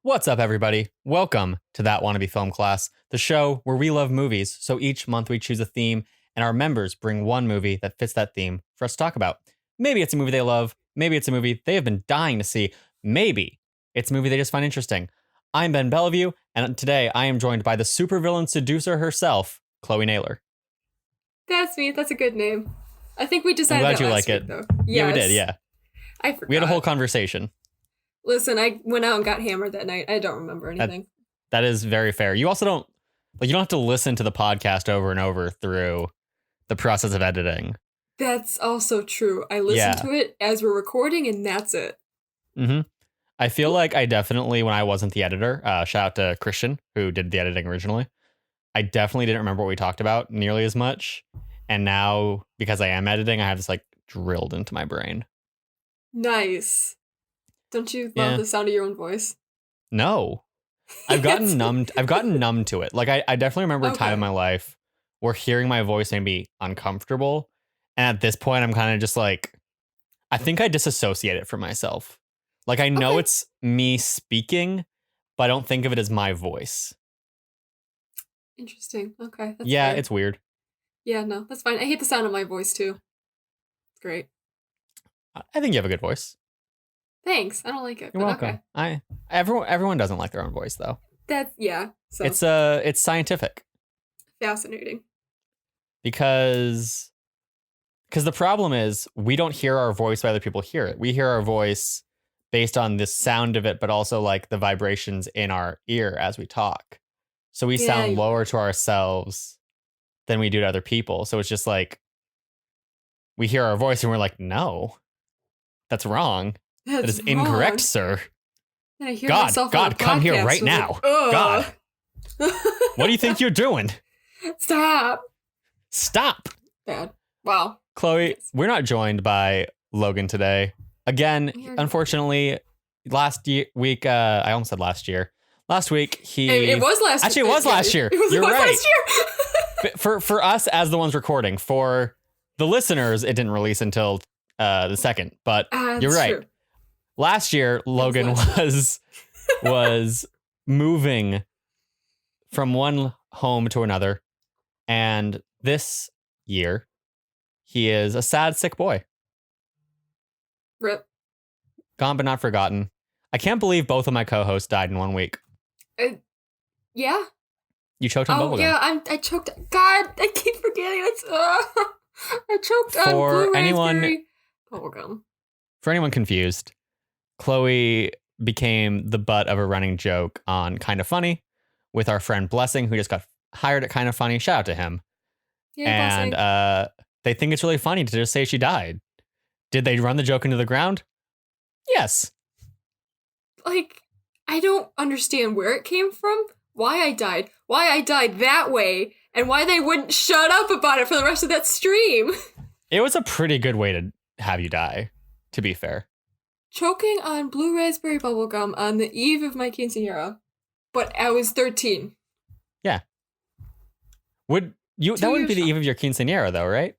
What's up, everybody? Welcome to That Wannabe Film Class, the show where we love movies. So each month we choose a theme, and our members bring one movie that fits that theme for us to talk about. Maybe it's a movie they love. Maybe it's a movie they have been dying to see. Maybe it's a movie they just find interesting. I'm Ben Bellevue, and today I am joined by the supervillain seducer herself, Chloe Naylor. That's me. That's a good name. I think we decided I'm glad that you last like week, it. though. Yeah, we Yes. did, yeah. I forgot. We had a whole conversation. Listen, I went out and got hammered that night. I don't remember anything. That is very fair. You also don't have to listen to the podcast over and over through the process of editing. That's also true. I listened to it as we're recording, and that's it. Mm-hmm. I feel like I definitely, when I wasn't the editor, shout out to Christian, who did the editing originally, I definitely didn't remember what we talked about nearly as much. And now, because I am editing, I have this drilled into my brain. Nice. Don't you love the sound of your own voice? No. I've gotten numb. I've gotten numb to it. I definitely remember a time in my life where hearing my voice made me uncomfortable. And at this point, I'm kind of just I think I disassociate it from myself. I know it's me speaking, but I don't think of it as my voice. Interesting. Okay. That's fair. Fair. It's weird. Yeah, no, that's fine. I hate the sound of my voice, too. It's great. I think you have a good voice. Thanks. I don't like it. You're welcome. Okay. Everyone doesn't like their own voice, though. So It's scientific. Fascinating. Because the problem is we don't hear our voice by other people hear it. We hear our voice based on the sound of it, but also the vibrations in our ear as we talk. So we sound lower to ourselves than we do to other people. So it's just we hear our voice and we're like, no, that's wrong. That is incorrect, sir. I hear God, come here right now. God. What do you think you're doing? Stop. Bad. Wow. Chloe, we're not joined by Logan today. Again, unfortunately, last week, I almost said last year. Last week, It was last year. Actually, it was last year. You're right. Last year. For us as the ones recording, for the listeners, it didn't release until the 2nd. But you're right. True. Last year, Logan was moving from one home to another. And this year, he is a sad, sick boy. Rip. Gone but not forgotten. I can't believe both of my co-hosts died in 1 week. Yeah. You choked on bubblegum. Yeah, I choked. God, I keep forgetting it. I choked on blue raspberry bubblegum. For anyone confused, Chloe became the butt of a running joke on Kind of Funny with our friend Blessing, who just got hired at Kind of Funny. Shout out to him. Yeah, and they think it's really funny to just say she died. Did they run the joke into the ground? Yes. I don't understand where it came from, why I died that way, and why they wouldn't shut up about it for the rest of that stream. It was a pretty good way to have you die, to be fair. Choking on blue raspberry bubblegum on the eve of my quinceañera, but I was 13. Yeah. That wouldn't be the eve of your quinceañera, though, right?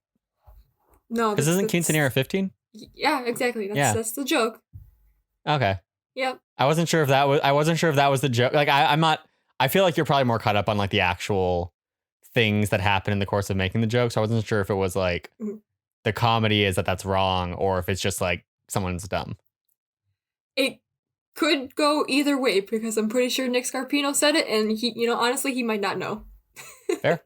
No. Because isn't quinceañera 15? Yeah, exactly. That's the joke. Okay. Yep. I wasn't sure if that was the joke. I feel like you're probably more caught up on the actual things that happen in the course of making the joke. So I wasn't sure if it was the comedy is that's wrong, or if it's just someone's dumb. It could go either way, because I'm pretty sure Nick Scarpino said it, and he, honestly, he might not know. Fair.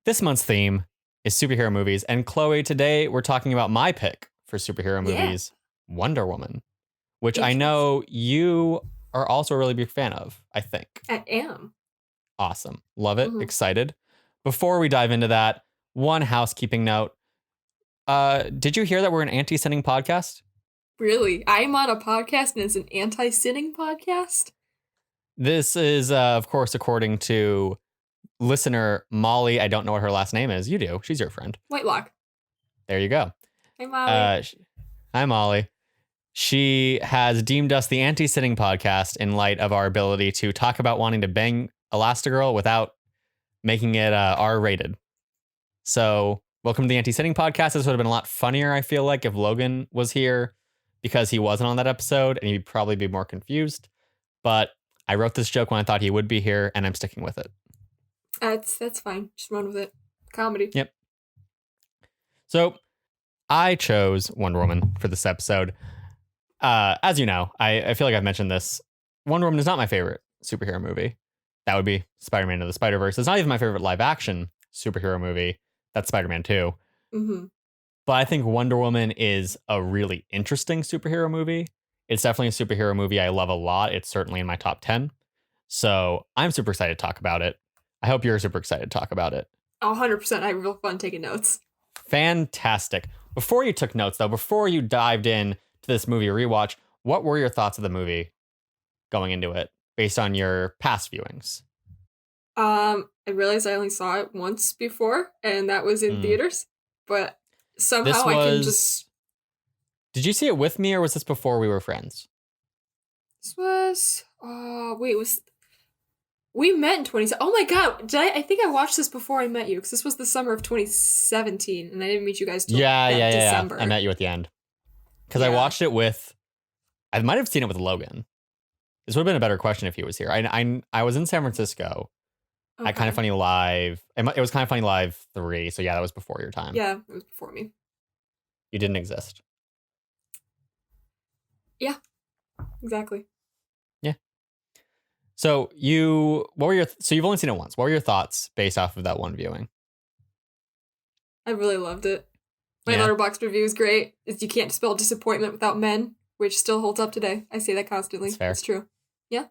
This month's theme is superhero movies, and Chloe, today we're talking about my pick for superhero movies, Wonder Woman, which I know you are also a really big fan of, I think. I am. Awesome. Love it. Excited. Before we dive into that, one housekeeping note. Did you hear that we're an anti-sinning podcast? Really? I'm on a podcast and it's an anti-sinning podcast? This is, of course, according to listener Molly. I don't know what her last name is. You do. She's your friend. Whitelock. There you go. Hi, Molly. Hi, Molly. She has deemed us the anti-sinning podcast in light of our ability to talk about wanting to bang Elastigirl without making it R-rated. So welcome to the Anti-Sinning Podcast. This would have been a lot funnier, I feel like, if Logan was here. because he wasn't on that episode and he'd probably be more confused. But I wrote this joke when I thought he would be here, and I'm sticking with it. That's fine. Just run with it. Comedy. Yep. So I chose Wonder Woman for this episode. As you know, I feel like I've mentioned this. Wonder Woman is not my favorite superhero movie. That would be Spider-Man Into the Spider-Verse. It's not even my favorite live action superhero movie. That's Spider-Man 2. Mm-hmm. But I think Wonder Woman is a really interesting superhero movie. It's definitely a superhero movie I love a lot. It's certainly in my top 10. So I'm super excited to talk about it. I hope you're super excited to talk about it. 100%. I had real fun taking notes. Fantastic. Before you took notes, though, before you dived in to this movie rewatch, what were your thoughts of the movie going into it based on your past viewings? I realized I only saw it once before, and that was in theaters. But somehow I can just... Did you see it with me, or was this before we were friends? This was... We met in 2017. Oh my god! I think I watched this before I met you, because this was the summer of 2017, and I didn't meet you guys till December. I met you at the end. Because I watched it with... I might have seen it with Logan. This would have been a better question if he was here. I was in San Francisco at Kind of Funny Live. It was Kind of Funny Live 3, so yeah, that was before your time. Yeah, it was before me. You didn't exist. Yeah, exactly. Yeah. So you've only seen it once. What were your thoughts based off of that one viewing? I really loved it. My Letterboxd review is great. You can't spell disappointment without men, which still holds up today. I say that constantly. That's fair. It's true. Yeah.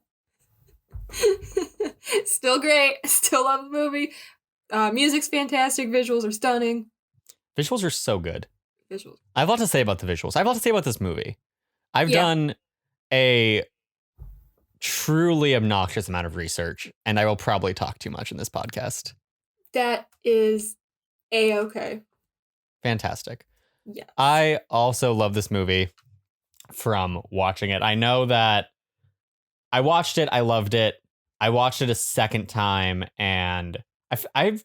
Still great. Still love the movie. Music's fantastic. Visuals are stunning. Visuals are so good. Visuals. I have a lot to say about the visuals. I have a lot to say about this movie. I've done a truly obnoxious amount of research, and I will probably talk too much in this podcast. That is A-okay. Fantastic. Yeah. I also love this movie from watching it. I know that I watched it. I loved it. I watched it a second time, and I've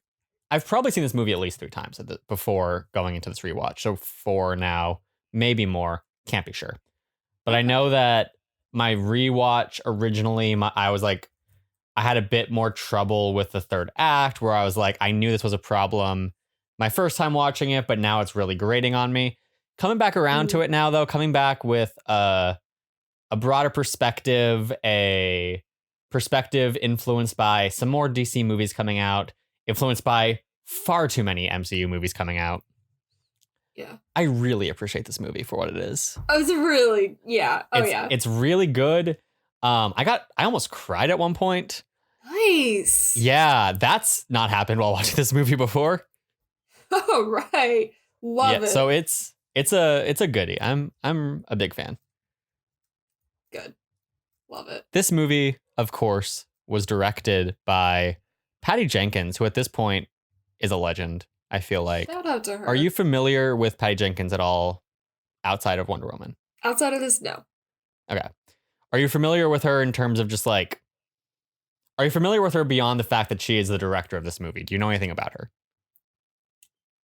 probably seen this movie at least 3 times before going into this rewatch. So 4 now, maybe more. Can't be sure. But I know that my rewatch originally, I had a bit more trouble with the third act, where I was like, I knew this was a problem my first time watching it, but now it's really grating on me. Coming back around to it now, though, coming back with a broader perspective, a perspective influenced by some more DC movies coming out, influenced by far too many MCU movies coming out. Yeah. I really appreciate this movie for what it is. Oh, it's really, yeah. It's really good. I almost cried at one point. Nice. Yeah, that's not happened while watching this movie before. Oh, right. Love it. So it's a goodie. I'm a big fan. Good. Love it. This movie, of course, was directed by Patty Jenkins, who at this point is a legend, I feel like. Shout out to her. Are you familiar with Patty Jenkins at all outside of Wonder Woman? Outside of this, no. Okay. Are you familiar with her in terms of just like... Are you familiar with her beyond the fact that she is the director of this movie? Do you know anything about her?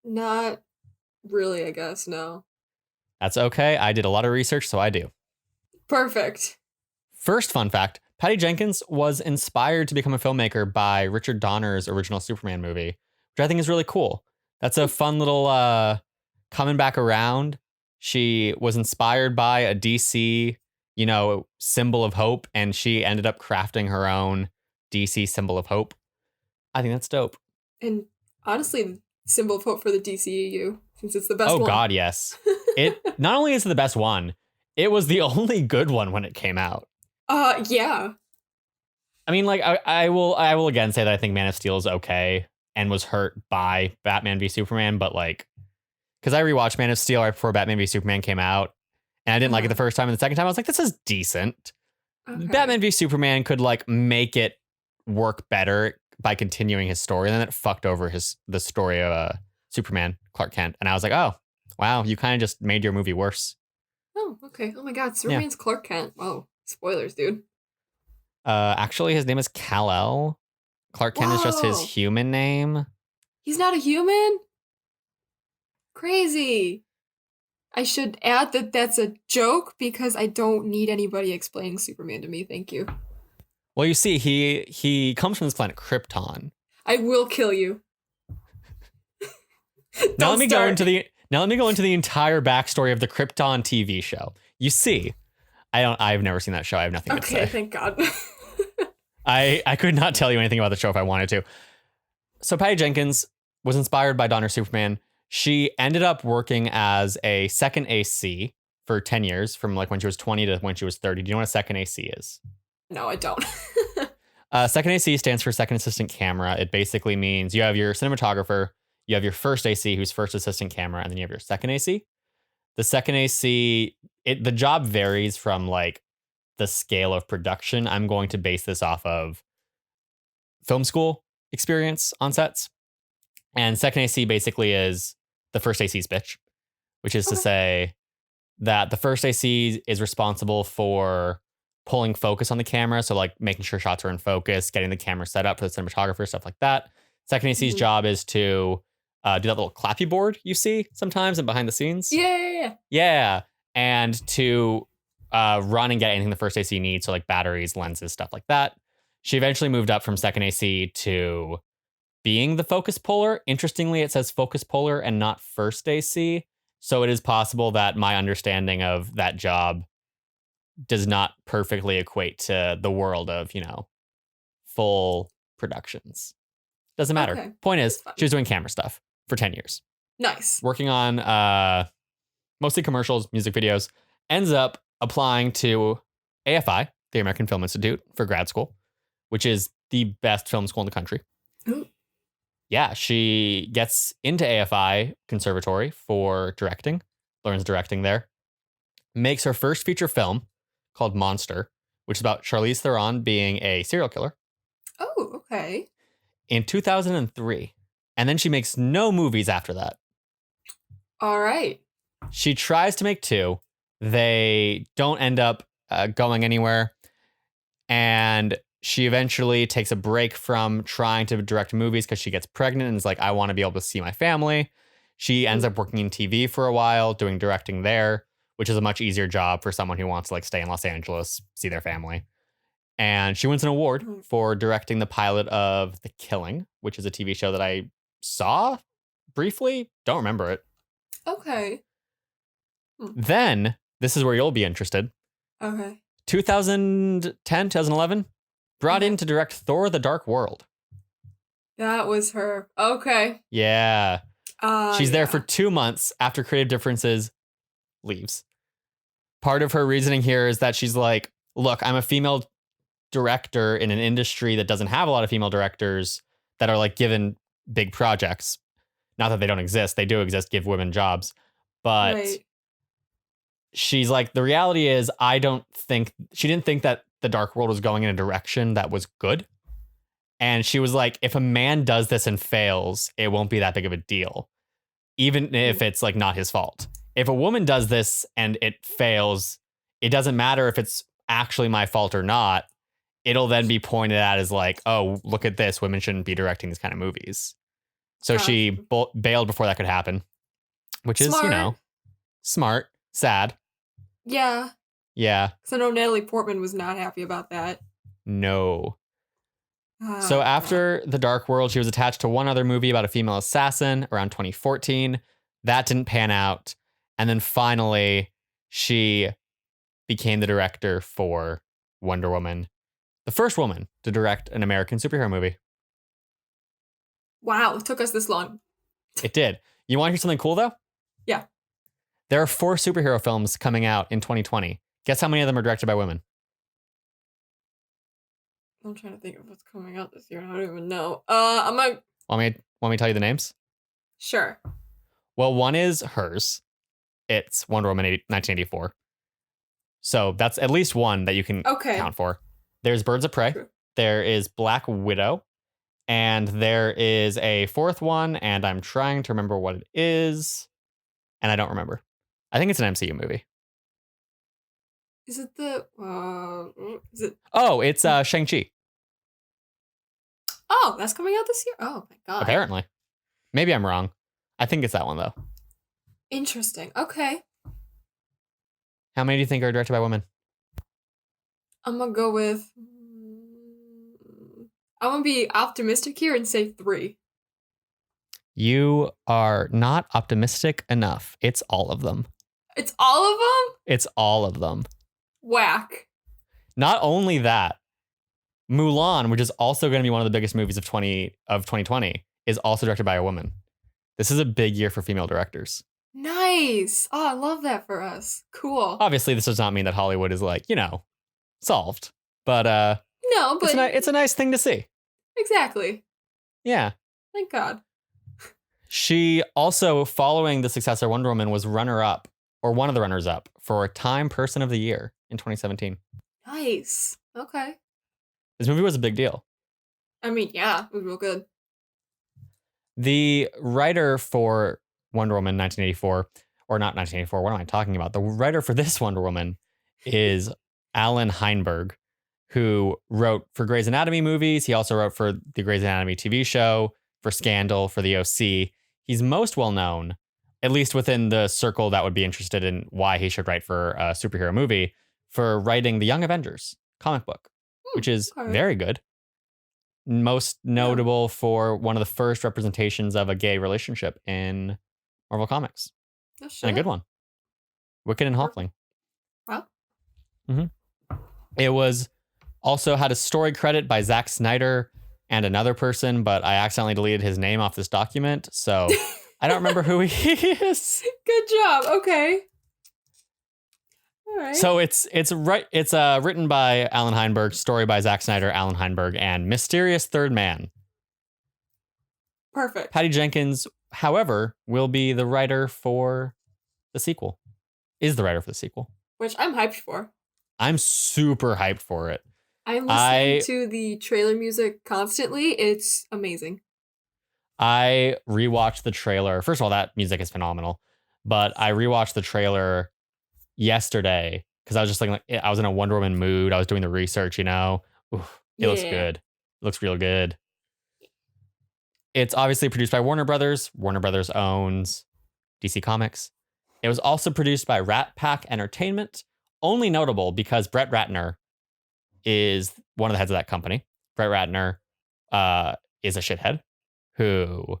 Not really, I guess, no. That's okay. I did a lot of research, so I do. Perfect. First fun fact, Patty Jenkins was inspired to become a filmmaker by Richard Donner's original Superman movie, which I think is really cool. That's a fun little coming back around. She was inspired by a DC, symbol of hope, and she ended up crafting her own DC symbol of hope. I think that's dope. And honestly, symbol of hope for the DCEU, since it's the best one. Oh God, yes. It not only is it the best one, it was the only good one when it came out. Yeah. I mean, like, I will again say that I think Man of Steel is okay and was hurt by Batman v Superman, but like, because I rewatched Man of Steel right before Batman v Superman came out, and I didn't like it the first time, and the second time I was like, this is decent. Okay. Batman v Superman could like make it work better by continuing his story, and then it fucked over the story of Superman, Clark Kent, and I was like, oh wow, you kind of just made your movie worse. Oh, okay. Oh my God, Superman's Clark Kent. Whoa, spoilers, dude. Actually, his name is Kal-El. Clark Kent is just his human name. He's not a human? Crazy. I should add that that's a joke because I don't need anybody explaining Superman to me. Thank you. Well, you see, he comes from this planet Krypton. I will kill you. Now let me go into the entire backstory of the Krypton TV show. You see, I've never seen that show. I have nothing to say. Okay, thank God. I could not tell you anything about the show if I wanted to. So Patty Jenkins was inspired by Donner Superman. She ended up working as a second AC for 10 years, from like when she was 20 to when she was 30. Do you know what a second AC is? No, I don't. Second AC stands for second assistant camera. It basically means you have your cinematographer, you have your first AC, who's first assistant camera, and then you have your second AC. The second AC, the job varies from like the scale of production. I'm going to base this off of film school experience on sets. And second AC basically is the first AC's bitch, which is to say that the first AC is responsible for pulling focus on the camera. So like making sure shots are in focus, getting the camera set up for the cinematographer, stuff like that. Second AC's job is to do that little clappy board you see sometimes and behind the scenes. Yeah. And to run and get anything the first AC needs. So like batteries, lenses, stuff like that. She eventually moved up from second AC to being the focus puller. Interestingly, it says focus puller and not first AC. So it is possible that my understanding of that job does not perfectly equate to the world of, full productions. Doesn't matter. Okay. Point is, she was doing camera stuff for 10 years. Nice. Working on mostly commercials, music videos. Ends up applying to AFI, the American Film Institute, for grad school, which is the best film school in the country. Ooh. Yeah, she gets into AFI Conservatory for directing, learns directing there, makes her first feature film called Monster, which is about Charlize Theron being a serial killer. Oh, okay. In 2003. And then she makes no movies after that. All right. She tries to make two. They don't end up going anywhere. And she eventually takes a break from trying to direct movies because she gets pregnant and is like, I want to be able to see my family. She ends up working in TV for a while, doing directing there, which is a much easier job for someone who wants to like stay in Los Angeles, see their family. And she wins an award for directing the pilot of The Killing, which is a TV show that I saw briefly. Don't remember it. Okay. Then, this is where you'll be interested. Okay. 2010, 2011, brought in to direct Thor: The Dark World. That was her. Okay. Yeah. She's there for 2 months. After creative differences, leaves. Part of her reasoning here is that she's like, look, I'm a female director in an industry that doesn't have a lot of female directors that are like given big projects. Not that they don't exist. They do exist, give women jobs. But she's like, the reality is, she didn't think that The Dark World was going in a direction that was good. And she was like, if a man does this and fails, it won't be that big of a deal. Even if it's like not his fault. If a woman does this and it fails, it doesn't matter if it's actually my fault or not. It'll then be pointed at as like, oh, look at this. Women shouldn't be directing these kind of movies. So she bailed before that could happen, which is, smart, sad. Yeah. Yeah. Because I know Natalie Portman was not happy about that. No. So after The Dark World, she was attached to one other movie about a female assassin around 2014. That didn't pan out. And then finally, she became the director for Wonder Woman, the first woman to direct an American superhero movie. Wow, it took us this long. It did. You want to hear something cool, though? Yeah. There are 4 superhero films coming out in 2020. Guess how many of them are directed by women? I'm trying to think of what's coming out this year. I don't even know. I'm like... Want me to tell you the names? Sure. Well, one is hers. It's Wonder Woman 1984. So that's at least one that you can count for. There's Birds of Prey. True. There is Black Widow. And there is a 4th one, and I'm trying to remember what it is. And I don't remember. I think it's an MCU movie. Is it the... Oh, it's Shang-Chi. Oh, that's coming out this year? Oh, my God. Apparently. Maybe I'm wrong. I think it's that one, though. Interesting. Okay. How many do you think are directed by women? I'm gonna go with. I'm gonna be optimistic here and say 3. You are not optimistic enough. It's all of them. It's all of them? It's all of them. Whack. Not only that, Mulan, which is also going to be one of the biggest movies of 2020, is also directed by a woman. This is a big year for female directors. Nice. Oh, I love that for us. Cool. Obviously, this does not mean that Hollywood is like, solved. But No, but it's a nice thing to see. Exactly. Yeah. Thank God. She also, following the success of Wonder Woman, was runner-up, or one of the runners-up, for Time Person of the Year in 2017. Nice. Okay. This movie was a big deal. I mean, yeah, it was real good. The writer for Wonder Woman 1984, or not 1984, what am I talking about? The writer for this Wonder Woman is Alan Heinberg, who wrote for Grey's Anatomy movies. He also wrote for the Grey's Anatomy TV show, for Scandal, for the OC. He's most well known, at least within the circle that would be interested in why he should write for a superhero movie, for writing the Young Avengers comic book, which is very good. Most notable for one of the first representations of a gay relationship in Marvel Comics. And a good one. Wicked and Hulkling. Wow. Mm-hmm. It was also had a story credit by Zack Snyder and another person, but I accidentally deleted his name off this document, so I don't remember who he is. Good job. Okay. All right. So it's written by Alan Heinberg, story by Zack Snyder, Alan Heinberg, and Mysterious Third Man. Perfect. Patty Jenkins, however, will be the writer for the sequel. Is the writer for the sequel. Which I'm hyped for. I'm super hyped for it. I'm listening to the trailer music constantly. It's amazing. I rewatched the trailer. First of all, that music is phenomenal. But I rewatched the trailer yesterday because I was just like I was in a Wonder Woman mood. I was doing the research, Oof, it looks good. It looks real good. It's obviously produced by Warner Brothers. Warner Brothers owns DC Comics. It was also produced by Rat Pack Entertainment. Only notable because Brett Ratner is one of the heads of that company. Brett Ratner is a shithead who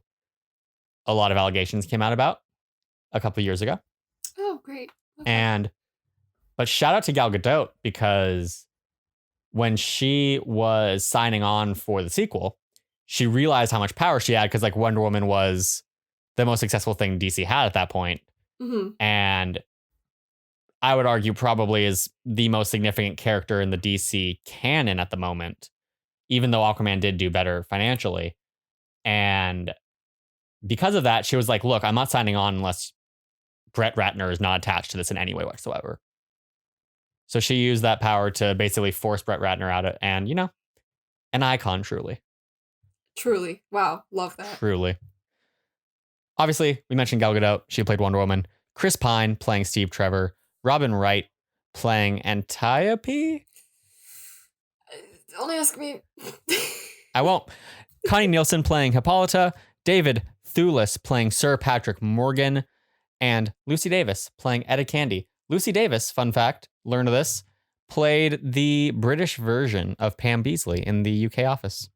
a lot of allegations came out about a couple of years ago. Oh, great. Okay. But shout out to Gal Gadot, because when she was signing on for the sequel, she realized how much power she had, because like Wonder Woman was the most successful thing DC had at that point. Mm-hmm. And I would argue probably is the most significant character in the DC canon at the moment, even though Aquaman did do better financially. And because of that, she was like, look, I'm not signing on unless Brett Ratner is not attached to this in any way whatsoever. So she used that power to basically force Brett Ratner out of, and an icon, truly. Truly. Wow. Love that. Truly. Obviously, we mentioned Gal Gadot. She played Wonder Woman. Chris Pine playing Steve Trevor. Robin Wright playing Antiope. Only ask me. I won't. Connie Nielsen playing Hippolyta. David Thewlis playing Sir Patrick Morgan. And Lucy Davis playing Etta Candy. Lucy Davis, fun fact, learned this, played the British version of Pam Beesly in the UK office.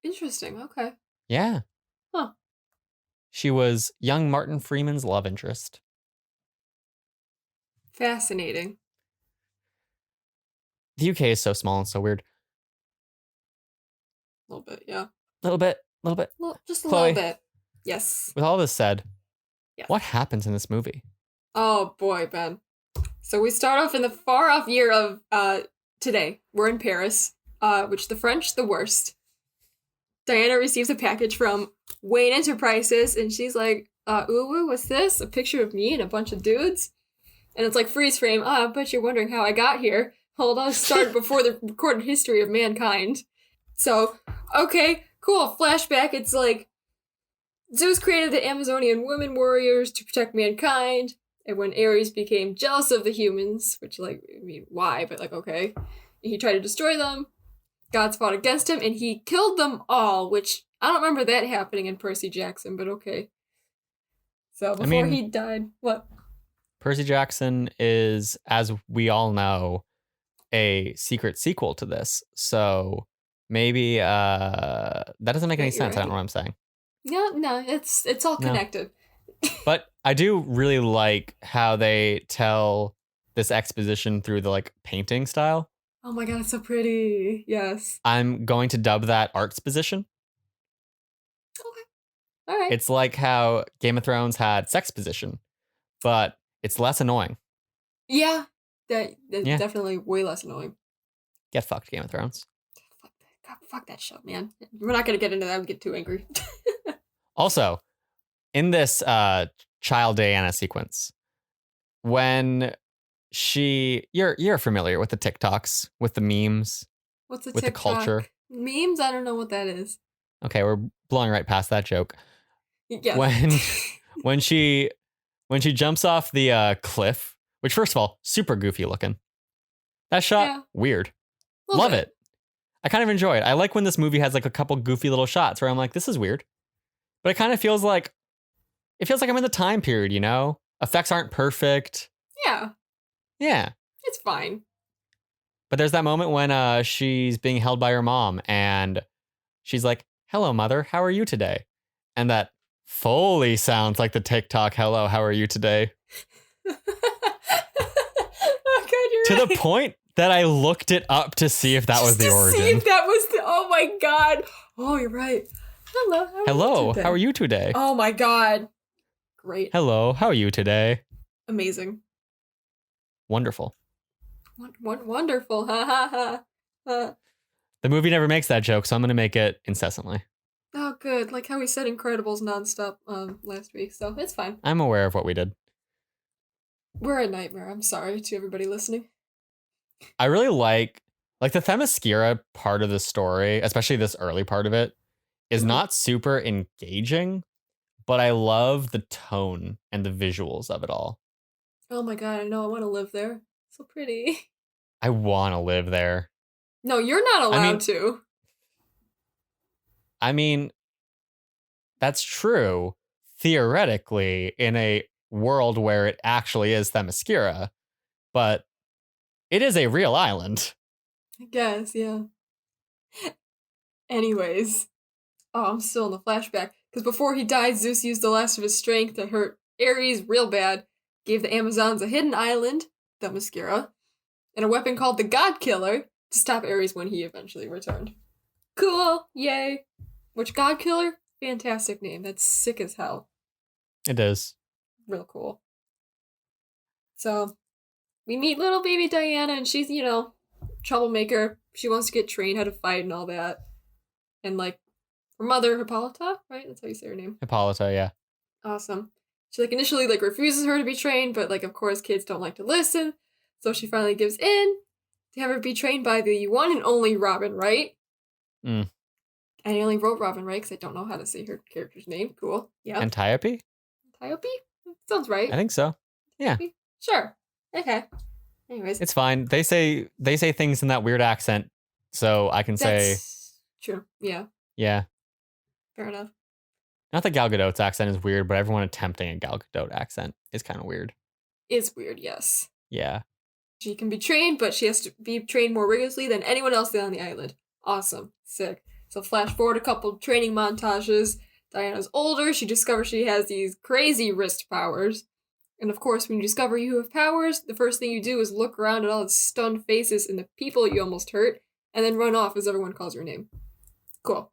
Interesting. Okay. Yeah. Huh. She was young Martin Freeman's love interest. Fascinating. The UK is so small and so weird. A little bit, yeah. A little bit. Just a Chloe, little bit. Yes. With all this said, yes. What happens in this movie? Oh boy, Ben. So we start off in the far off year of today. We're in Paris, which the French, the worst. Diana receives a package from Wayne Enterprises, and she's like, ooh, what's this? A picture of me and a bunch of dudes? And it's like freeze frame. I bet you're wondering how I got here. Hold on, started before the recorded history of mankind. So, okay, cool. Flashback. It's like Zeus created the Amazonian women warriors to protect mankind. And when Ares became jealous of the humans, which, like, I mean, why? But, like, okay. He tried to destroy them. Gods fought against him, and he killed them all, which I don't remember that happening in Percy Jackson, but okay. So before he died, what? Percy Jackson is, as we all know, a secret sequel to this. So maybe that doesn't make Yeah, any you're sense. I don't know right. what I'm saying. Yeah, no, it's all No. connected. But I do really like how they tell this exposition through the like painting style. Oh my god, it's so pretty. Yes. I'm going to dub that artsposition. All right. It's like how Game of Thrones had sexposition, but it's less annoying. Yeah, that's Yeah. definitely way less annoying. Get fucked, Game of Thrones. Fuck that show, man. We're not gonna get into that. We get too angry. Also, in this child Diana sequence, when you're familiar with the TikToks, with the memes, What's a with the TikTok? culture. Memes? I don't know what that is. Okay, we're blowing right past that joke. Yeah. When she jumps off the cliff, which first of all, super goofy looking. That shot, Yeah. weird. Little Love bit. it. I kind of enjoy it. I like when this movie has like a couple goofy little shots where I'm like, this is weird. But it kind of feels like I'm in the time period, you know? Effects aren't perfect. Yeah, Yeah. it's fine. But there's that moment when she's being held by her mom and she's like, hello, mother, how are you today? And that Foley sounds like the TikTok, hello, how are you today? Oh god, you're To right. the point that I looked it up to see if that was the To origin. see if that was the. Oh my god. Oh, you're right. Hello, Hello, how are you today? Oh my god. Great. Hello, how are you today? Amazing. Wonderful. Wonderful. Ha ha ha. The movie never makes that joke, so I'm going to make it incessantly. Oh, good. Like how we said Incredibles nonstop last week, so it's fine. I'm aware of what we did. We're a nightmare. I'm sorry to everybody listening. I really like the Themyscira part of the story, especially this early part of it, is not super engaging, but I love the tone and the visuals of it all. Oh my god, I know. I want to live there. So pretty. I want to live there. No, you're not allowed to. I mean, that's true theoretically in a world where it actually is Themyscira, but it is a real island. I guess, yeah. Anyways. Oh, I'm still in the flashback. Because before he died, Zeus used the last of his strength to hurt Ares real bad, gave the Amazons a hidden island, Themyscira, and a weapon called the God Killer to stop Ares when he eventually returned. Cool! Yay! Which God Killer? Fantastic name. That's sick as hell. It is. Real cool. So, we meet little baby Diana, and she's, troublemaker. She wants to get trained how to fight and all that. And, like, her mother, Hippolyta, right? That's how you say her name. Hippolyta, yeah. Awesome. She, initially, refuses her to be trained, but, of course, kids don't like to listen. So she finally gives in to have her be trained by the one and only Robin, right? Mm. And I only wrote Robin, right? Because I don't know how to say her character's name. Cool. Yeah. Antiope? Antiope? Sounds right. I think so. Yeah. Sure. Okay. Anyways. It's fine. They say things in that weird accent, so I can say... True. Yeah. Yeah. Fair enough. Not that Gal Gadot's accent is weird, but everyone attempting a Gal Gadot accent is kind of weird. It's weird, yes. Yeah. She can be trained, but she has to be trained more rigorously than anyone else on the island. Awesome. Sick. So flash forward a couple training montages. Diana's older. She discovers she has these crazy wrist powers. And of course, when you discover you have powers, the first thing you do is look around at all the stunned faces and the people you almost hurt, and then run off as everyone calls your name. Cool.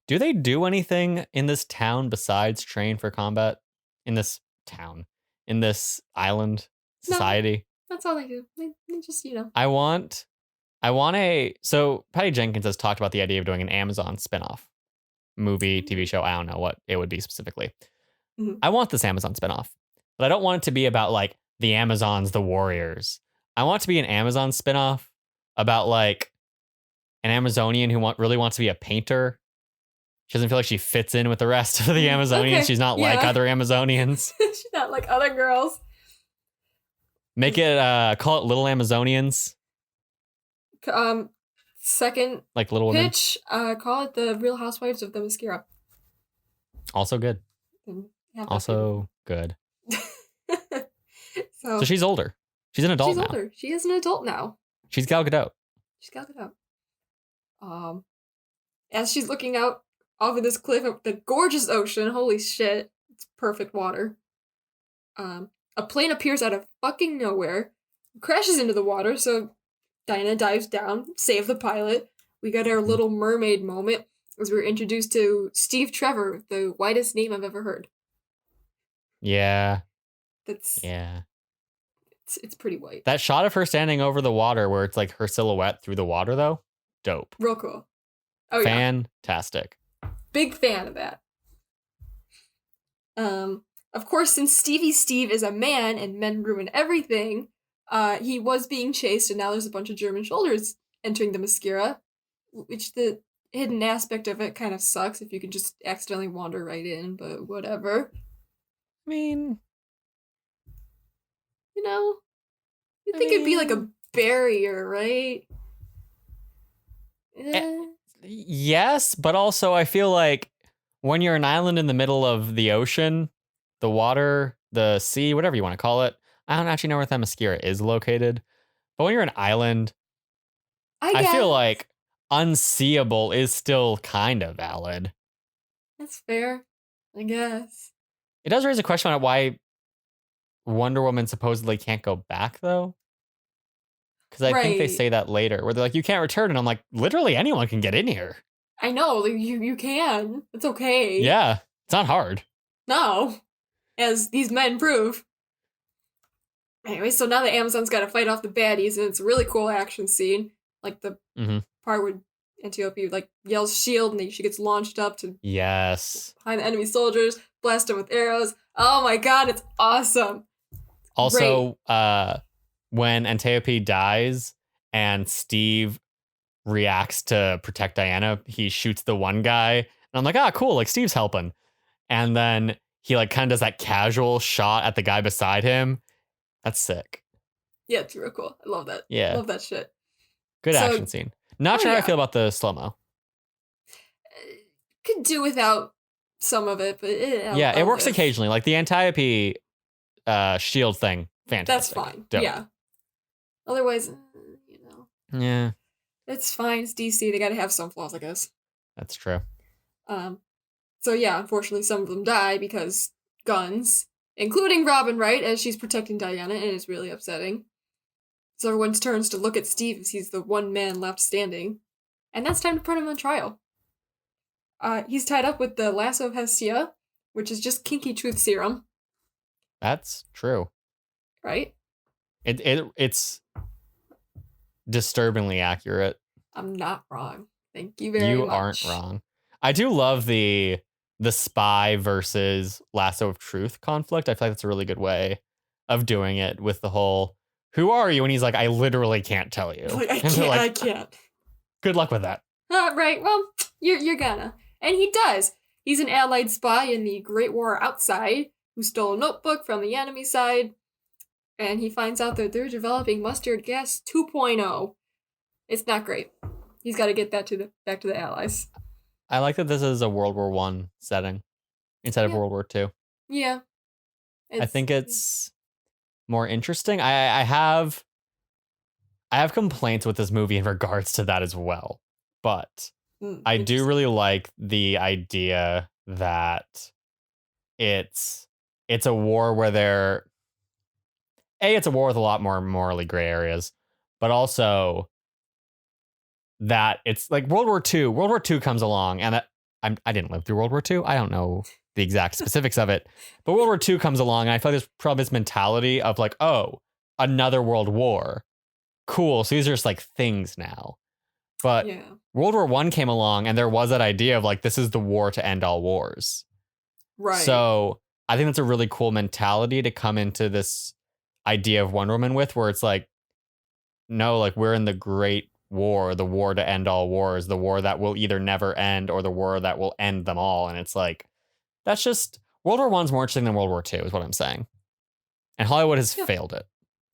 Do they do anything in this town besides train for combat? In this town? In this island society? No, that's all they do. They just, I want so Patty Jenkins has talked about the idea of doing an Amazon spinoff movie, TV show. I don't know what it would be specifically. Mm-hmm. I want this Amazon spinoff, but I don't want it to be about the Amazons, the warriors. I want it to be an Amazon spinoff about an Amazonian who really wants to be a painter. She doesn't feel like she fits in with the rest of the Amazonians. Okay. She's not like other Amazonians. She's not like other girls. Make it call it Little Amazonians. Second like Little Women. Pitch, call it the Real Housewives of Themyscira. Also good. Also good. So she's older. She's an adult now. She's older. She is an adult now. She's Gal Gadot. She's got it out. As she's looking out over this cliff of the gorgeous ocean, holy shit, it's perfect water. A plane appears out of fucking nowhere, crashes into the water, so Diana dives down, save the pilot. We got our Little Mermaid moment as we were introduced to Steve Trevor, the whitest name I've ever heard. Yeah. Yeah. It's pretty white. That shot of her standing over the water where it's like her silhouette through the water, though, dope. Real cool. Oh, yeah. Fantastic. Big fan of that. Of course, since Stevie Steve is a man and men ruin everything, he was being chased, and now there's a bunch of German soldiers entering the Mascara, which the hidden aspect of it kind of sucks if you can just accidentally wander right in, but whatever. I mean, you'd think it'd be like a barrier, right? Yes, but also I feel like when you're an island in the middle of the ocean, the water, the sea, whatever you want to call it, I don't actually know where Themyscira is located, but when you're an island, I feel like unseeable is still kind of valid. That's fair, I guess. It does raise a question on why Wonder Woman supposedly can't go back, though. Because I think they say that later, where they're like, you can't return, and I'm like, literally anyone can get in here. I know, like, you can. It's okay. Yeah, it's not hard. No, as these men prove. Anyway, so now the Amazon's got to fight off the baddies, and it's a really cool action scene. Like the part where Antiope like yells shield, and she gets launched up to behind the enemy soldiers, blast them with arrows. Oh my god, it's awesome. Also, when Antiope dies and Steve reacts to protect Diana, he shoots the one guy, and I'm like, cool, like Steve's helping. And then he like kind of does that casual shot at the guy beside him. That's sick. Yeah, it's real cool. I love that. Yeah. Love that shit. Good action scene. Not sure how I feel about the slow-mo. Could do without some of it, but it works occasionally. Like the Antiope shield thing, fantastic. That's fine. Dope. Yeah. Otherwise, Yeah. It's fine. It's DC. They gotta have some flaws, I guess. That's true. So yeah, unfortunately some of them die because guns, including Robin Wright, as she's protecting Diana, and it's really upsetting. So everyone turns to look at Steve as he's the one man left standing. And that's time to put him on trial. He's tied up with the lasso of Hestia, which is just kinky truth serum. That's true. Right? It's disturbingly accurate. I'm not wrong. Thank you very much. You aren't wrong. I do love the spy versus lasso of truth conflict. I feel like that's a really good way of doing it with the whole, who are you? And he's like, I literally can't tell you. Like, I can't. Good luck with that. Right. Well, you're gonna. And he does. He's an allied spy in the Great War outside who stole a notebook from the enemy side. And he finds out that they're developing mustard gas 2.0. It's not great. He's got to get that back to the Allies. I like that this is a World War I setting instead of World War II. Yeah. I think it's more interesting. I have complaints with this movie in regards to that as well. But I do really like the idea that it's a war where it's a war with a lot more morally gray areas, but also that it's like World War II. World War II comes along, and I didn't live through World War II. I don't know the exact specifics of it, but World War II comes along, and I feel like there's probably this mentality of like, oh, another world war. Cool. So these are just like things now. But World War I came along, and there was that idea of like, this is the war to end all wars. Right. So I think that's a really cool mentality to come into this idea of Wonder Woman with, where it's like, no, like we're in the Great War, the war to end all wars, the war that will either never end or the war that will end them all. And it's like, that's just, World War I's more interesting than World War II is what I'm saying. And Hollywood has failed it.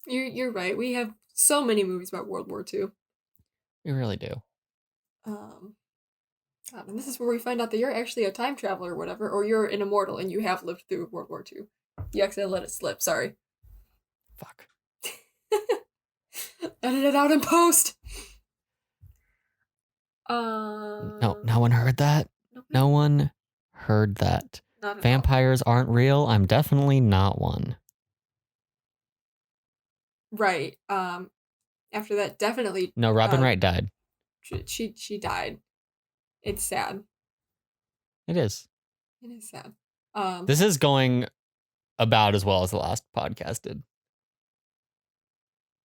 You're right. We have so many movies about World War II. We really do. And this is where we find out that you're actually a time traveler or whatever, or you're an immortal and you have lived through World War II. You accidentally let it slip, sorry. Fuck. Edit it out in post. No one heard that. No one heard that. Not at Vampires aren't real. I'm definitely not one. all. Right. After that, definitely. No, Robin Wright died. She died. It's sad. It is. It is sad. This is going about as well as the last podcast did.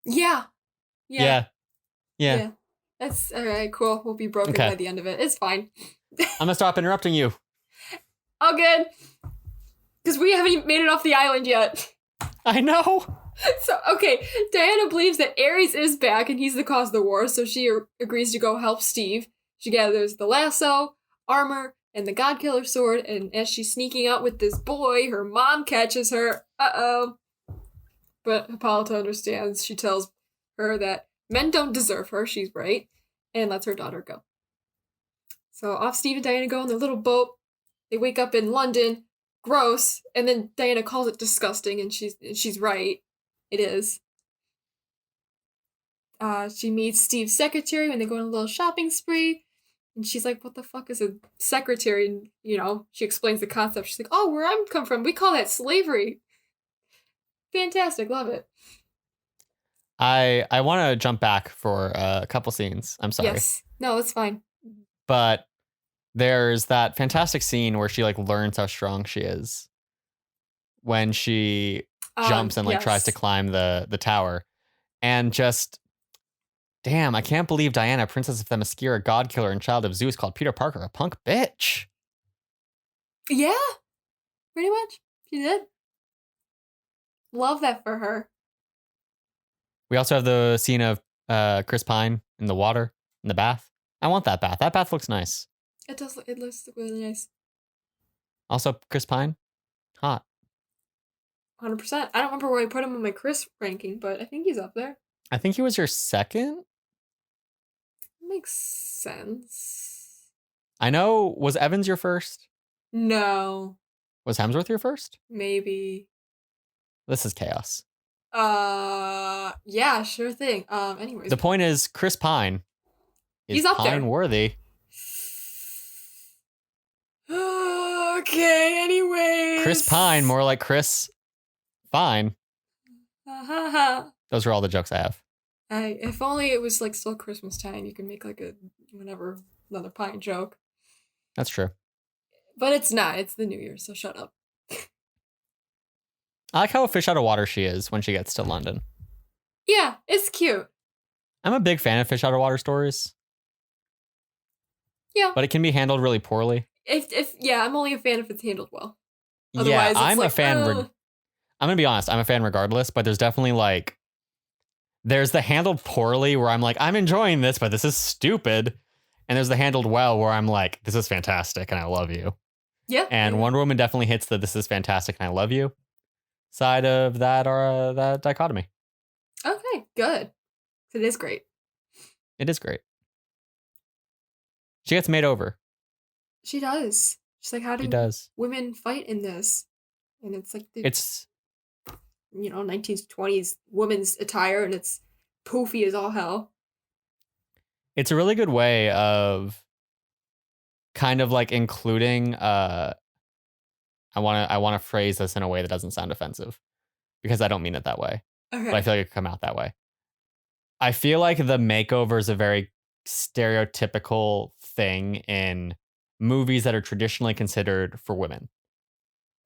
Yeah. Yeah. That's all right. Cool. We'll be broken by the end of it. It's fine. I'm gonna stop interrupting you. All good. Because we haven't even made it off the island yet. I know. So, okay. Diana believes that Ares is back and he's the cause of the war, so she agrees to go help Steve. She gathers the lasso, armor, and the Godkiller sword, and as she's sneaking out with this boy, her mom catches her. Uh-oh. But Hippolyta understands. She tells her that men don't deserve her, she's right, and lets her daughter go. So off Steve and Diana go on their little boat. They wake up in London. Gross. And then Diana calls it disgusting, and she's right. It is. She meets Steve's secretary when they go on a little shopping spree. And she's like, what the fuck is a secretary? And, she explains the concept. She's like, oh, where I'm come from, we call that slavery. Fantastic. Love it. I want to jump back for a couple scenes. I'm sorry. Yes. No, it's fine. But there's that fantastic scene where she learns how strong she is when she jumps and tries to climb the tower, and just damn, I can't believe Diana, Princess of Themyscira, God Killer, and Child of Zeus, called Peter Parker a punk bitch. Yeah, pretty much. She did. Love that for her. We also have the scene of Chris Pine in the water, in the bath. I want that bath. That bath looks nice. It does. It looks really nice. Also, Chris Pine, hot. 100%. I don't remember where I put him in my Chris ranking, but I think he's up there. I think he was your second. Makes sense. I know. Was Evans your first? No. Was Hemsworth your first? Maybe. This is chaos. Yeah, sure thing. Anyways. The point is, Chris Pine is he's up Pine there. worthy. Okay, anyways. Chris Pine, more like Chris Fine. Those are all the jokes I have. If only it was still Christmas time, you could make another Pine joke. That's true. But it's not. It's the New Year, so shut up. I like how a fish out of water she is when she gets to London. Yeah, it's cute. I'm a big fan of fish out of water stories. Yeah. But it can be handled really poorly. I'm only a fan if it's handled well. Otherwise, yeah, I'm a fan. I'm gonna be honest. I'm a fan regardless. But there's definitely there's the handled poorly where I'm I'm enjoying this, but this is stupid. And there's the handled well where I'm this is fantastic and I love you. Yeah. And Wonder Woman definitely hits the this is fantastic and I love you side of that that dichotomy. Okay, good. It is great. It is great. She gets made over. She does. She's how do women fight in this? And it's it's 1920s women's attire, and it's poofy as all hell. It's a really good way of kind of including I want to phrase this in a way that doesn't sound offensive because I don't mean it that way. Okay. But I feel like it could come out that way. I feel like the makeover is a very stereotypical thing in movies that are traditionally considered for women.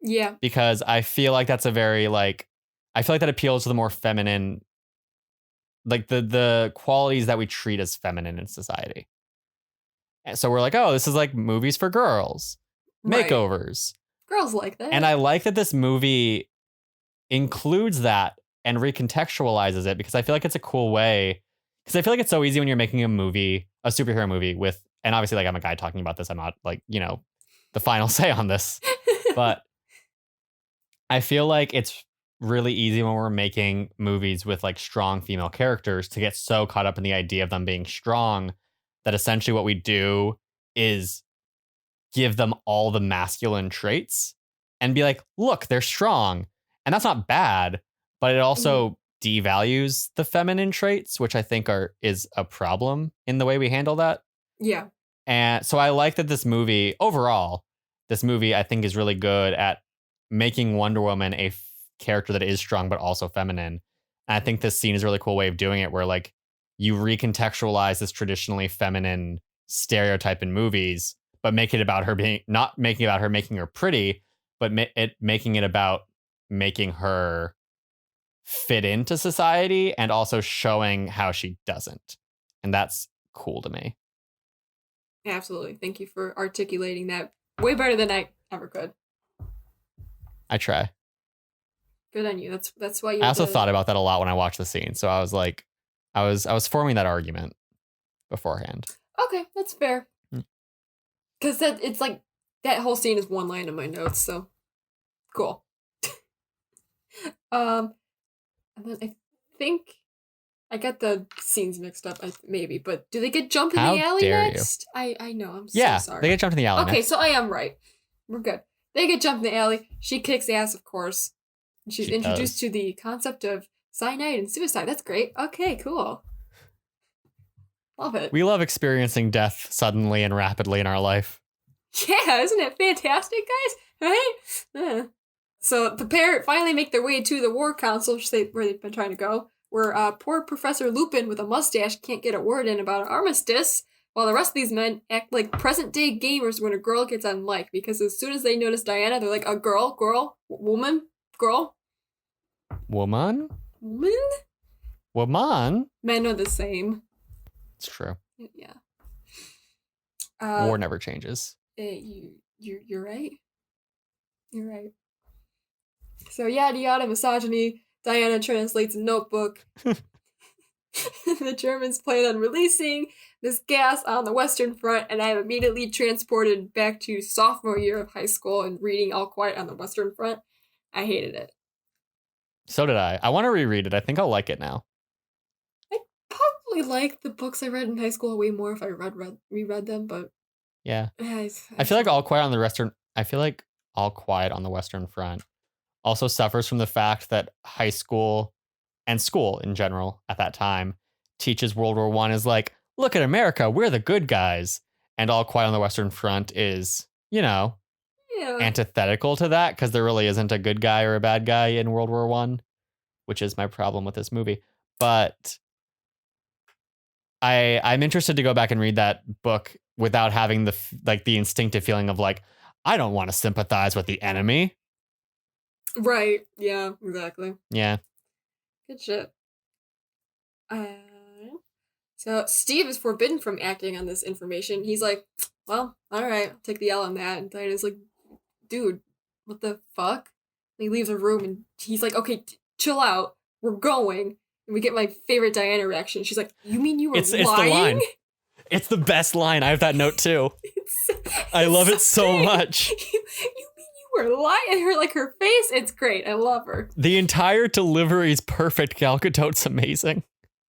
Yeah. Because I feel like that's a very I feel like that appeals to the more feminine, the qualities that we treat as feminine in society. And so we're oh, this is movies for girls, makeovers. Girls like that. And I like that this movie includes that and recontextualizes it because I feel like it's a cool way. Because I feel like it's so easy when you're making a superhero movie with, and obviously I'm a guy talking about this. I'm not the final say on this, but I feel like it's really easy when we're making movies with strong female characters to get so caught up in the idea of them being strong that essentially what we do is give them all the masculine traits and be look, they're strong. And that's not bad, but it also devalues the feminine traits, which I think is a problem in the way we handle that. Yeah. And so I like that this movie I think is really good at making Wonder Woman a character that is strong but also feminine. And I think this scene is a really cool way of doing it, where like you recontextualize this traditionally feminine stereotype in movies, but make it about her being, not making about her making her pretty, but making it about making her fit into society and also showing how she doesn't. And that's cool to me. Absolutely. Thank you for articulating that way better than I ever could. I try. Good on you. That's why you. I also thought about that a lot when I watched the scene. So I was like, I was forming that argument beforehand. Okay, that's fair. Because it's like that whole scene is one line in my notes. So cool. And then I think I got the scenes mixed up. Maybe, but do they get jumped in the alley next? You. I know. I'm so sorry. They get jumped in the alley. Okay, so I am right. We're good. They get jumped in the alley. She kicks ass, of course. She's introduced to the concept of cyanide and suicide. That's great. Okay, cool. Love it. We love experiencing death suddenly and rapidly in our life. Yeah, isn't it fantastic, guys? Right? So the pair finally make their way to the War Council, where they've been trying to go, where poor Professor Lupin with a mustache can't get a word in about an armistice, while the rest of these men act like present-day gamers when a girl gets on mic, because as soon as they notice Diana, they're like, a girl, woman, girl. Woman? Men are the same. It's true. Yeah. War never changes. You're right. You're right. So yada misogyny. Diana translates a notebook. The Germans plan on releasing this gas on the Western Front, and I am immediately transported back to sophomore year of high school and reading All Quiet on the Western Front. I hated it. So did I. I want to reread it. I think I'll like it now. I probably like the books I read in high school way more if I reread them, but yeah. I feel like All Quiet on the Western Front also suffers from the fact that high school and school in general at that time teaches World War I is like, look at America, we're the good guys. And All Quiet on the Western Front is, antithetical to that, because there really isn't a good guy or a bad guy in World War I, which is my problem with this movie. But I'm interested to go back and read that book without having the instinctive feeling of like, I don't want to sympathize with the enemy. Right. Yeah, exactly. Yeah. Good shit. So Steve is forbidden from acting on this information. He's like, well, all right, I'll take the L on that. And Diana's like, dude, what the fuck? And he leaves the room and he's like, okay, chill out. We're going. And we get my favorite Diana reaction. She's like, you mean you were lying? It's the line. It's the best line. I have that note too. I love it so much. You mean you were lying? And her face, it's great. I love her. The entire delivery is perfect. Gal Gadot's amazing.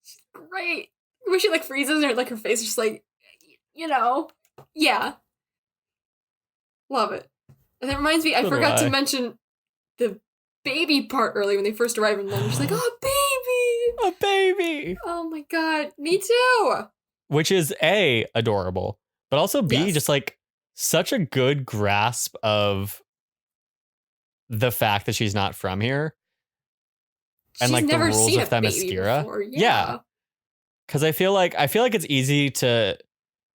She's great. When she freezes and her face is just like, yeah. Love it. And that reminds me, I forgot to mention the baby part early when they first arrive in London. She's like, oh, baby! A baby! Oh my god, me too! Which is A, adorable, but also B, just such a good grasp of the fact that she's not from here. And she's never the rules seen of a baby Themyscira. Before. Yeah. Because I feel like it's easy to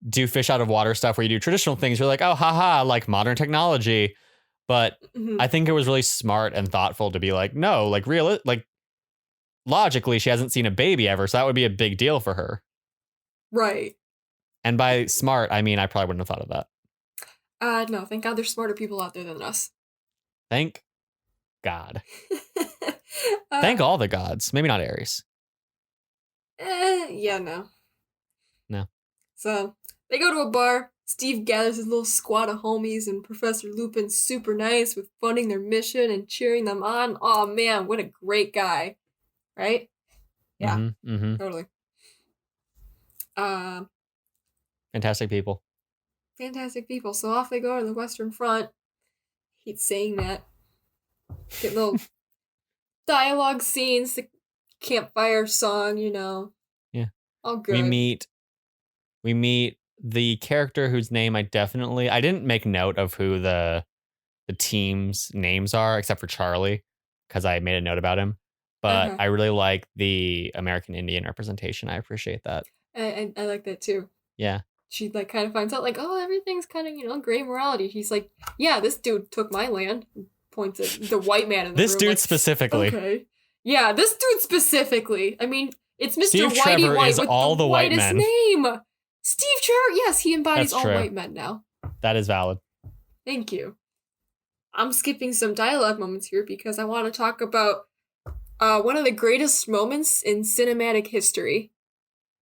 do fish out of water stuff where you do traditional things. You're like, oh, haha, like modern technology. But I think it was really smart and thoughtful to be like, no, logically, she hasn't seen a baby ever. So that would be a big deal for her. Right. And by smart, I mean, I probably wouldn't have thought of that. No, thank God there's smarter people out there than us. Thank God. Thank all the gods. Maybe not Ares. Yeah, no. So they go to a bar. Steve gathers his little squad of homies, and Professor Lupin's super nice with funding their mission and cheering them on. Oh man, what a great guy. Right? Yeah, totally. Fantastic people. Fantastic people. So off they go to the Western Front. He's saying that. Get little dialogue scenes to campfire song, Yeah. All good. We meet the character whose name I didn't make note of who the team's names are, except for Charlie, because I made a note about him. But Uh-huh. I really like the American Indian representation. I appreciate that. I like that too. Yeah. She like kind of finds out like, oh, everything's kind of gray morality. He's like, yeah, this dude took my land. Points at the white man in the room. This dude like, specifically. Okay. Yeah, this dude specifically. I mean, it's Mr. Steve Whitey Trevor White is with all the the white whitest men. name. Steve Trevor. Yes, he embodies That's all true. white men now. That is valid. Thank you. I'm skipping some dialogue moments here because I want to talk about one of the greatest moments in cinematic history.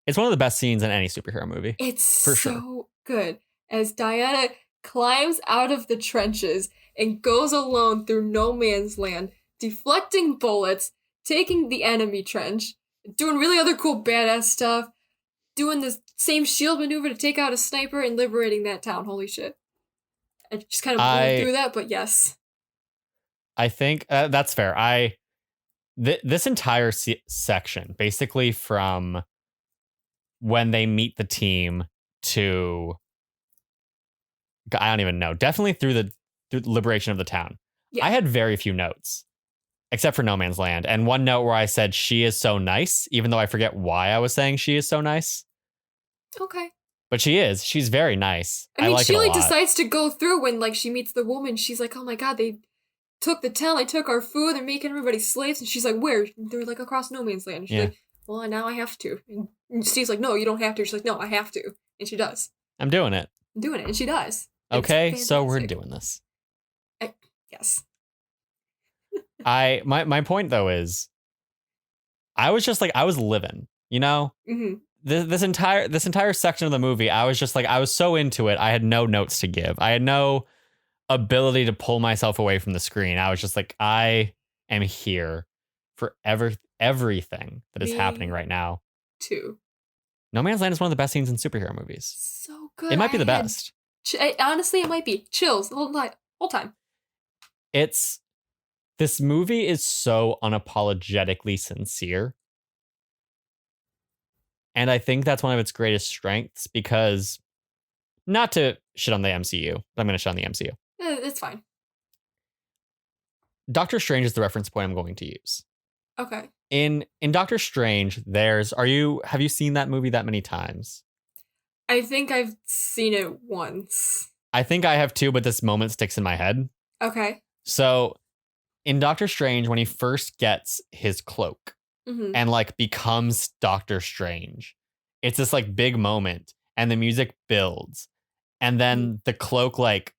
It's one of the best scenes in any superhero movie. It's for so sure. good. As Diana climbs out of the trenches and goes alone through no man's land, deflecting bullets, taking the enemy trench, doing really other cool badass stuff, doing the same shield maneuver to take out a sniper and liberating that town. Holy shit. I just kind of blew through that, but yes. I think that's fair. This entire section, basically from when they meet the team to, I don't even know, definitely through the liberation of the town. Yeah. I had very few notes, except for No Man's Land, and one note where I said she is so nice, even though I forget why I was saying she is so nice. Okay. But she's very nice. I mean, like she like decides to go through when like she meets the woman. She's like, oh my god, they took the town, they took our food, they're making everybody slaves. And she's like, where? They're like across No Man's Land. And she's like, well, now I have to. And Steve's like, no, you don't have to. She's like, no, I have to. And she does. I'm doing it. And she does. Okay, so we're doing this. Yes. My point though is, I was just like, I was living, Mm-hmm. This entire section of the movie, I was just like, I was so into it. I had no notes to give. I had no ability to pull myself away from the screen. I was just like, I am here for everything that is happening right now. Too. No Man's Land is one of the best scenes in superhero movies. So good. It might be the best. Honestly, it might be. Chills the whole time. This movie is so unapologetically sincere. And I think that's one of its greatest strengths, because, not to shit on the MCU, but I'm going to shit on the MCU. It's fine. Doctor Strange is the reference point I'm going to use. Okay. In Doctor Strange, have you seen that movie that many times? I think I've seen it once. I think I have too, but this moment sticks in my head. Okay. So, in Doctor Strange, when he first gets his cloak, mm-hmm. and like becomes Doctor Strange, it's this like big moment, and the music builds, and then the cloak like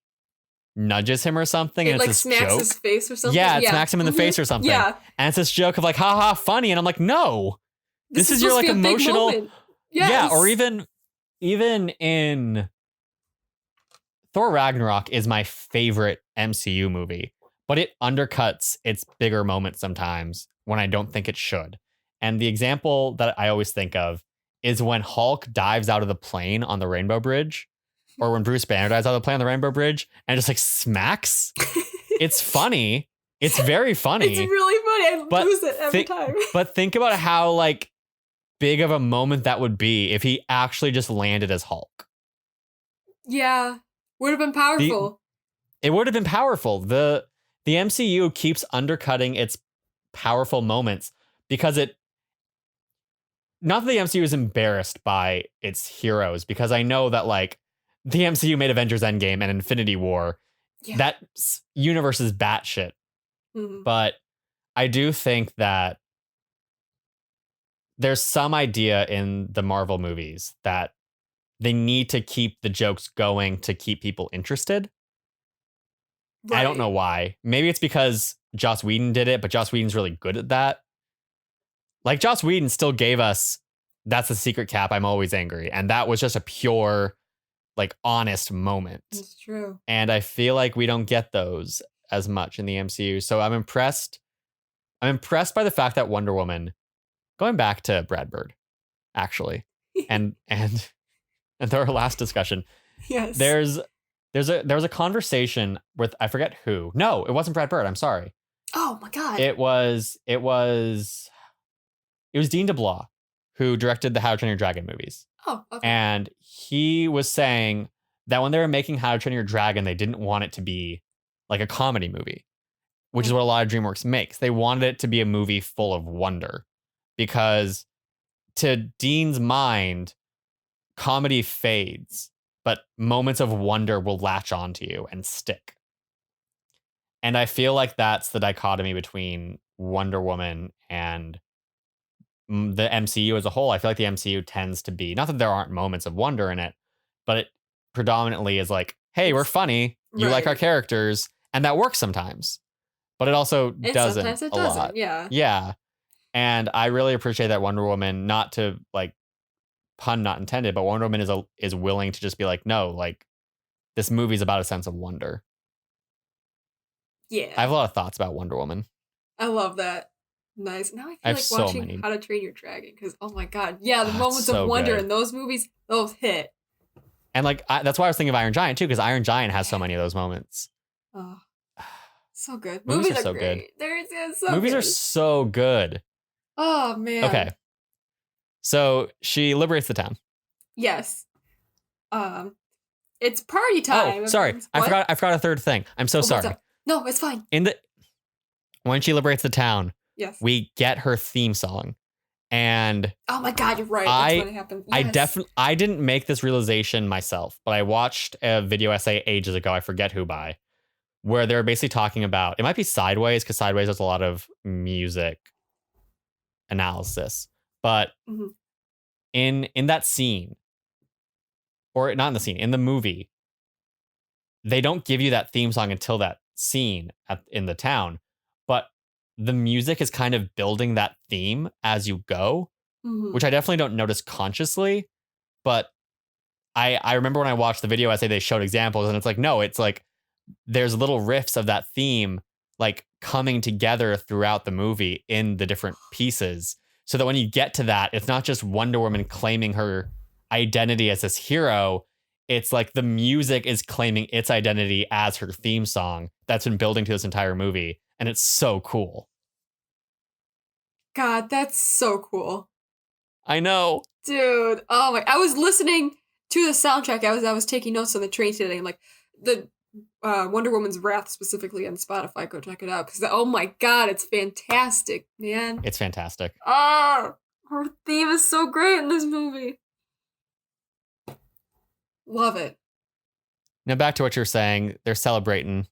nudges him or something, and it it's like this smacks joke. His face or something. Yeah, it smacks him in the face or something. Yeah, and it's this joke of like, haha, funny, and I'm like, no, this is your like emotional. Yes. Yeah, or even in Thor Ragnarok is my favorite MCU movie, but it undercuts its bigger moments sometimes when I don't think it should. And the example that I always think of is when Hulk dives out of the plane on the Rainbow Bridge, or when Bruce Banner dives out of the plane on the Rainbow Bridge and just like smacks. It's funny. It's very funny. It's really funny. I lose it every time. But think about how like big of a moment that would be if he actually just landed as Hulk. Yeah. Would have been powerful. It would have been powerful. The MCU keeps undercutting its powerful moments because not that the MCU is embarrassed by its heroes, because I know that like the MCU made Avengers Endgame and Infinity War. Yeah. That universe is batshit. Mm-hmm. But I do think that there's some idea in the Marvel movies that they need to keep the jokes going to keep people interested. Right. I don't know why. Maybe it's because Joss Whedon did it, but Joss Whedon's really good at that. Like, Joss Whedon still gave us That's the Secret, Cap, I'm Always Angry. And that was just a pure, like, honest moment. It's true. And I feel like we don't get those as much in the MCU. So I'm impressed. I'm impressed by the fact that Wonder Woman, going back to Brad Bird, actually, and our last discussion. Yes. There was a conversation with, I forget who. No, it wasn't Brad Bird. I'm sorry. Oh my God. It was It was Dean DeBlois who directed the How to Train Your Dragon movies. Oh, okay. And he was saying that when they were making How to Train Your Dragon, they didn't want it to be like a comedy movie, which is what a lot of DreamWorks makes. They wanted it to be a movie full of wonder because to Dean's mind, comedy fades, but moments of wonder will latch onto you and stick. And I feel like that's the dichotomy between Wonder Woman and the MCU as a whole. I feel like the MCU tends to be, not that there aren't moments of wonder in it, but it predominantly is like, hey, we're funny. You like our characters. And that works sometimes. But it also doesn't sometimes it a doesn't, lot. yeah. Yeah. And I really appreciate that Wonder Woman, not to like pun not intended, but Wonder Woman is willing to just be like, no, like this movie's about a sense of wonder. Yeah. I have a lot of thoughts about Wonder Woman. I love that. Nice. Now I feel have like so watching many. How to Train Your Dragon because, oh my god, yeah, the Oh, it's moments so of wonder good. in those movies, those hit. And like that's why I was thinking of Iron Giant too, because Iron Giant has so many of those moments. Oh, so good. Movies are are so great. good. They're so Movies good. are so good. Oh man. Okay. So she liberates the town. Yes. It's party time. Oh, sorry. I forgot a third thing. I'm so sorry. What's up? No, it's fine. When she liberates the town, Yes. we get her theme song. And oh my god, you're right. That's when it happened. Yes. I didn't make this realization myself, but I watched a video essay ages ago, I forget who by, where they're basically talking about, it might be Sideways, because Sideways has a lot of music analysis. But in that scene, or not in the scene, in the movie, they don't give you that theme song until that scene in the town. But the music is kind of building that theme as you go, which I definitely don't notice consciously. But I remember when I watched the video essay, they showed examples, and it's like, no, it's like there's little riffs of that theme like coming together throughout the movie in the different pieces. So that when you get to that, it's not just Wonder Woman claiming her identity as this hero. It's like the music is claiming its identity as her theme song that's been building to this entire movie. And it's so cool. God, that's so cool. I know. Dude. Oh my, I was listening to the soundtrack. I was taking notes on the train today. I'm like, the Wonder Woman's Wrath specifically on Spotify. Go check it out. Because, oh my god, it's fantastic, man. It's fantastic. Oh, her theme is so great in this movie. Love it. Now back to what you're saying. They're celebrating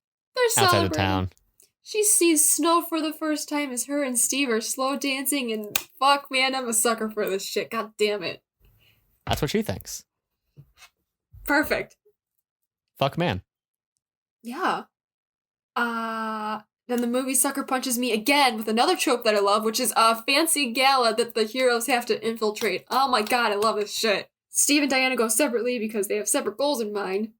outside the town. She sees snow for the first time as her and Steve are slow dancing, and fuck, man, I'm a sucker for this shit. God damn it. That's what she thinks. Perfect. Fuck, man. Yeah. Then the movie sucker punches me again with another trope that I love, which is a fancy gala that the heroes have to infiltrate. Oh my god, I love this shit. Steve and Diana go separately because they have separate goals in mind.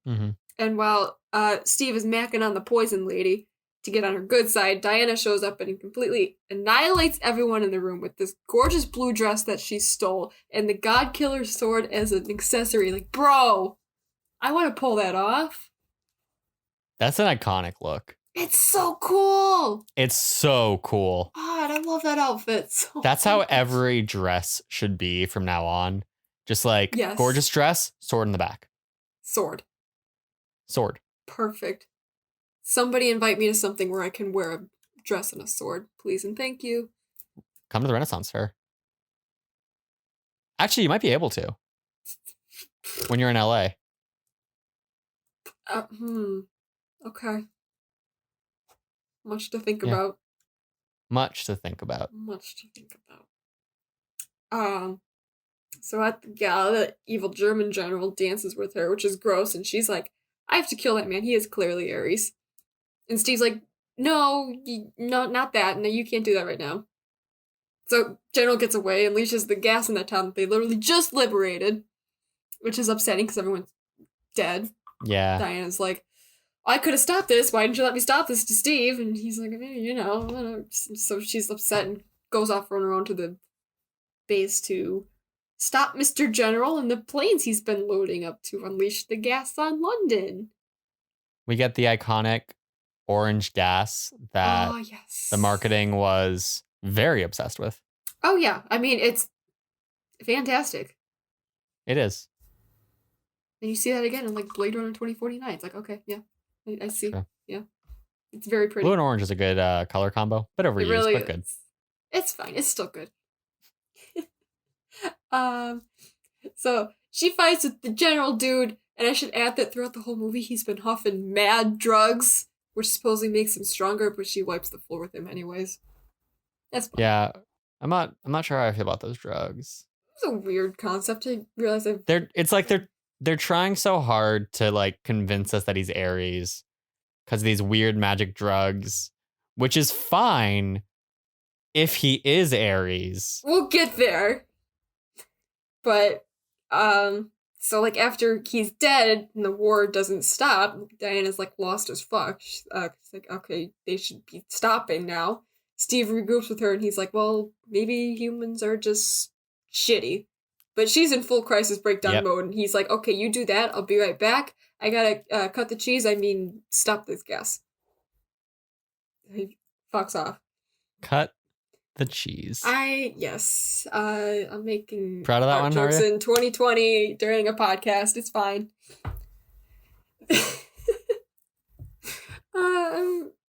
And while Steve is macking on the poison lady to get on her good side, Diana shows up and completely annihilates everyone in the room with this gorgeous blue dress that she stole and the God Killer sword as an accessory. Like, bro, I want to pull that off. That's an iconic look. It's so cool. It's so cool. God, I love that outfit. That's how every dress should be from now on. Just like, gorgeous dress, sword in the back. Sword. Perfect. Somebody invite me to something where I can wear a dress and a sword, please and thank you. Come to the Renaissance Fair. Actually, you might be able to. When you're in LA. Okay. Much to think about. Much to think about. So at the gala, the evil German general dances with her, which is gross, and she's like, I have to kill that man. He is clearly Ares. And Steve's like, no, not that. No, you can't do that right now. So General gets away and unleashes the gas in that town that they literally just liberated, which is upsetting because everyone's dead. Yeah. Diana's like, I could have stopped this. Why didn't you let me stop this to Steve? And he's like, you know. So she's upset and goes off on her own to the base to stop Mr. General and the planes he's been loading up to unleash the gas on London. We get the iconic orange gas that the marketing was very obsessed with. Oh yeah, I mean it's fantastic. It is. And you see that again in like Blade Runner 2049. It's like, okay, yeah, I see. True. Yeah, it's very pretty. Blue and orange is a good color combo. Bit It overused, really but is. good. It's fine. It's still good. um, so she fights with the general dude, and I should add that throughout the whole movie, he's been huffing mad drugs, which supposedly makes him stronger, but she wipes the floor with him anyways. That's fine. Yeah, I'm not sure how I feel about those drugs. It's a weird concept. I realize They're trying so hard to like convince us that he's Aries because of these weird magic drugs, which is fine if he is Aries. we'll get there. But so like after he's dead and the war doesn't stop, Diana's like lost as fuck. She's like, okay, they should be stopping now. Steve regroups with her and he's like, well, maybe humans are just shitty. But she's in full crisis breakdown mode and he's like, okay, you do that, I'll be right back. I gotta cut the cheese, stop this gas. He fucks off. Cut the cheese. I'm making proud of that one, jokes are you? in 2020 during a podcast. It's fine.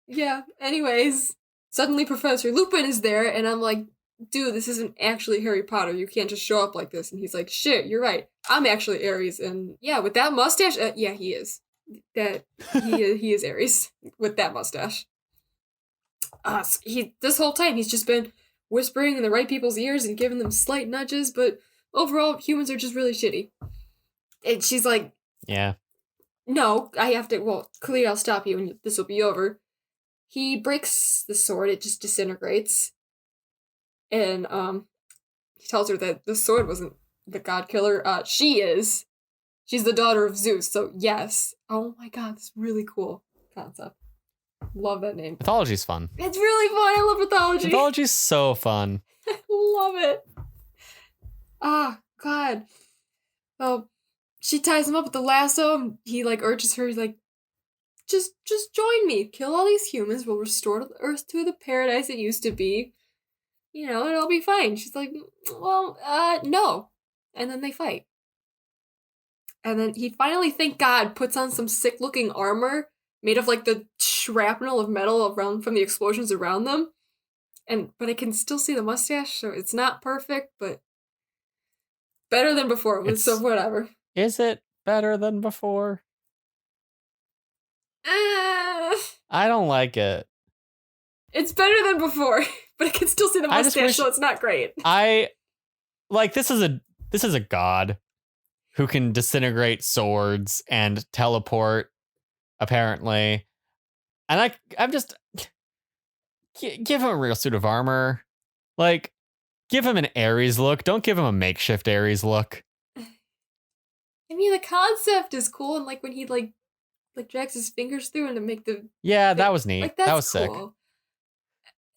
Yeah. Anyways, suddenly Professor Lupin is there, and I'm like, dude, this isn't actually Harry Potter. You can't just show up like this. And he's like, shit, you're right. I'm actually Aries, and yeah, with that mustache, yeah, he is. He is Aries with that mustache. This whole time he's just been whispering in the right people's ears and giving them slight nudges, but overall humans are just really shitty. And she's like, yeah, no, I have to. Well, clearly I'll stop you, and this will be over. He breaks the sword; it just disintegrates, and he tells her that the sword wasn't the god killer. She is. She's the daughter of Zeus, so yes. Oh my god, that's really cool concept. Love that name. mythology's fun. It's really fun. I love mythology. Mythology's so fun. I love it. Ah, God. Oh, she ties him up with the lasso, and he like urges her, he's like, just join me. Kill all these humans. We'll restore the Earth to the paradise it used to be. You know, it'll be fine. She's like, well, no. And then they fight. And then he finally, thank God, puts on some sick-looking armor made of like the shrapnel of metal around from the explosions around them. But I can still see the mustache, so it's not perfect, but better than before. So whatever. Is it better than before? I don't like it. It's better than before, but I can still see the mustache, so it's not great. This is a god who can disintegrate swords and teleport, apparently. And I'm just give him a real suit of armor. Like, give him an Ares look. Don't give him a makeshift Ares look. I mean, the concept is cool, and like when he like drags his fingers through and to make the that was neat. Like, that was sick. Cool.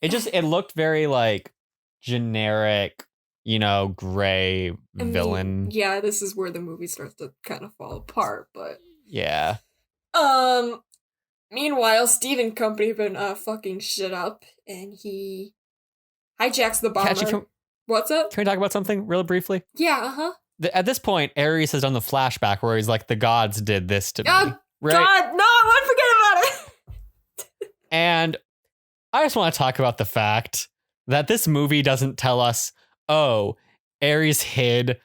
It looked very like generic, gray villain. Yeah, this is where the movie starts to kind of fall apart, but yeah. Meanwhile, Steve and company have been fucking shit up, and he hijacks the bomber. Actually, What's up? Can we talk about something real briefly? Yeah, uh-huh. At this point, Ares has done the flashback where he's like, the gods did this to me. Right? God, no, I want to forget about it! And I just want to talk about the fact that this movie doesn't tell us, oh, Ares hid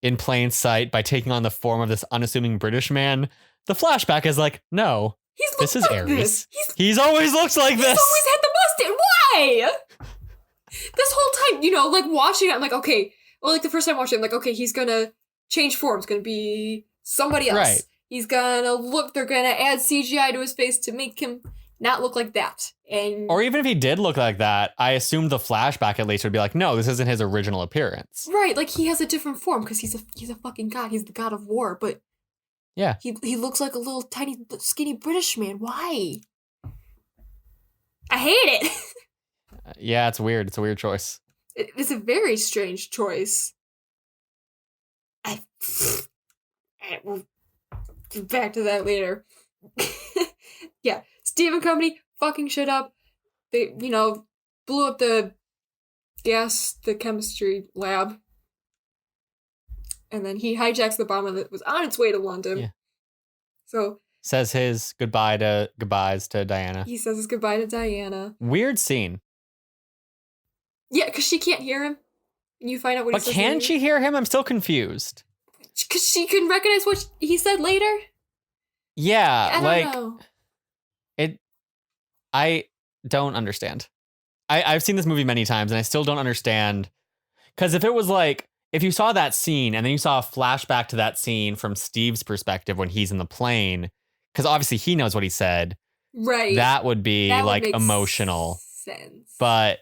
in plain sight by taking on the form of this unassuming British man. The flashback is like, no, this is like Ares. He's always looked like this. He's always had the mustache. Why? This whole time, like watching it, I'm like, okay. Well, like the first time watching it, I'm like, okay, he's gonna change form. It's gonna be somebody else. Right. He's gonna they're gonna add CGI to his face to make him not look like that. Or even if he did look like that, I assumed the flashback at least would be like, no, this isn't his original appearance. Right, like he has a different form because he's a fucking god. He's the god of war, but yeah, he looks like a little tiny skinny British man. Why? I hate it. Yeah, it's weird. It's a weird choice. It's a very strange choice. We'll get back to that later. Yeah, Steve and company fucking shit up. They, blew up the gas the chemistry lab. And then he hijacks the bomber that was on its way to London. Yeah. So says his goodbyes to Diana. He says his goodbye to Diana. Weird scene. Yeah, because she can't hear him. You find out what he says. But can she hear him? I'm still confused. Because she can recognize what he said later? Yeah, I don't know. I don't understand. I've seen this movie many times and I still don't understand. Because if it was like, if you saw that scene and then you saw a flashback to that scene from Steve's perspective when he's in the plane, because obviously he knows what he said. Right. That would be like emotional. Sense. But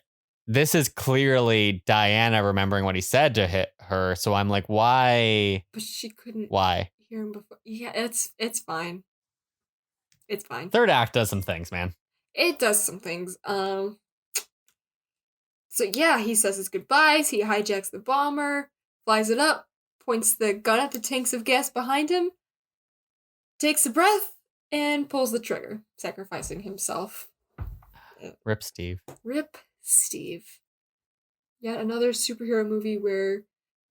this is clearly Diana remembering what he said to her. So I'm like, why? But she couldn't hear him before. Yeah, it's fine. It's fine. Third act does some things, man. It does some things. So yeah, he says his goodbyes. He hijacks the bomber, flies it up, points the gun at the tanks of gas behind him, takes a breath, and pulls the trigger, sacrificing himself. Rip Steve. Rip Steve. Yet another superhero movie where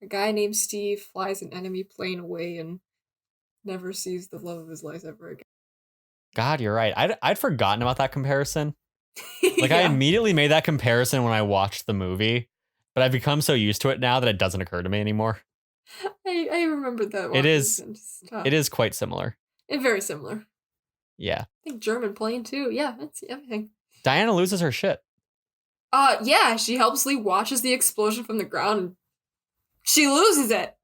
a guy named Steve flies an enemy plane away and never sees the love of his life ever again. God, you're right. I'd forgotten about that comparison. Like, Yeah. I immediately made that comparison when I watched the movie, but I've become so used to it now that it doesn't occur to me anymore. I remembered that one. It is quite similar. It's very similar. Yeah. I think German plane too. Yeah, it's everything. Diana loses her shit. Yeah, she helplessly watches the explosion from the ground and she loses it.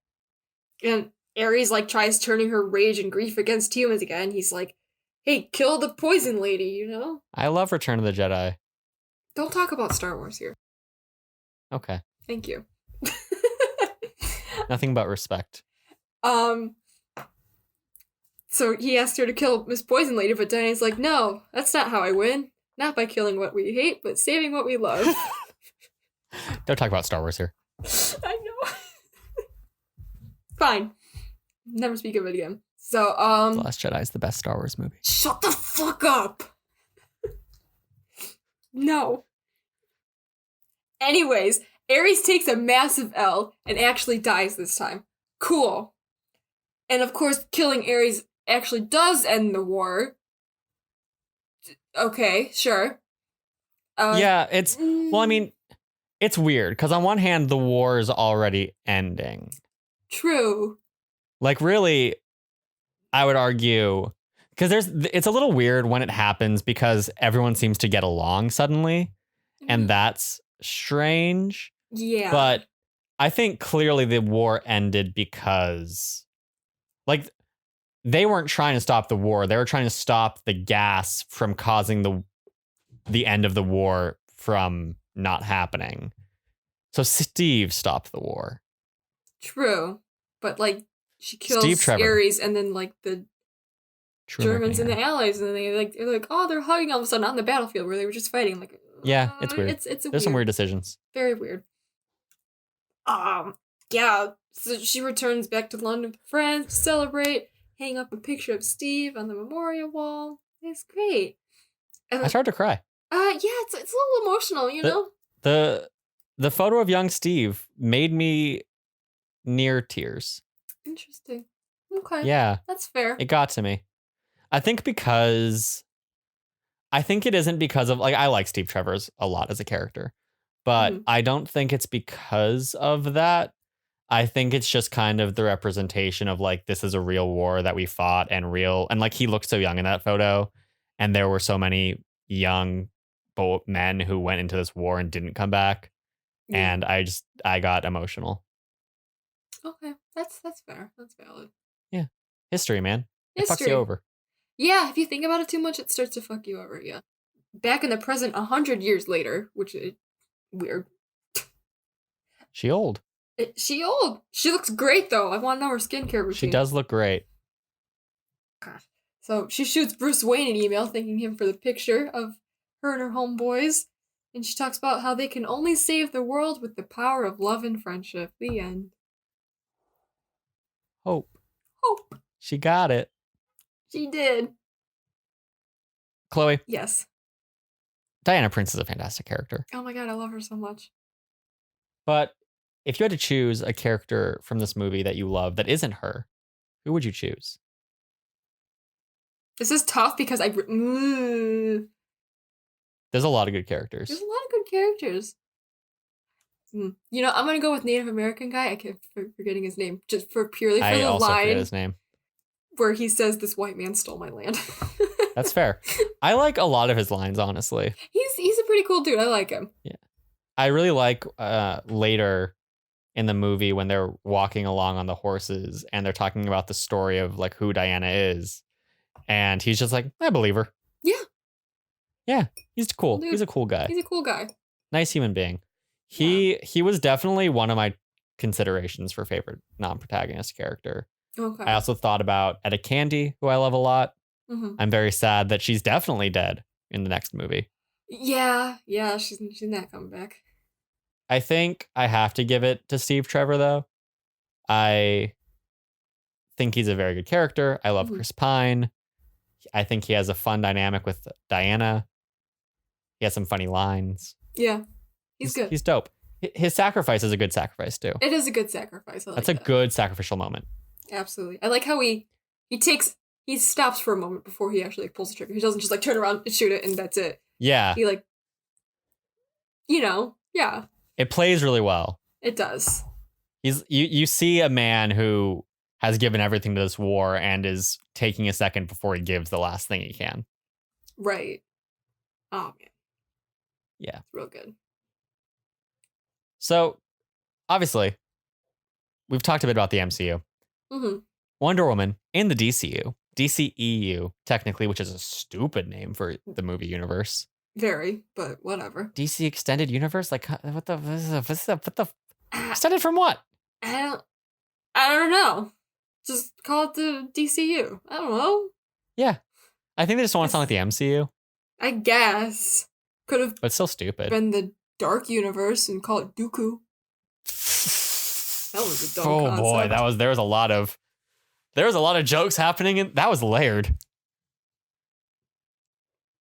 And Ares like tries turning her rage and grief against humans again. He's like, hey, kill the poison lady, you know? I love Return of the Jedi. Don't talk about Star Wars here. Okay. Thank you. Nothing but respect. So he asked her to kill Miss Poison Lady, but Diana's like, no, that's not how I win. Not by killing what we hate, but saving what we love. Don't talk about Star Wars here. I know. Fine. Never speak of it again. So, The Last Jedi is the best Star Wars movie. Shut the fuck up! No. Anyways, Ares takes a massive L and actually dies this time. Cool. And of course, killing Ares actually does end the war. Okay, sure. Yeah, well, I mean, it's weird, because on one hand, the war is already ending. True. Like, really, I would argue, because it's a little weird when it happens because everyone seems to get along suddenly, and that's strange. Yeah. But I think clearly the war ended because, like, they weren't trying to stop the war. They were trying to stop the gas from causing the end of the war from not happening. So Steve stopped the war. True. But, like, she kills Steve Trevor. Ares and then, like, the True Germans and American the Allies, and then they're like, oh, they're hugging all of a sudden on the battlefield where they were just fighting. I'm like, Yeah, it's weird. There's some weird decisions. Very weird. Yeah. So she returns back to London with friends to celebrate, hang up a picture of Steve on the memorial wall. It's great. And I started to cry. yeah, it's a little emotional, you know? The photo of young Steve made me near tears. Interesting. Okay. Yeah. That's fair. It got to me. I think it isn't because of, like, I like Steve Trevor's a lot as a character, but I don't think it's because of that. I think it's just kind of the representation of, like, this is a real war that we fought and like, he looked so young in that photo, and there were so many young men who went into this war and didn't come back. Yeah. And I got emotional. Okay. That's fair. That's valid. Yeah. History, man. It fucks History. you over. Yeah, if you think about it too much, it starts to fuck you over, yeah. Back in the present, 100 years later, which is weird. She old. She old. She looks great, though. I want to know her skincare routine. She does look great. Gosh. So she shoots Bruce Wayne an email thanking him for the picture of her and her homeboys. And she talks about how they can only save the world with the power of love and friendship. The end. Hope. Hope. She got it. She did. Chloe. Yes. Diana Prince is a fantastic character. Oh my god, I love her so much. But if you had to choose a character from this movie that you love that isn't her, who would you choose? This is tough because There's a lot of good characters. there's a lot of good characters. You know, I'm gonna go with Native American guy. I keep forgetting his name, just purely for I the also forget line his name. where he says, "This white man stole my land." That's fair. I like a lot of his lines, honestly. He's a pretty cool dude. I like him. Yeah. I really like later in the movie when they're walking along on the horses and they're talking about the story of like who Diana is. And he's just like, I believe her. Yeah. Yeah. He's cool. Dude, He's a cool guy. He's a cool guy. Nice human being. He was definitely one of my considerations for favorite non-protagonist character. Okay. I also thought about Etta Candy, who I love a lot. Mm-hmm. I'm very sad that she's definitely dead in the next movie. Yeah, she's not coming back. I think I have to give it to Steve Trevor, though. I think he's a very good character. I love Chris Pine. I think he has a fun dynamic with Diana. He has some funny lines. Yeah, he's good. He's dope. His sacrifice is a good sacrifice, too. It is a good sacrifice. That's a good sacrificial moment. Absolutely. I like how he stops for a moment before he actually pulls the trigger. He doesn't just like turn around and shoot it and that's it. Yeah. He like, yeah. It plays really well. It does. You see a man who has given everything to this war and is taking a second before he gives the last thing he can. Right. Oh man. Yeah. It's real good. So, obviously, we've talked a bit about the MCU. Mm-hmm. Wonder Woman in the DCEU, technically, which is a stupid name for the movie universe. Very, but whatever. DC Extended Universe? Like, what the extended from what? I don't know. Just call it the DCU. I don't know. Yeah. I think they just want to sound like the MCU. I guess. Could have But it's still stupid. been the Dark Universe and call it Dooku. That was a dumb concept. Boy, there was a lot of jokes happening and that was layered.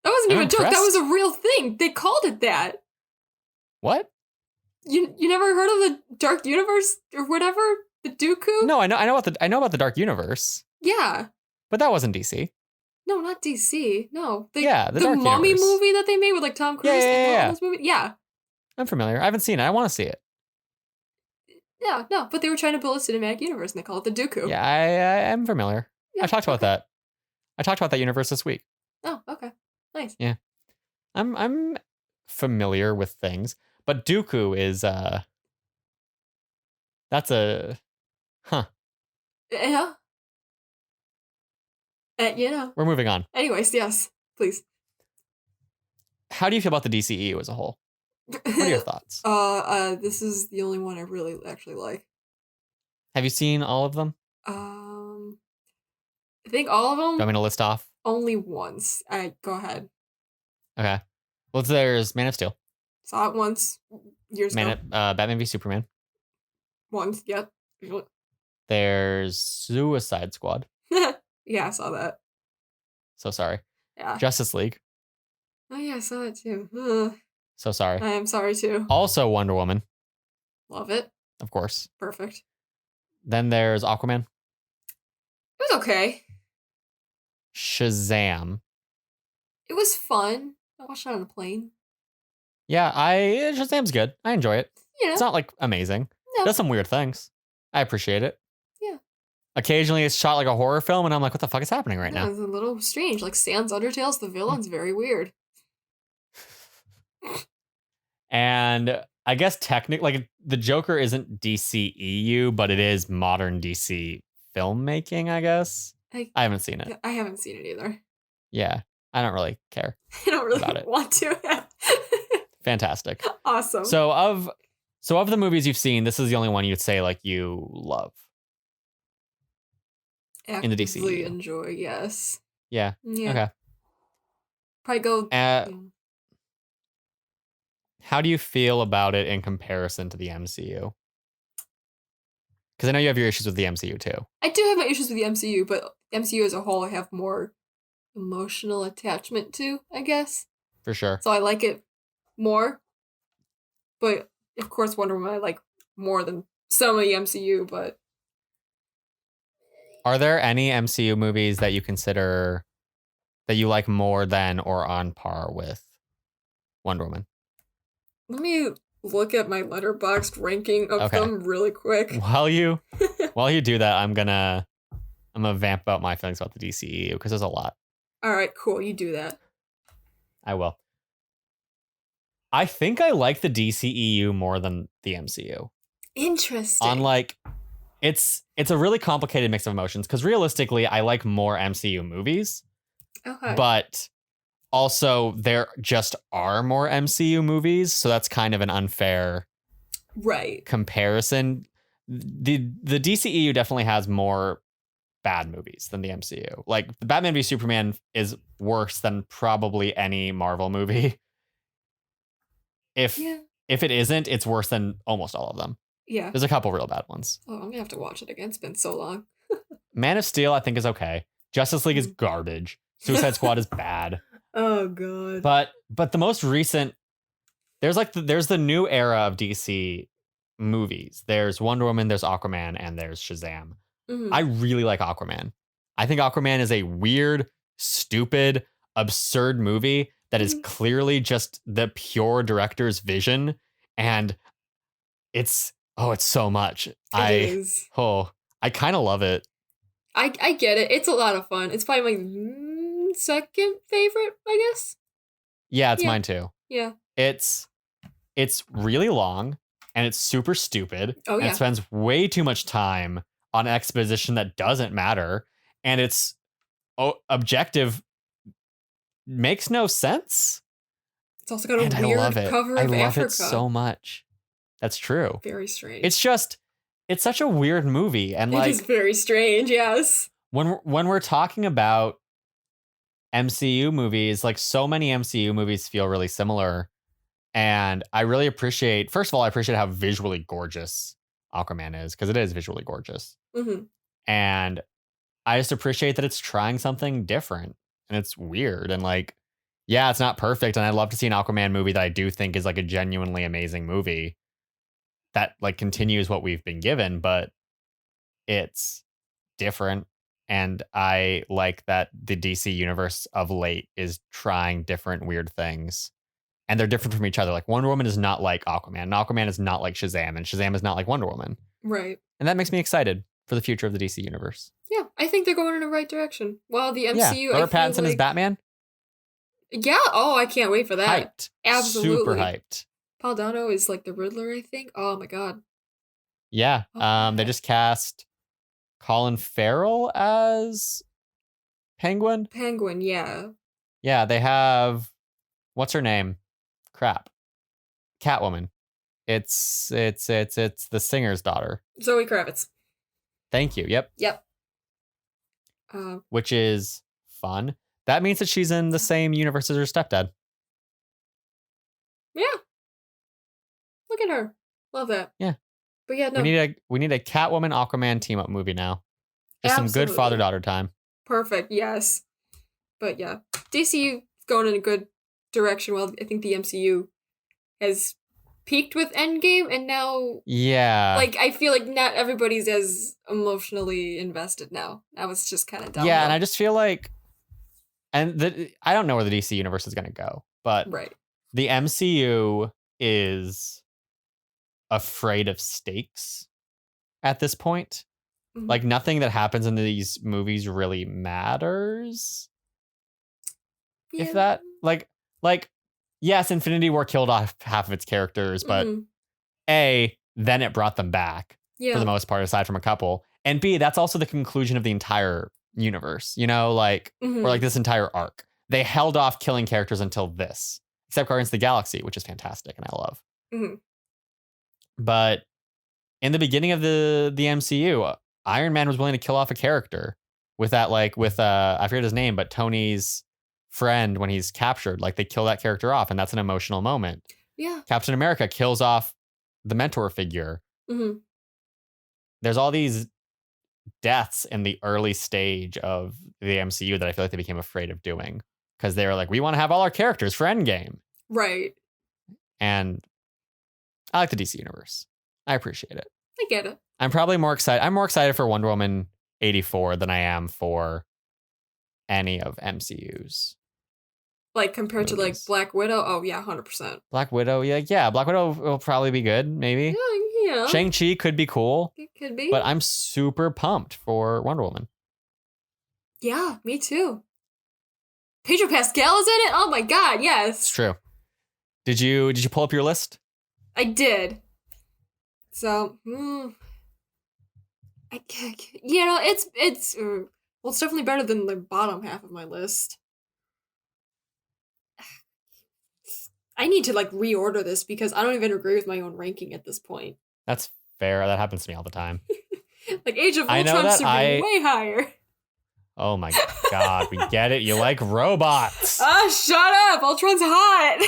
That wasn't even a joke. That impressed. was a real thing. They called it that. What? You never heard of the Dark Universe or whatever? The Dooku? No, I know about the Dark Universe. Yeah. But that wasn't DC. No, not DC. No. The the Dark Mummy Universe. movie that they made with like Tom Cruise and all those movies. Yeah. I'm familiar. I haven't seen it. I want to see it. Yeah, no, but they were trying to build a cinematic universe and they call it the Dooku. Yeah, I am familiar. Yeah, I talked about that. I talked about that universe this week. Oh, okay. Nice. Yeah. I'm familiar with things, but Dooku is that's a Yeah. We're moving on. Anyways, yes, please. How do you feel about the DCEU as a whole? What are your thoughts? This is the only one I really actually like. Have you seen all of them? I think all of them. Do you want me to list off? Only once. Go ahead. Okay. Well, there's Man of Steel. Saw it once years ago. Batman v Superman. Once, yep. There's Suicide Squad. Yeah, I saw that. So sorry. Yeah. Justice League. Oh yeah, I saw it too. Ugh. So sorry. I am sorry too. Also Wonder Woman. Love it. Of course. Perfect. Then there's Aquaman. It was okay. Shazam. It was fun. I watched it on a plane. Yeah, Shazam's good. I enjoy it. Yeah. It's not like amazing. No. It does some weird things. I appreciate it. Yeah. Occasionally it's shot like a horror film and I'm like, what the fuck is happening right now? It's a little strange. Like Sans Undertale's the villain's very weird. And I guess technically, like, the Joker isn't DCEU, but it is modern DC filmmaking, I guess. I haven't seen it. I haven't seen it either. Yeah, I don't really care. I don't really about it. want to. Fantastic. Awesome. So of the movies you've seen, this is the only one you'd say like you love. In the DCEU. Actively enjoy, yes. Yeah. Yeah. Okay. Probably go. How do you feel about it in comparison to the MCU? Because I know you have your issues with the MCU too. I do have my issues with the MCU, but MCU as a whole I have more emotional attachment to, I guess. For sure. So I like it more. But Of course, Wonder Woman I like more than some of the MCU, but Are there any MCU movies that you consider that you like more than or on par with Wonder Woman? let me look at my Letterboxd ranking of Okay. them really quick. While you do that, I'm gonna vamp about my feelings about the DCEU because there's a lot. All right, cool. You do that. I will. I think I like the DCEU more than the MCU. Interesting. On like, it's a really complicated mix of emotions because realistically, I like more MCU movies, Okay. but also there just are more MCU movies, so that's kind of an unfair right comparison. The DCEU definitely has more bad movies than the MCU. Like the Batman v Superman is worse than probably any Marvel movie. If it isn't, it's worse than almost all of them. Yeah. There's a couple real bad ones. Oh, I'm gonna have to watch it again. It's been so long. Man of Steel, I think, is okay. Justice League is garbage. Suicide Squad is bad. Oh god. But the most recent, there's the new era of DC movies. There's Wonder Woman, there's Aquaman, and there's Shazam. Mhm. I really like Aquaman. I think Aquaman is a weird, stupid, absurd movie that is clearly just the pure director's vision, and it's so much. I kind of love it. I get it. It's a lot of fun. It's probably my second favorite, I guess. Yeah, it's mine too. Yeah. It's really long and it's super stupid. Oh, and it spends way too much time on exposition that doesn't matter, and it's objective makes no sense. It's also got a weird cover of Africa. I love it so much. That's true. Very strange. It's such a weird movie, and like it is very strange. Yes. When we're talking about MCU movies, like so many MCU movies feel really similar, and I really appreciate. First of all, I appreciate how visually gorgeous Aquaman is, because it is visually gorgeous, and I just appreciate that it's trying something different. And it's weird, and like, yeah, it's not perfect, and I'd love to see an Aquaman movie that I do think is like a genuinely amazing movie that like continues what we've been given, but it's different. And I like that the DC universe of late is trying different weird things, and they're different from each other. Like Wonder Woman is not like Aquaman, and Aquaman is not like Shazam, and Shazam is not like Wonder Woman. Right. And that makes me excited for the future of the DC universe. Yeah, I think they're going in the right direction. While the MCU, Robert Pattinson is Batman. Yeah. Oh, I can't wait for that. Hyped. Absolutely. Super hyped. Paul Dano is like the Riddler, I think. Oh my god. Yeah. They just cast Colin Farrell as Penguin. Penguin, yeah. Yeah, they have, what's her name? Crap. Catwoman. It's the singer's daughter. Zoe Kravitz. Thank you. Yep. Which is fun. That means that she's in the same universe as her stepdad. Yeah. Look at her. Love that. Yeah. But yeah, no. We need a Catwoman Aquaman team up movie now. Just some good father-daughter time. Perfect, yes. But yeah. DCU going in a good direction. Well, I think the MCU has peaked with Endgame, and now like I feel like not everybody's as emotionally invested now. Now it's just kind of down. Yeah, and I just feel like, and I don't know where the DC universe is going to go, but the MCU is afraid of stakes at this point. Like nothing that happens in these movies really matters. Yeah. If that like yes, Infinity War killed off half of its characters, but A, then it brought them back for the most part, aside from a couple. And B, that's also the conclusion of the entire universe, you know, like, or like this entire arc. They held off killing characters until this, except Guardians of the Galaxy, which is fantastic and I love. But in the beginning of the MCU, Iron Man was willing to kill off a character with that, like with I forget his name, but Tony's friend when he's captured, like they kill that character off, and that's an emotional moment. Yeah. Captain America kills off the mentor figure. There's all these deaths in the early stage of the MCU that I feel like they became afraid of doing, because they were like, we want to have all our characters for Endgame. Right. And I like the DC universe. I appreciate it. I get it. I'm probably more excited. I'm more excited for Wonder Woman 84 than I am for any of MCU's. Like, compared to, like, movies. Black Widow? Oh, yeah, 100%. Black Widow, yeah. Black Widow will probably be good, maybe. Yeah, you know. Shang-Chi could be cool. It could be. But I'm super pumped for Wonder Woman. Yeah, me too. Pedro Pascal is in it? Oh my god, yes. It's true. Did you pull up your list? I did. So, it's definitely better than the bottom half of my list. I need to, like, reorder this because I don't even agree with my own ranking at this point. That's fair. That happens to me all the time. Like, Age of I know Ultron that should be way higher. Oh my god, we get it. You like robots. Shut up! Ultron's hot!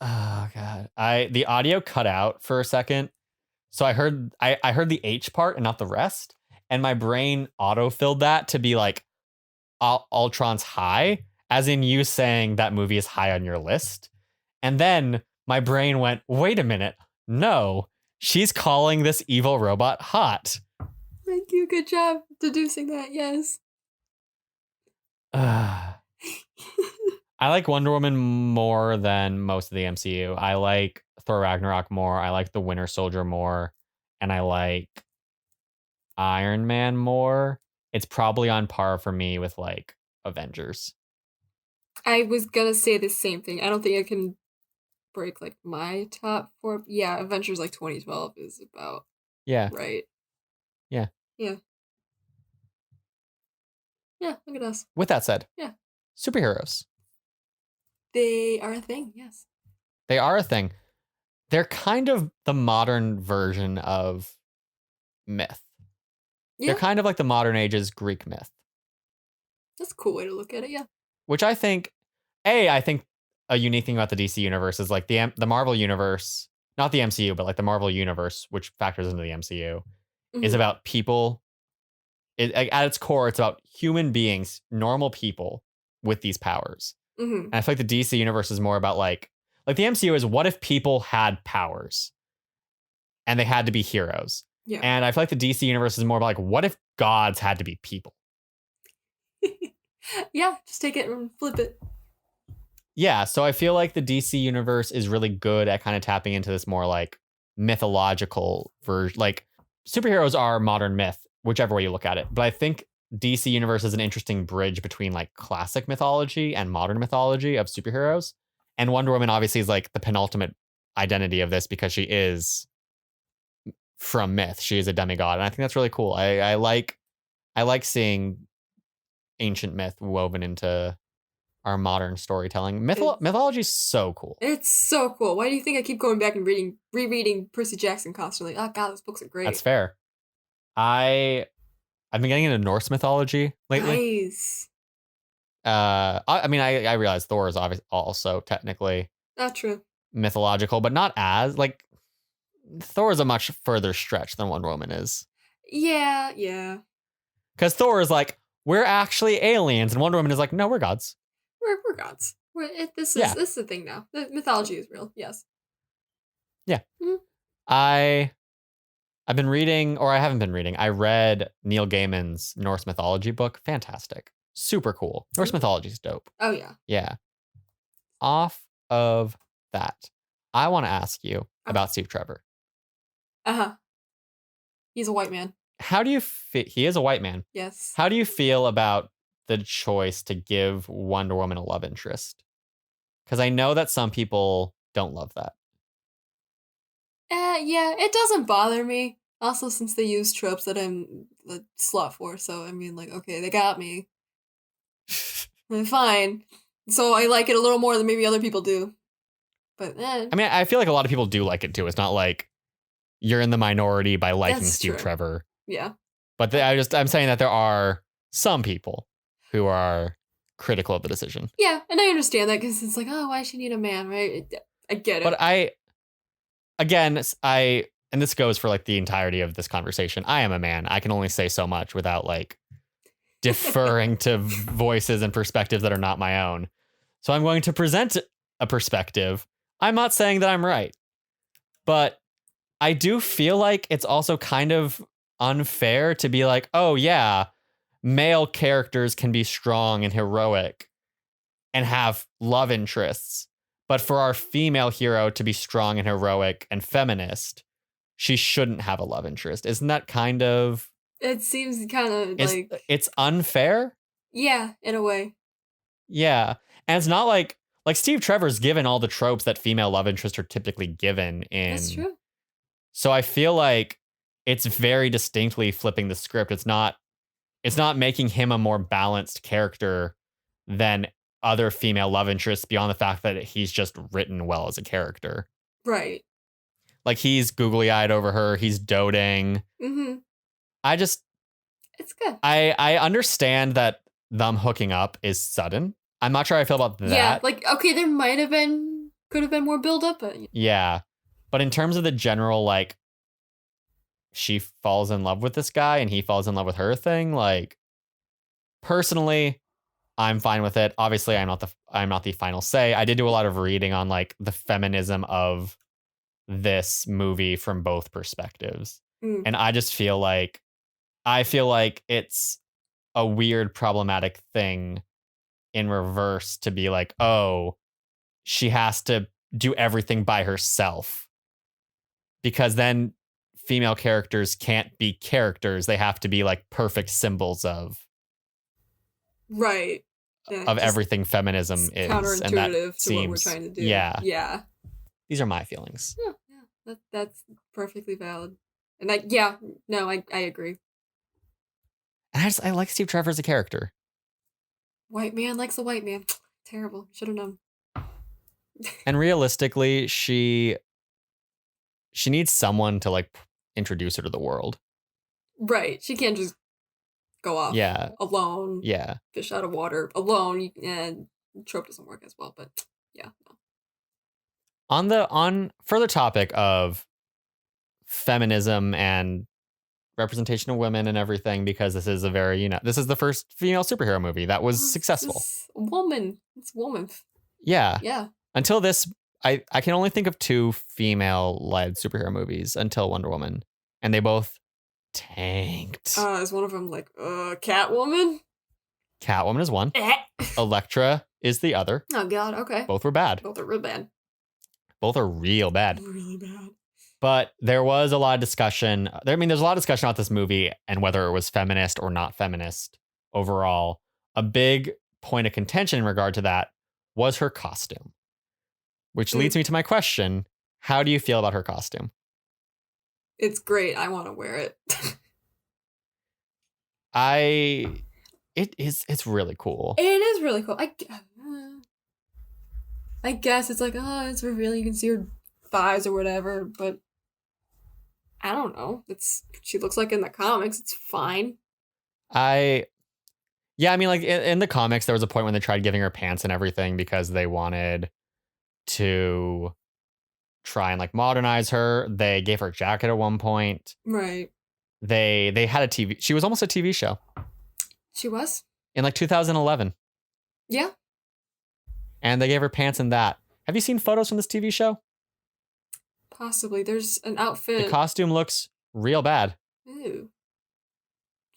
Oh god. The audio cut out for a second. So I heard the H part and not the rest. And my brain auto-filled that to be like Ultron's high, as in you saying that movie is high on your list. And then my brain went, wait a minute. No, she's calling this evil robot hot. Thank you. Good job deducing that. Yes. I like Wonder Woman more than most of the MCU. I like Thor Ragnarok more. I like the Winter Soldier more. And I like Iron Man more. It's probably on par for me with like Avengers. I was gonna say the same thing. I don't think I can break like my top 4. Yeah, Avengers like 2012 is about right. Yeah. Yeah, look at us. With that said, yeah, superheroes. They are a thing, yes. They are a thing. They're kind of the modern version of myth. Yeah. They're kind of like the modern age's Greek myth. That's a cool way to look at it, yeah. Which I think a unique thing about the DC universe is like the Marvel universe, not the MCU, but like the Marvel universe, which factors into the MCU, is about people. At its core, it's about human beings, normal people with these powers. And I feel like the DC universe is more about like the MCU is what if people had powers and they had to be heroes. Yeah. And I feel like the DC universe is more about like what if gods had to be people. Yeah, just take it and flip it. Yeah, so I feel like the DC universe is really good at kind of tapping into this more like mythological version. Like superheroes are modern myth, whichever way you look at it. But I think DC universe is an interesting bridge between like classic mythology and modern mythology of superheroes. And Wonder Woman obviously is like the penultimate identity of this because she is from myth. She is a demigod. And I think that's really cool. I like seeing ancient myth woven into our modern storytelling. Mythology is so cool. It's so cool. Why do you think I keep going back and rereading Percy Jackson constantly? Oh god, those books are great. That's fair. I've been getting into Norse mythology lately. Nice. I mean, I realize Thor is obviously also technically not true mythological, but not as like Thor is a much further stretch than Wonder Woman is. Yeah. Because Thor is like, we're actually aliens, and Wonder Woman is like, no, we're gods. We're gods. This is the thing now. The mythology is real. Yes. Yeah. I've been reading, or I haven't been reading. I read Neil Gaiman's Norse mythology book. Fantastic. Super cool. Norse mythology is dope. Oh, yeah. Yeah. Off of that, I want to ask you about Steve Trevor. He's a white man. How do you feel? He is a white man. Yes. How do you feel about the choice to give Wonder Woman a love interest? Because I know that some people don't love that. Yeah, it doesn't bother me. Also, since they use tropes that I'm a slut for, so I mean, like, okay, they got me. Fine. So I like it a little more than maybe other people do. But I mean, I feel like a lot of people do like it too. It's not like you're in the minority by liking Steve Trevor. Yeah. But I'm saying that there are some people who are critical of the decision. Yeah, and I understand that because it's like, oh, why she need a man, right? I get it. But and this goes for like the entirety of this conversation. I am a man. I can only say so much without like deferring to voices and perspectives that are not my own. So I'm going to present a perspective. I'm not saying that I'm right, but I do feel like it's also kind of unfair to be like, oh yeah, male characters can be strong and heroic and have love interests. But for our female hero to be strong and heroic and feminist, she shouldn't have a love interest. Isn't that kind of... It seems kind of like... It's unfair? Yeah, in a way. Yeah. And it's not like Steve Trevor's given all the tropes that female love interests are typically given in. That's true. So I feel like it's very distinctly flipping the script. It's not making him a more balanced character than other female love interests beyond the fact that he's just written well as a character. Right. Like, he's googly-eyed over her. He's doting. Mm-hmm. It's good. I understand that them hooking up is sudden. I'm not sure how I feel about that. Yeah, like, okay, there could have been more build up. But... Yeah. But in terms of the general, like, she falls in love with this guy and he falls in love with her thing, like, personally, I'm fine with it. Obviously, I'm not the final say. I did do a lot of reading on, like, the feminism of this movie from both perspectives. And I just feel like it's a weird, problematic thing in reverse to be like, oh, she has to do everything by herself. Because then female characters can't be characters. They have to be like perfect symbols of... Right. Yeah, of everything feminism is. Counterintuitive and that to seems, what we're trying to do. Yeah. Yeah. These are my feelings. Yeah. That's perfectly valid. And I agree. And I like Steve Trevor as a character. White man likes a white man. Terrible. Should have known. And realistically, she needs someone to like introduce her to the world. Right. She can't just go off alone. Yeah. Fish out of water alone. And trope doesn't work as well, but yeah. No. On further topic of feminism and representation of women and everything, because this is this is the first female superhero movie that was successful. It's woman. Yeah. Yeah. Until this, I can only think of 2 female-led superhero movies until Wonder Woman, and they both tanked. Is one of them like Catwoman? Catwoman is one. Elektra is the other. Oh God. Okay. Both were bad. Both are real bad. Both are real bad. Really bad. But there was a lot of discussion. There's a lot of discussion about this movie and whether it was feminist or not feminist overall. A big point of contention in regard to that was her costume, which leads me to my question. How do you feel about her costume? It's great. I want to wear it. It's really cool. It is really cool. I guess it's like, it's revealing. You can see her thighs or whatever, but I don't know. She looks like in the comics. It's fine. Like in the comics, there was a point when they tried giving her pants and everything because they wanted to try and like modernize her. They gave her a jacket at one point. Right. They had a TV. She was almost a TV show. She was? In like 2011. Yeah. And they gave her pants in that. Have you seen photos from this TV show? Possibly. There's an outfit. The costume looks real bad. Ew.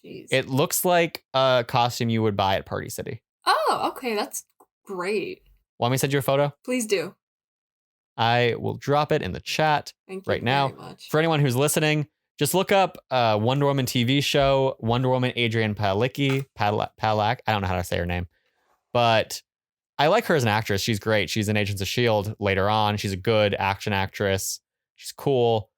Jeez. It looks like a costume you would buy at Party City. Oh, okay. That's great. Want me to send you a photo? Please do. I will drop it in the chat right now. Much. For anyone who's listening, just look up Wonder Woman TV show, Wonder Woman Adrienne Palicki. Palak. I don't know how to say her name. But I like her as an actress. She's great. She's in Agents of S.H.I.E.L.D. later on. She's a good action actress. She's cool.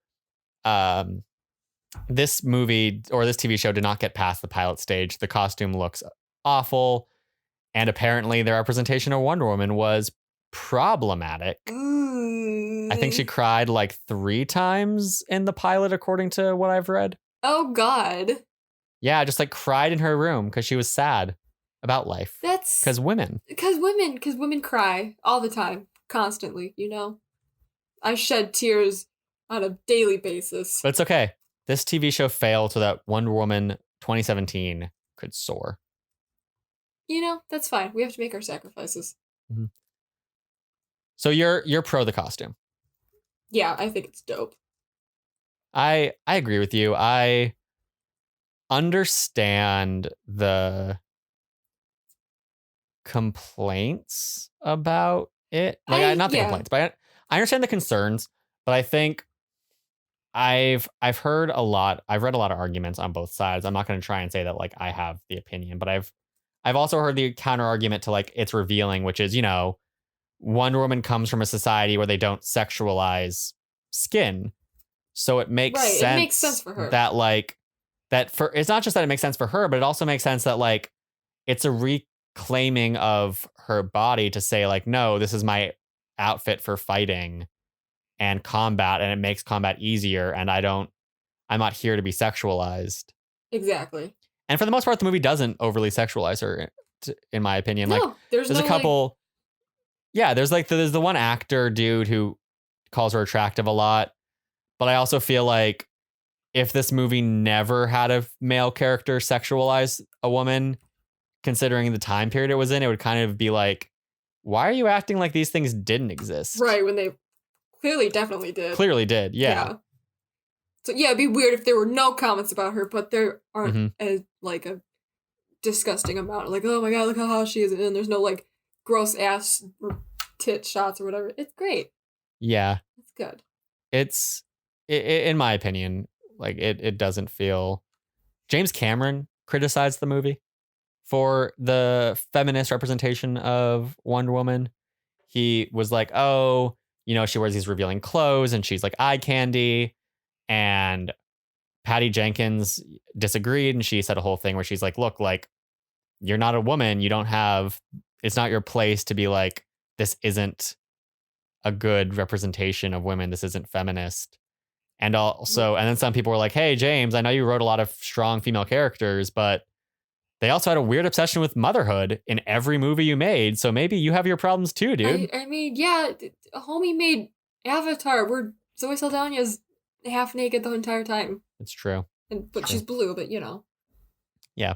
This movie or this TV show did not get past the pilot stage. The costume looks awful. And apparently the representation of Wonder Woman was problematic. I think she cried like 3 times in the pilot, according to what I've read. Oh, God. Yeah, just like cried in her room because she was sad about life. That's... Because women cry all the time, constantly, I shed tears on a daily basis. But it's okay. This TV show failed so that Wonder Woman 2017 could soar. That's fine. We have to make our sacrifices. Mm-hmm. So you're pro the costume. Yeah, I think it's dope. I agree with you. I understand the complaints about it. Like, not the complaints, but I understand the concerns. But I think I've heard a lot. I've read a lot of arguments on both sides. I'm not going to try and say that like I have the opinion, but I've also heard the counter argument to like it's revealing, which is, you know, Wonder Woman comes from a society where they don't sexualize skin. So it makes sense. It makes sense for her. That like that for it's not just that it makes sense for her, but it also makes sense that like it's a reclaiming of her body to say like, no, this is my outfit for fighting and combat, and it makes combat easier, and I'm not here to be sexualized. Exactly. And for the most part, the movie doesn't overly sexualize her, in my opinion. No, like there's no, a couple there's the one actor dude who calls her attractive a lot. But I also feel like if this movie never had a male character sexualize a woman, considering the time period it was in, it would kind of be like, why are you acting like these things didn't exist? Right, when they definitely did. Clearly did, yeah. So yeah, it'd be weird if there were no comments about her, but there aren't a disgusting amount. Like, oh my god, look how hot she is, and there's no like gross ass or tit shots or whatever. It's great. Yeah. It's good. It's in my opinion, like it doesn't feel. James Cameron criticized the movie for the feminist representation of Wonder Woman. He was like, oh, you know, she wears these revealing clothes and she's like eye candy. And Patty Jenkins disagreed, and she said a whole thing where she's like, look, like, you're not a woman. You don't have, it's not your place to be like, this isn't a good representation of women. This isn't feminist. And also, and then some people were like, hey, James, I know you wrote a lot of strong female characters, but they also had a weird obsession with motherhood in every movie you made. So maybe you have your problems too, dude. I mean, yeah, a homie made Avatar where Zoe Saldana's half naked the entire time. It's true. But she's blue, but you know. Yeah.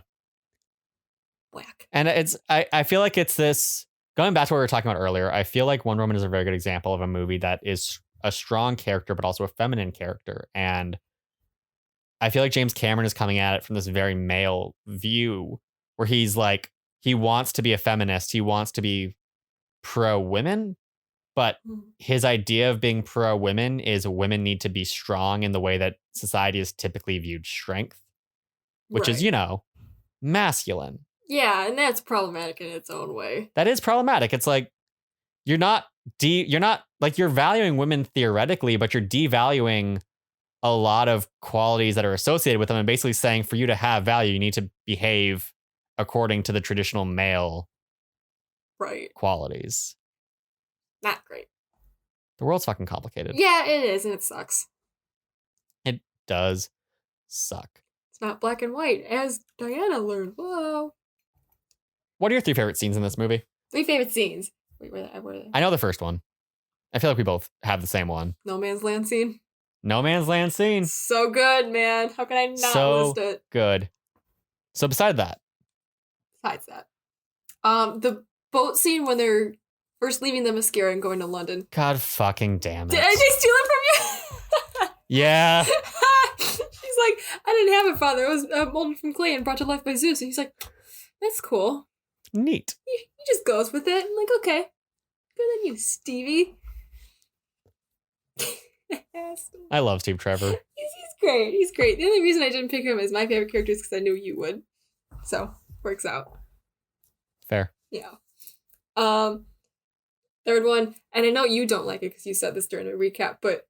Black. And I feel like it's this, going back to what we were talking about earlier, I feel like Wonder Woman is a very good example of a movie that is a strong character, but also a feminine character. And I feel like James Cameron is coming at it from this very male view where he's like, he wants to be a feminist. He wants to be pro women, but his idea of being pro women is women need to be strong in the way that society is typically viewed strength, which is, you know, masculine. Yeah. And that's problematic in its own way. That is problematic. It's like, you're not like, you're valuing women theoretically, but you're devaluing a lot of qualities that are associated with them, and basically saying for you to have value, you need to behave according to the traditional male qualities. Not great. The world's fucking complicated. Yeah, it is, and it sucks. It does suck. It's not black and white, as Diana learned. Whoa. What are your 3 favorite scenes in this movie? 3 favorite scenes. Wait, where are they? I know the first one. I feel like we both have the same one. No Man's Land scene. No Man's Land scene. So good, man. How can I not list it? Good. So besides that. The boat scene when they're first leaving the mascara and going to London. God fucking damn it. Did I steal it from you? Yeah. She's like, I didn't have it, father. It was molded from clay and brought to life by Zeus. And he's like, that's cool. Neat. He just goes with it. I'm like, okay. Good on you, Stevie. I love Steve Trevor. He's great. He's great. The only reason I didn't pick him as my favorite character is because I knew you would. So, works out. Fair. Yeah. Third one, and I know you don't like it because you said this during the recap, but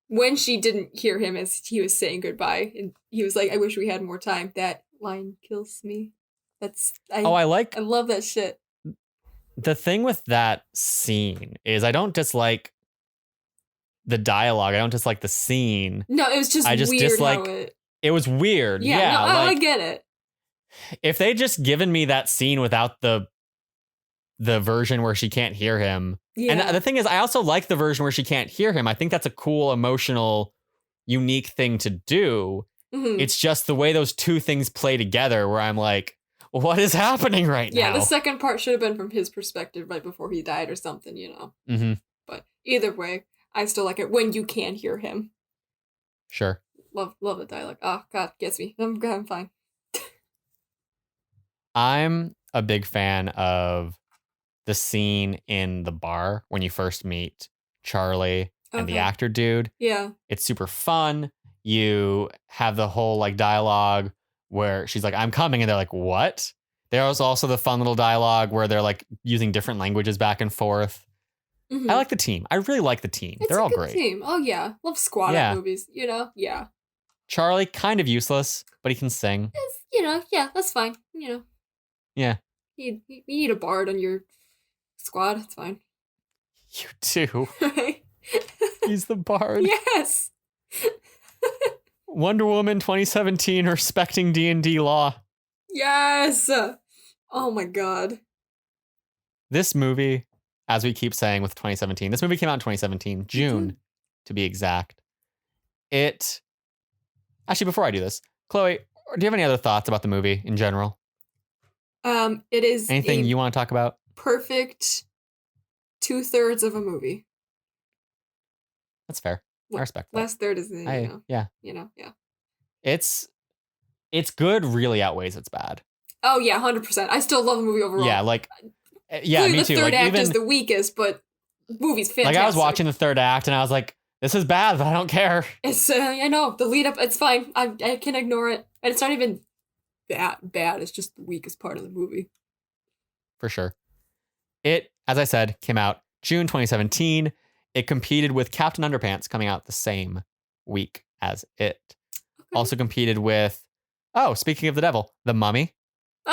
when she didn't hear him as he was saying goodbye, and he was like, I wish we had more time, that line kills me. I love that shit. The thing with that scene is I don't dislike the dialogue. I don't dislike the scene. No, it was just weird dislike it was weird. Yeah, no, I get it. If they just given me that scene without the version where she can't hear him. Yeah. And the thing is, I also like the version where she can't hear him. I think that's a cool, emotional, unique thing to do. Mm-hmm. It's just the way those two things play together where I'm like, what is happening right now? Yeah, the second part should have been from his perspective right before he died or something, you know. Mm-hmm. But either way, I still like it when you can hear him. Sure. Love the dialogue. Oh, God, gets me. I'm fine. I'm a big fan of the scene in the bar when you first meet Charlie and the Okay. actor dude. Yeah. It's super fun. You have the whole like dialogue where she's like, I'm coming. And they're like, what? There's also the fun little dialogue where they're like using different languages back and forth. Mhm. I like the team. I really like the team. It's They're a all good great. team. Oh, yeah. Love squad Yeah. movies, you know? Yeah. Charlie, kind of useless, but he can sing. It's, you know, yeah, that's fine. You know, Yeah. you need a bard on your squad. It's fine. You too. Right? He's the bard. Yes. Wonder Woman 2017 respecting D&D law. Yes. Oh my God. This movie, as we keep saying with 2017, this movie came out in 2017, June to be exact. Actually, before I do this, Chloe, do you have any other thoughts about the movie in general? It is Anything you want to talk about? perfect 2/3 of a movie. That's fair. I respect that. Last third is the, Yeah. yeah. It's good really outweighs its bad. Oh yeah, 100%. I still love the movie overall. Yeah, like Clearly me the too. third Like act even is the weakest, but movie's fantastic. like I was watching the third act and I was like, this is bad, but I don't care. It's I know the lead up. It's fine. I can ignore it, and it's not even that bad. It's just the weakest part of the movie. For sure. It, as I said, came out June 2017. It competed with Captain Underpants coming out the same week as it. Okay. Also competed with, speaking of the devil, The Mummy,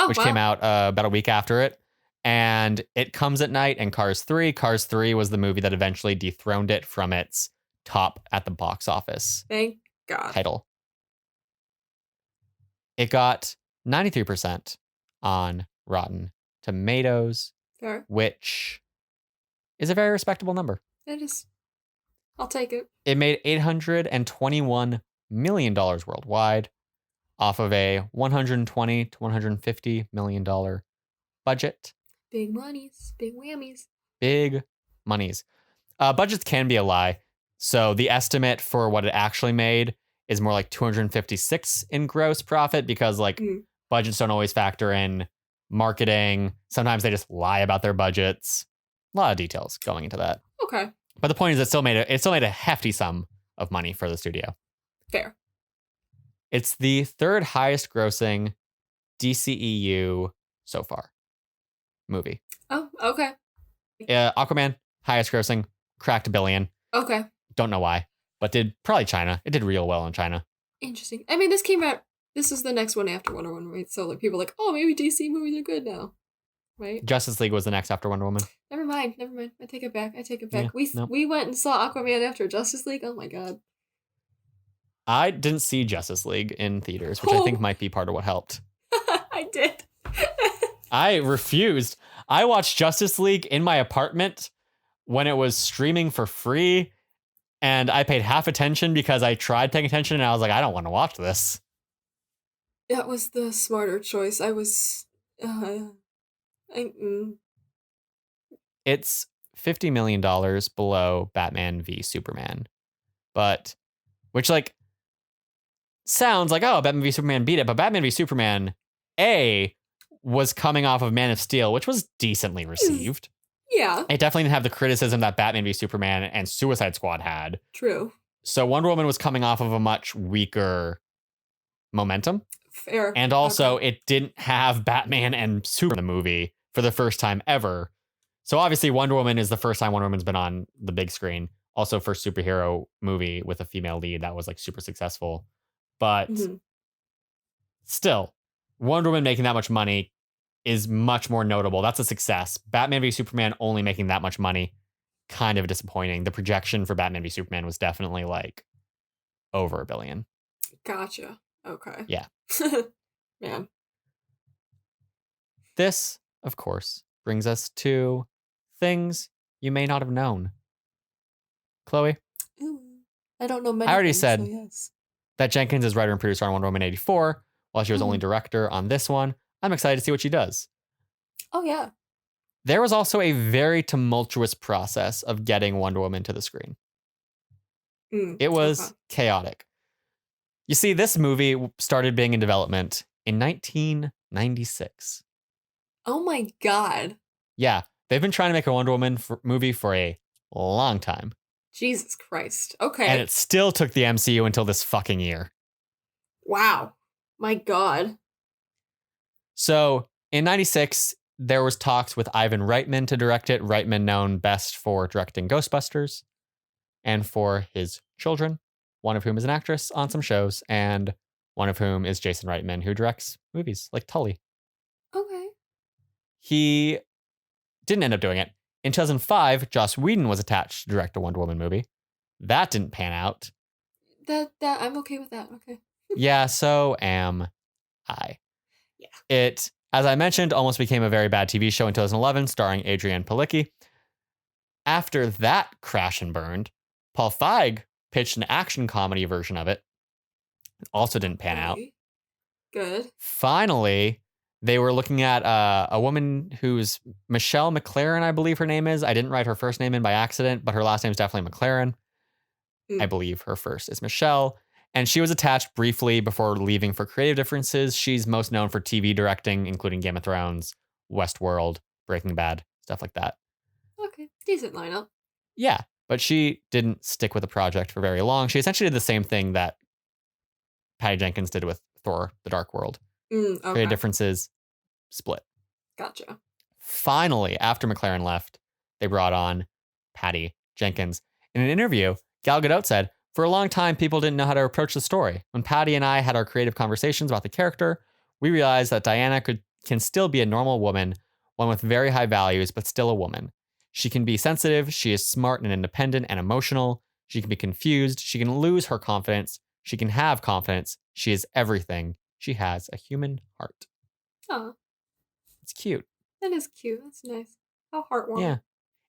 which came out about a week after it. And It Comes at Night and Cars 3. Cars 3 was the movie that eventually dethroned it from its top at the box office Thank God. title. It got 93% on Rotten Tomatoes, Fair. which is a very respectable number. It is. I'll take it. It made $821 million worldwide off of a $120 to $150 million budget. Big monies, big whammies. Big monies. Budgets can be a lie. So the estimate for what it actually made is more like 256 in gross profit because like budgets don't always factor in marketing. Sometimes they just lie about their budgets. A lot of details going into that. Okay. But the point is it still made a hefty sum of money for the studio. Fair. It's the third highest grossing DCEU so far movie. Oh, okay. Aquaman, highest grossing, cracked $1 billion. Okay. Don't know why, but did probably China. It did real well in China. Interesting. I mean, this came out. This is the next one after Wonder Woman, right? So like people are like, oh, maybe DC movies are good now, right? Justice League was the next after Wonder Woman. Never mind. I take it back. Yeah, We went and saw Aquaman after Justice League. Oh my God. I didn't see Justice League in theaters, which I think might be part of what helped. I did. I refused. I watched Justice League in my apartment when it was streaming for free, and I paid half attention because I tried paying attention, and I was like, I don't want to watch this. That was the smarter choice. It's $50 million below Batman v Superman, which like sounds like, oh, Batman v Superman beat it, but Batman v Superman was coming off of Man of Steel, which was decently received. Yeah. It definitely didn't have the criticism that Batman v Superman and Suicide Squad had. True. So Wonder Woman was coming off of a much weaker momentum. Fair. And also, it didn't have Batman and Superman in the movie for the first time ever. So obviously, Wonder Woman is the first time Wonder Woman's been on the big screen. Also, first superhero movie with a female lead that was like super successful. But still, Wonder Woman making that much money is much more notable. That's a success. Batman v Superman only making that much money, kind of disappointing. The projection for Batman v Superman was definitely like over $1 billion. Gotcha. Okay. Yeah. Man. This, of course, brings us to things you may not have known. Chloe? Ooh, I don't know many I already things, said so yes. that Jenkins is writer and producer on Wonder Woman 84, while she was only director on this one. I'm excited to see what she does. Oh, yeah. There was also a very tumultuous process of getting Wonder Woman to the screen. It was chaotic. You see, this movie started being in development in 1996. Oh my God. Yeah, they've been trying to make a Wonder Woman movie for a long time. Jesus Christ. Okay. And it still took the MCU until this fucking year. Wow. My God. So, in 96, there was talks with Ivan Reitman to direct it. Reitman known best for directing Ghostbusters and for his children, one of whom is an actress on some shows, and one of whom is Jason Reitman, who directs movies like Tully. Okay. He didn't end up doing it. In 2005, Joss Whedon was attached to direct a Wonder Woman movie. That didn't pan out. That I'm okay with that. Okay. Yeah, so am I. Yeah. It, as I mentioned, almost became a very bad TV show in 2011, starring Adrienne Palicki. After that crash and burned, Paul Feig pitched an action comedy version of it. Also didn't pan out. Good. Finally, they were looking at a woman who's Michelle McLaren, I believe her name is. I didn't write her first name in by accident, but her last name is definitely McLaren. I believe her first is Michelle. And she was attached briefly before leaving for creative differences. She's most known for TV directing, including Game of Thrones, Westworld, Breaking Bad, stuff like that. Okay, decent lineup. Yeah, but she didn't stick with the project for very long. She essentially did the same thing that Patty Jenkins did with Thor, The Dark World. Okay. Creative differences, split. Gotcha. Finally, after McLaren left, they brought on Patty Jenkins. In an interview, Gal Gadot said, "For a long time, people didn't know how to approach the story. When Patty and I had our creative conversations about the character, we realized that Diana can still be a normal woman, one with very high values, but still a woman. She can be sensitive, she is smart and independent and emotional, she can be confused, she can lose her confidence, she can have confidence, she is everything. She has a human heart." Oh. It's cute. That is cute. That's nice. How heartwarming. Yeah.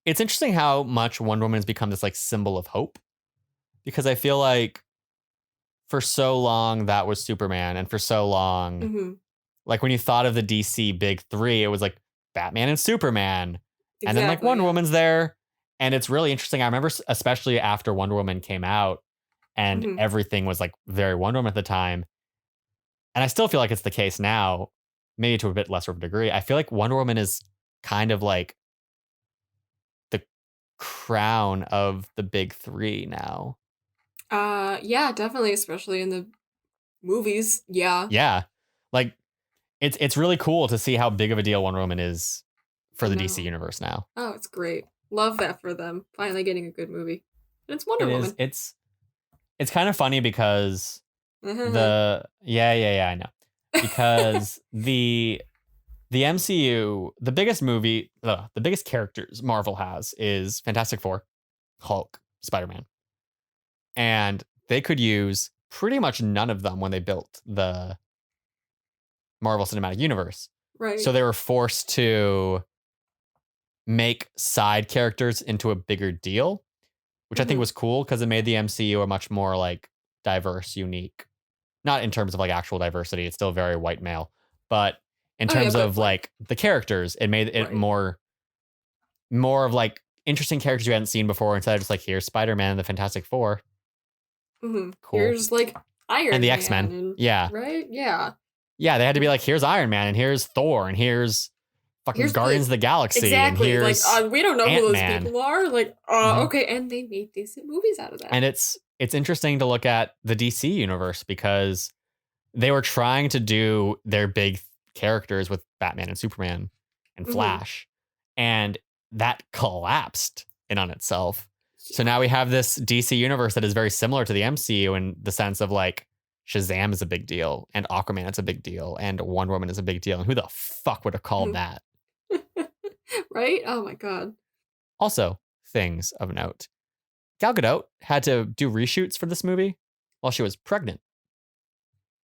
It's interesting how much Wonder Woman has become this like symbol of hope. Because I feel like for so long that was Superman, and for so long, like when you thought of the DC big three, it was like Batman and Superman. Exactly, and then like Wonder Woman's there. And it's really interesting. I remember especially after Wonder Woman came out and everything was like very Wonder Woman at the time. And I still feel like it's the case now, maybe to a bit lesser of a degree. I feel like Wonder Woman is kind of like the crown of the big three now. Yeah, definitely, especially in the movies. Yeah. Yeah. Like it's really cool to see how big of a deal Wonder Woman is for the DC universe now. Oh, it's great. Love that for them. Finally getting a good movie. And it's Wonder Woman. It's kind of funny because I know. Because the MCU, the biggest movie, the biggest characters Marvel has is Fantastic Four, Hulk, Spider-Man. And they could use pretty much none of them when they built the Marvel Cinematic Universe. Right. So they were forced to make side characters into a bigger deal, which I think was cool because it made the MCU a much more like diverse, unique, not in terms of like actual diversity. It's still very white male, but in terms of like the characters, it made it more of like interesting characters you hadn't seen before instead of just like, here's Spider-Man and the Fantastic Four. Cool. Here's like Iron Man. And the X-Men. Yeah. Right? Yeah. Yeah, they had to be like, here's Iron Man and here's Thor and here's fucking Guardians of the Galaxy. Exactly. And here's like we don't know Ant-Man. who those people are. Like, okay, and they made decent movies out of that. And it's interesting to look at the DC universe because they were trying to do their big characters with Batman and Superman and Flash. And that collapsed in on itself. So now we have this DC universe that is very similar to the MCU in the sense of like Shazam is a big deal and Aquaman is a big deal and Wonder Woman is a big deal. And who the fuck would have called that? Right? Oh my God. Also, things of note. Gal Gadot had to do reshoots for this movie while she was pregnant.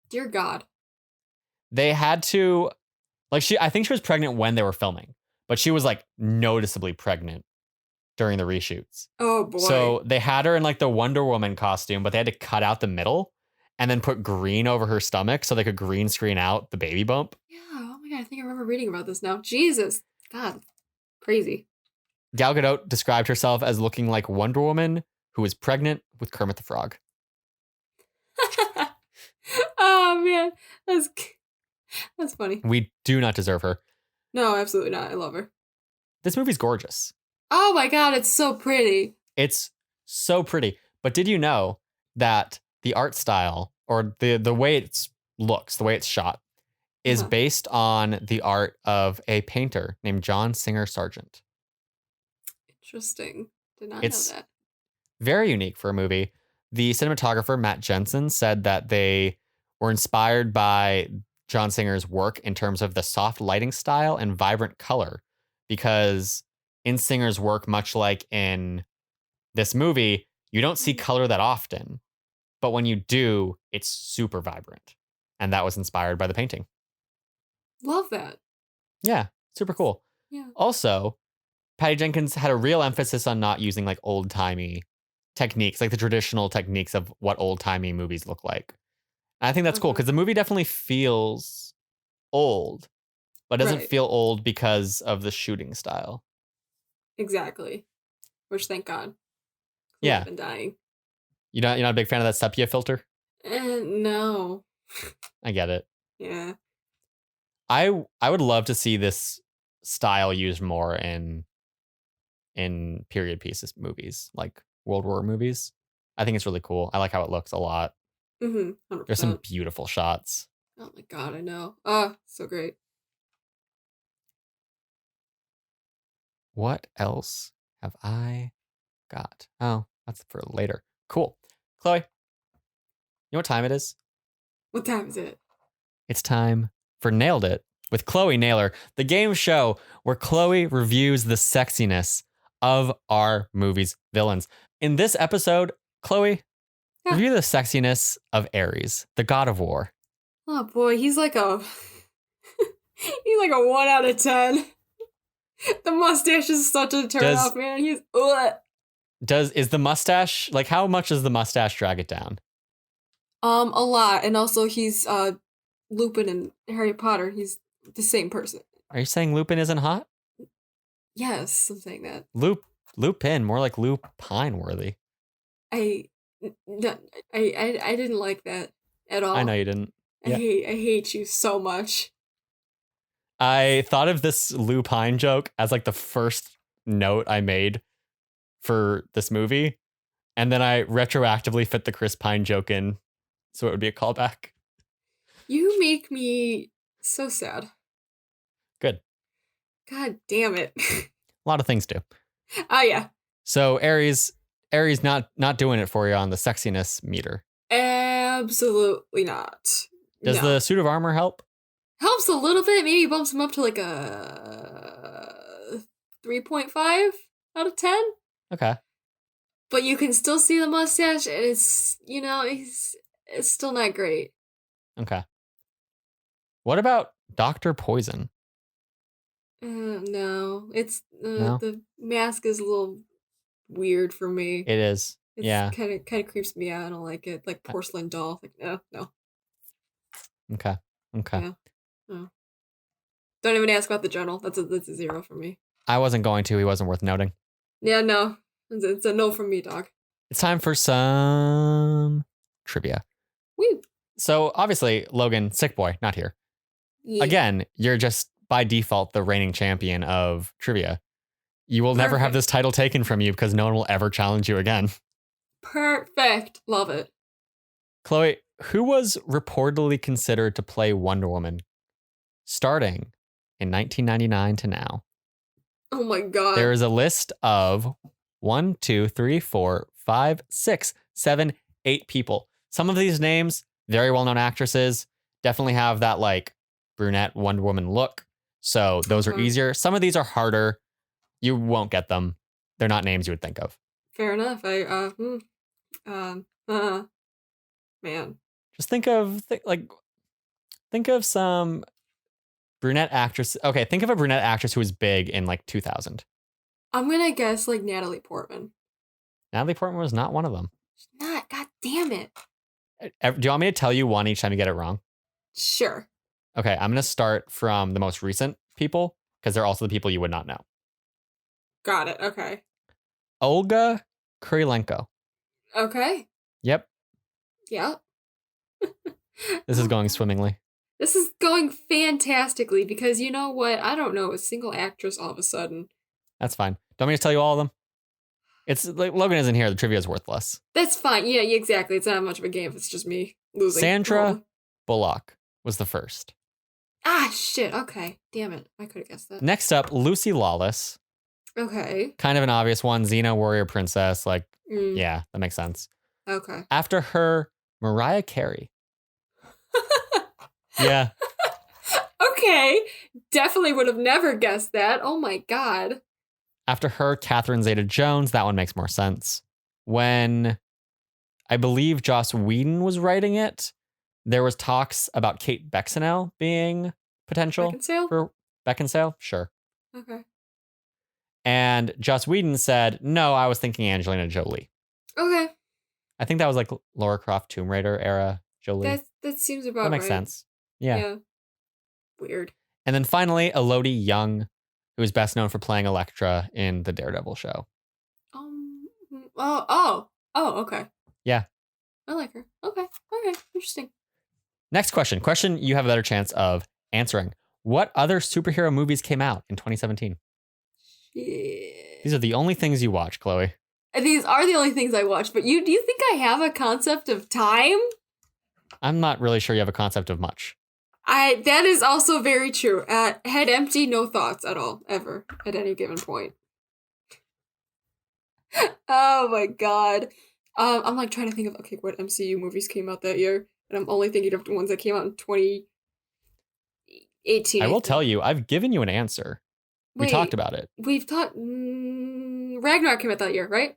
Dear God. They had to, like, I think she was pregnant when they were filming, but she was like noticeably pregnant during the reshoots. Oh boy. So they had her in like the Wonder Woman costume, but they had to cut out the middle and then put green over her stomach so they could green screen out the baby bump. Yeah. Oh my God. I think I remember reading about this now. Jesus. God. Crazy. Gal Gadot described herself as looking like Wonder Woman who was pregnant with Kermit the Frog. Oh man, that's funny. We do not deserve her. No, absolutely not. I love her. This movie's gorgeous. Oh my god, it's so pretty. It's so pretty. But did you know that the art style or the way it looks, the way it's shot, is based on the art of a painter named John Singer Sargent? Interesting. Did not know that. Very unique for a movie. The cinematographer, Matt Jensen, said that they were inspired by John Singer's work in terms of the soft lighting style and vibrant color, because in Singer's work, much like in this movie, you don't see color that often, but when you do, it's super vibrant. And that was inspired by the painting. Love that. Yeah, super cool. Yeah. Also, Patty Jenkins had a real emphasis on not using like old-timey techniques, like the traditional techniques of what old-timey movies look like. And I think that's cool because the movie definitely feels old, but doesn't feel old because of the shooting style. Exactly. Which, thank God. Yeah. I've been dying. You're not a big fan of that sepia filter? No. I get it. Yeah. I would love to see this style used more in period pieces movies, like World War movies. I think it's really cool. I like how it looks a lot. 100%. There's some beautiful shots. Oh my god, I know. Oh, so great. What else have I got? Oh, that's for later. Cool. Chloe, you know what time it is? What time is it? It's time for Nailed It with Chloe Naylor, the game show where Chloe reviews the sexiness of our movie's villains. In this episode, Chloe, review the sexiness of Ares, the god of war. Oh boy, he's like a 1 out of 10. The mustache is such a turn off, man. He's Is the mustache, like, how much does the mustache drag it down? A lot. And also he's Lupin in Harry Potter. He's the same person. Are you saying Lupin isn't hot? Yes, I'm saying that. Lupin, more like Lupine worthy. I didn't like that at all. I know you didn't. Yeah. I hate you so much. I thought of this Lupine joke as like the first note I made for this movie, and then I retroactively fit the Chris Pine joke in, so it would be a callback. You make me so sad. Good. God damn it. A lot of things do. Yeah. So Ares not doing it for you on the sexiness meter. Absolutely not. Does the suit of armor help? Helps a little bit. Maybe bumps him up to like a 3.5 out of 10. Okay. But you can still see the mustache, and it's, it's still not great. Okay. What about Dr. Poison? No. It's No? the mask is a little weird for me. It is. Yeah. Kind of creeps me out. I don't like it. Like porcelain doll. Like no. Okay. Yeah. No. Don't even ask about the journal. That's a 0 for me. I wasn't going to. He wasn't worth noting. Yeah, no. It's a no from me, dog. It's time for some trivia. Woo. So obviously, Logan, sick boy, not here. Yeah. Again, you're just by default the reigning champion of trivia. You will never have this title taken from you because no one will ever challenge you again. Perfect. Love it. Chloe, who was reportedly considered to play Wonder Woman starting in 1999 to now? Oh my god. There is a list of 1, 2, 3, 4, 5, 6, 7, 8 people. Some of these names, very well-known actresses, definitely have that like brunette Wonder Woman look. So those are easier. Some of these are harder. You won't get them. They're not names you would think of. Fair enough. Man. Just think of some brunette actress. Okay, think of a brunette actress who was big in like 2000. I'm gonna guess like Natalie Portman. Natalie Portman was not one of them. She's not. God damn it. Do you want me to tell you one each time you get it wrong? Sure. Okay, I'm going to start from the most recent people because they're also the people you would not know. Got it. Okay. Olga Kurilenko. Okay. Yep. Yeah. This is going swimmingly. This is going fantastically because you know what? I don't know a single actress all of a sudden. That's fine. Don't me to tell you all of them? It's like Logan isn't here. The trivia is worthless. That's fine. Yeah, exactly. It's not much of a game if it's just me losing. Sandra Bullock was the first. Ah, shit. Okay. Damn it. I could have guessed that. Next up, Lucy Lawless. Okay. Kind of an obvious one. Xena, Warrior Princess. Like, yeah, that makes sense. Okay. After her, Mariah Carey. Yeah. Okay. Definitely would have never guessed that. Oh my God. After her, Catherine Zeta-Jones. That one makes more sense. When I believe Joss Whedon was writing it, there was talks about Kate Beckinsale being potential for Beckinsale. Sure. Okay. And Joss Whedon said, no, I was thinking Angelina Jolie. Okay. I think that was like Lara Croft Tomb Raider era Jolie. That seems about right. That makes sense. Yeah. Weird. And then finally, Elodie Young, who is best known for playing Elektra in the Daredevil show. Okay. Yeah. I like her. Okay. Okay. Interesting. Next question. Question you have a better chance of answering. What other superhero movies came out in 2017? Shit. These are the only things you watch, Chloe. These are the only things I watch, but do you think I have a concept of time? I'm not really sure you have a concept of much. That is also very true. Head empty, no thoughts at all, ever, at any given point. Oh my God. I'm like trying to think of, okay, what MCU movies came out that year? And I'm only thinking of the ones that came out in 2018. I will tell you, I've given you an answer. We talked about it. We've talked... Ragnarok came out that year, right?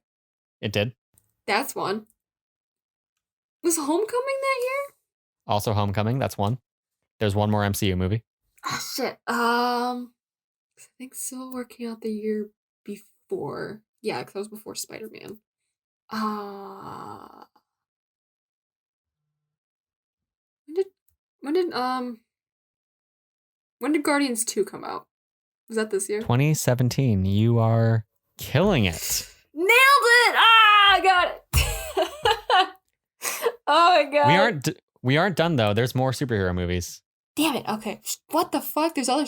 It did. That's one. Was Homecoming that year? Also Homecoming, that's one. There's one more MCU movie. Ah, shit. I think Civil War came out the year before. Yeah, because that was before Spider-Man. When did Guardians 2 come out? Was that this year? 2017. You are killing it. Nailed it! Ah, I got it. Oh my God. We aren't done though. There's more superhero movies. Damn it. Okay. What the fuck? There's other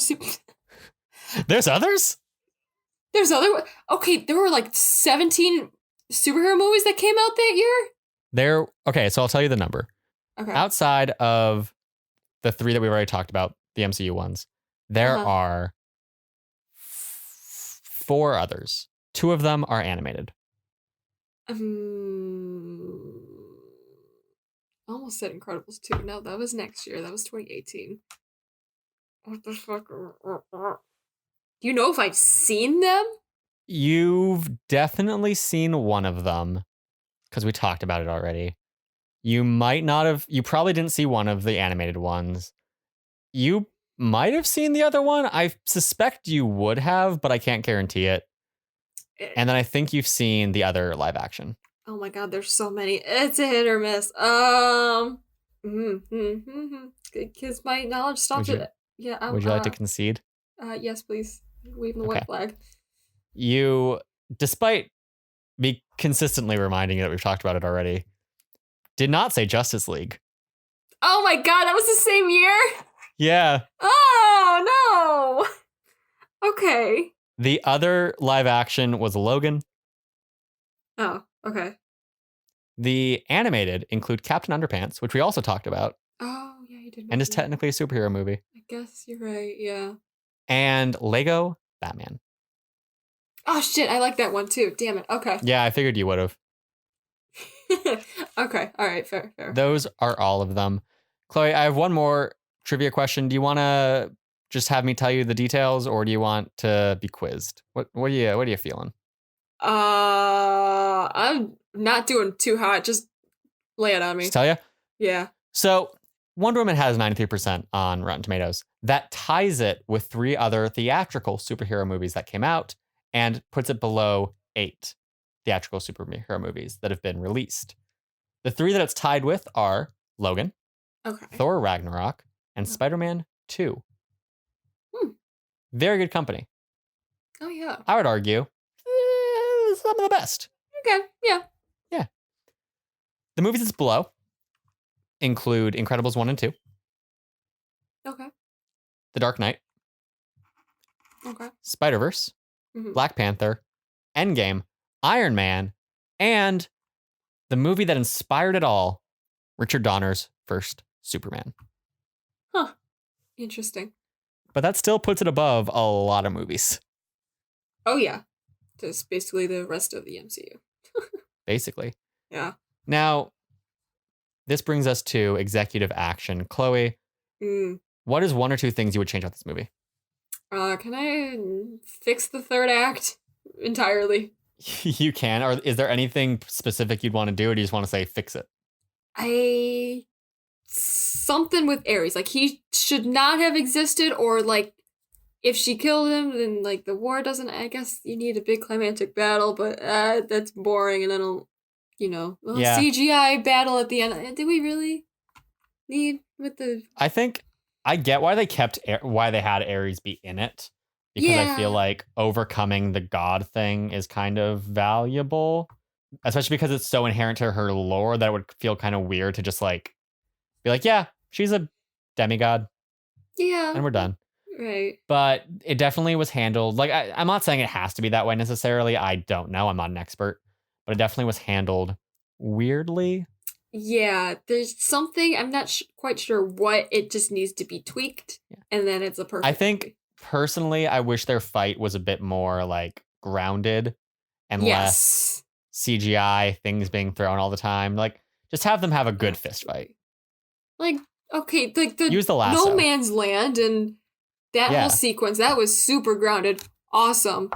There's others? There's other. Okay, there were like 17 superhero movies that came out that year? Okay, so I'll tell you the number. Okay. Outside of the three that we've already talked about, the MCU ones, there are 4 others. 2 of them are animated. I almost said Incredibles 2. No, that was next year. That was 2018. What the fuck? Do you know if I've seen them? You've definitely seen one of them because we talked about it already. You might not have. You probably didn't see one of the animated ones. You might have seen the other one. I suspect you would have, but I can't guarantee it. And then I think you've seen the other live action. Oh my God, there's so many. It's a hit or miss. Because my knowledge stops at. Yeah. Would you like to concede? Yes, please. Waving the white flag. You, despite me consistently reminding you that we've talked about it already, did not say Justice League. Oh my God, that was the same year? Yeah. Oh, no. Okay. The other live action was Logan. Oh, okay. The animated include Captain Underpants, which we also talked about. Oh, yeah, you did. And is technically a superhero movie. I guess you're right, yeah. And Lego Batman. Oh, shit, I like that one too. Damn it, okay. Yeah, I figured you would have. Okay, all right, fair. Those are all of them. Chloe, I have one more trivia question. Do you want to just have me tell you the details, or do you want to be quizzed? What are you feeling? I'm not doing too hot. Just lay it on me. Just tell you? Yeah. So Wonder Woman has 93% on Rotten Tomatoes. That ties it with 3 other theatrical superhero movies that came out and puts it below 8 theatrical superhero movies that have been released. The 3 that it's tied with are Logan, Thor Ragnarok, and Spider-Man 2. Very good company. Oh, yeah. I would argue some of the best. Okay, yeah. The movies that's below include Incredibles 1 and 2, Okay, The Dark Knight, okay. Spider-Verse, Mhm. Black Panther, Endgame, Iron Man, and the movie that inspired it all, Richard Donner's first Superman. Huh. Interesting. But that still puts it above a lot of movies, Oh, yeah. That's basically the rest of the MCU. basically. Yeah. Now, this brings us to executive action. Chloe, Mm. what is one or two things you would change about this movie? Can I fix the third act entirely? You can, or is there anything specific you'd want to do, or do you just want to say fix it? Something with Ares. Like, he should not have existed, or, like, if she killed him, then, like, the war doesn't... I guess you need a big climactic battle, but that's boring, and then, Yeah. CGI battle at the end. Did we really need with the... I think I get why they why they had Ares be in it, because I feel Yeah. like overcoming the god thing is kind of valuable, especially because it's so inherent to her lore that it would feel kind of weird to just like be like, yeah, she's a demigod Yeah. and we're done. Right. But it definitely was handled. Like, I'm not saying it has to be that way necessarily. I don't know. I'm not an expert, but it definitely was handled weirdly. Yeah, there's something, I'm not quite sure what, it just needs to be tweaked, and then it's a perfect I think movie. personally, I wish their fight was a bit more like grounded and less CGI, things being thrown all the time. Like, just have them have a good fist fight. Like, okay, like Use the lasso. No Man's Land and that whole sequence, that was super grounded. Awesome.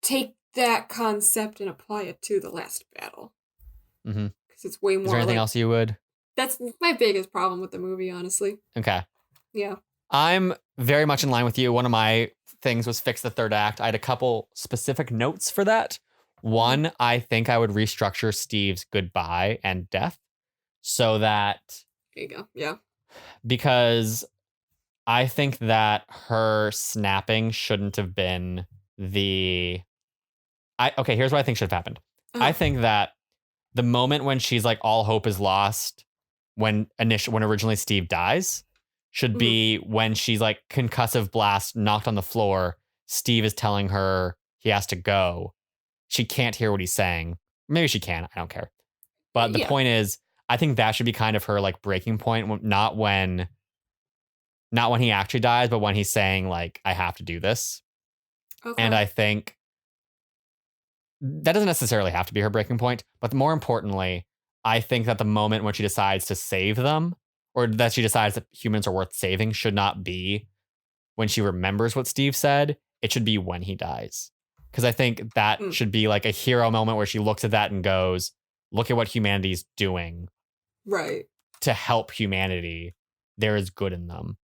Take that concept and apply it to the last battle. Mm-hmm. Because it's way more. Is there anything else you would? That's my biggest problem with the movie, honestly. Okay. Yeah. I'm very much in line with you. One of my things was fix the third act. I had a couple specific notes for that. One, I think I would restructure Steve's goodbye and death so that... There you go. Yeah. Because I think that her snapping shouldn't have been the... Okay, here's what I think should have happened. I think that the moment when she's like, all hope is lost, when originally Steve dies, should be when she's like concussive blast, knocked on the floor. Steve is telling her he has to go. She can't hear what he's saying. Maybe she can. I don't care. But the point is, I think that should be kind of her like breaking point. Not when he actually dies, but when he's saying like, I have to do this. Okay. And I think that doesn't necessarily have to be her breaking point. But more importantly, I think that the moment when she decides to save them, or that she decides that humans are worth saving, should not be when she remembers what Steve said. It should be when he dies. Because I think that should be like a hero moment where she looks at that and goes, look at what humanity's doing. Right. To help humanity. There is good in them.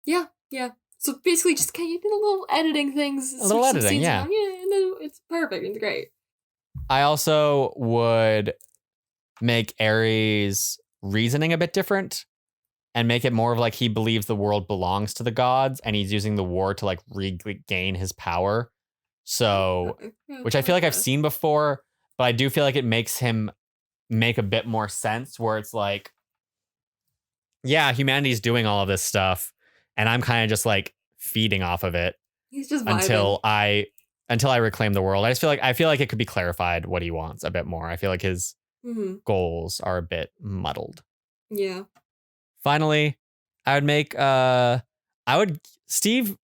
Yeah, yeah. So basically just kind of a little editing things. A little editing, yeah. Yeah, it's perfect. It's great. I also would make Ares' reasoning a bit different and make it more of like he believes the world belongs to the gods and he's using the war to like regain his power. So, which I feel like I've seen before, but I do feel like it makes him make a bit more sense where it's like, yeah, humanity's doing all of this stuff and I'm kind of just like feeding off of it. He's just until I reclaim the world. I feel like it could be clarified what he wants a bit more. I feel like his goals are a bit muddled. Yeah. Finally, I would make Steve.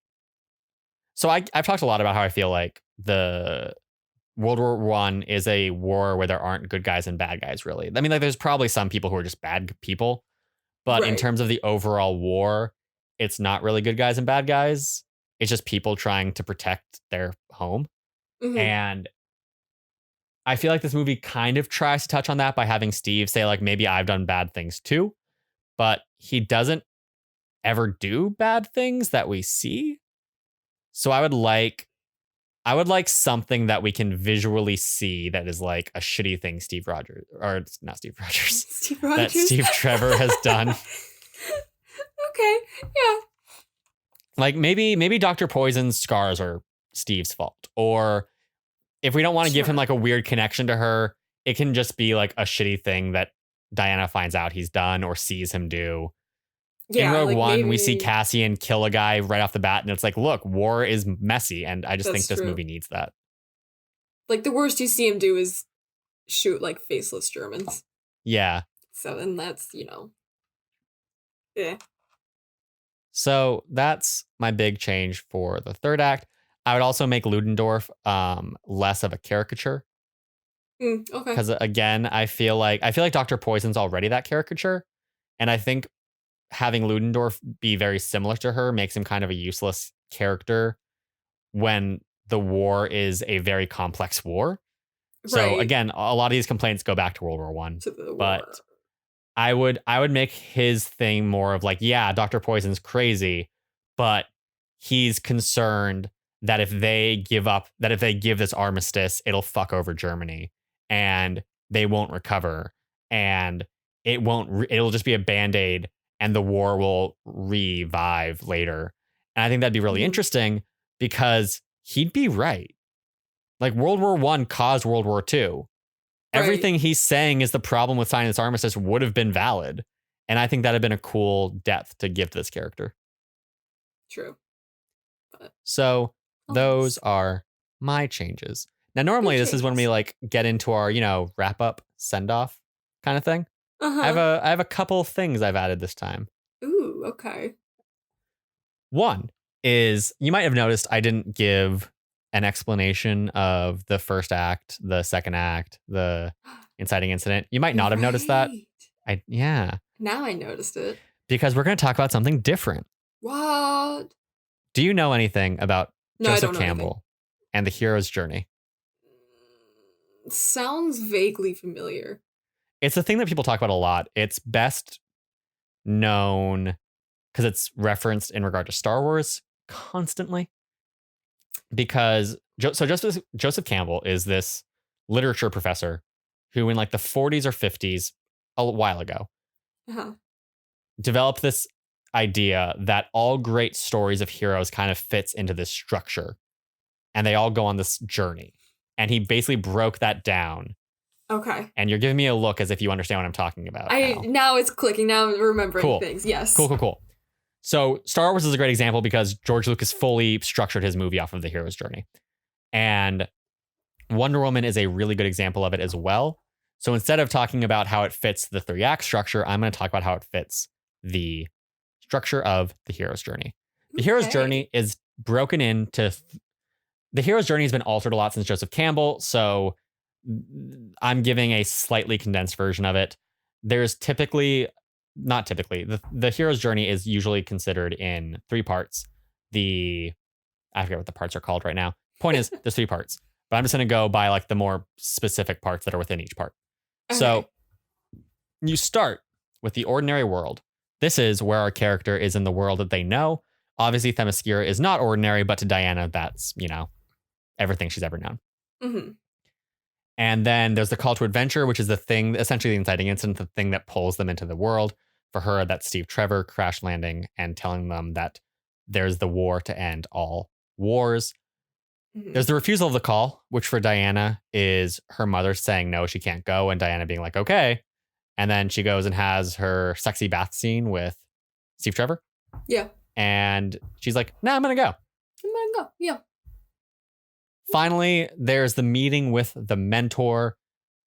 So I've talked a lot about how I feel like the World War I is a war where there aren't good guys and bad guys, really. I mean, like there's probably some people who are just bad people, but in terms of the overall war, it's not really good guys and bad guys. It's just people trying to protect their home. And I feel like this movie kind of tries to touch on that by having Steve say like, maybe I've done bad things too, but he doesn't ever do bad things that we see. So I would like something that we can visually see that is like a shitty thing Steve Rogers, or it's not Steve Rogers, that Steve Trevor has done. Okay, yeah. Like maybe Dr. Poison's scars are Steve's fault, or if we don't want to give him Sure. like a weird connection to her, it can just be like a shitty thing that Diana finds out he's done or sees him do. In Yeah, Rogue like One, we see maybe Cassian kill a guy right off the bat, and it's like, look, war is messy, and I just think that's this true. movie needs that. Like, the worst you see him do is shoot, like, faceless Germans. Yeah. So, and that's, eh. So that's my big change for the third act. I would also make Ludendorff less of a caricature. Okay. Because again, I feel like Dr. Poison's already that caricature. And I think having Ludendorff be very similar to her makes him kind of a useless character when the war is a very complex war. So Right. again, a lot of these complaints go back to World War One. But war. I would make his thing more of like, yeah, Dr. Poison's crazy, but he's concerned that if they give this armistice, it'll fuck over Germany and they won't recover and it'll just be a band-aid and the war will revive later. And I think that'd be really interesting because he'd be right. Like World War One caused World War Two. Everything he's saying is the problem with signing this armistice would have been valid. And I think that'd have been a cool depth to give to this character. True. But so those are my changes. Now, normally this is when we like get into our, wrap up, send off kind of thing. I have a couple things I've added this time. Ooh, okay. One is you might have noticed I didn't give an explanation of the first act, the second act, the inciting incident. You might not have noticed that. Yeah. Now I noticed it. Because we're going to talk about something different. What? Do you know anything about Joseph Campbell anything. and the hero's journey? Sounds vaguely familiar. It's a thing that people talk about a lot. It's best known because it's referenced in regard to Star Wars constantly. Because Joseph Campbell is this literature professor who in like the 40s or 50s, a while ago, developed this idea that all great stories of heroes kind of fits into this structure and they all go on this journey. And he basically broke that down. Okay. And you're giving me a look as if you understand what I'm talking about. Now it's clicking. Now I'm remembering things. Yes. Cool. So Star Wars is a great example because George Lucas fully structured his movie off of the hero's journey. And Wonder Woman is a really good example of it as well. So instead of talking about how it fits the 3-act structure, I'm going to talk about how it fits the structure of the hero's journey. The hero's journey is broken into... The hero's journey has been altered a lot since Joseph Campbell, so I'm giving a slightly condensed version of it. There's not typically, the hero's journey is usually considered in 3 parts. I forget what the parts are called right now. Point is, there's 3 parts, but I'm just going to go by like the more specific parts that are within each part. Okay. So you start with the ordinary world. This is where our character is in the world that they know. Obviously, Themyscira is not ordinary, but to Diana, that's, everything she's ever known. Mm-hmm. And then there's the call to adventure, which is the thing, essentially the inciting incident, the thing that pulls them into the world. For her, that's Steve Trevor crash landing and telling them that there's the war to end all wars. Mm-hmm. There's the refusal of the call, which for Diana is her mother saying no, she can't go, and Diana being like, okay. And then she goes and has her sexy bath scene with Steve Trevor. Yeah. And she's like, nah, I'm going to go. Yeah. Finally, there's the meeting with the mentor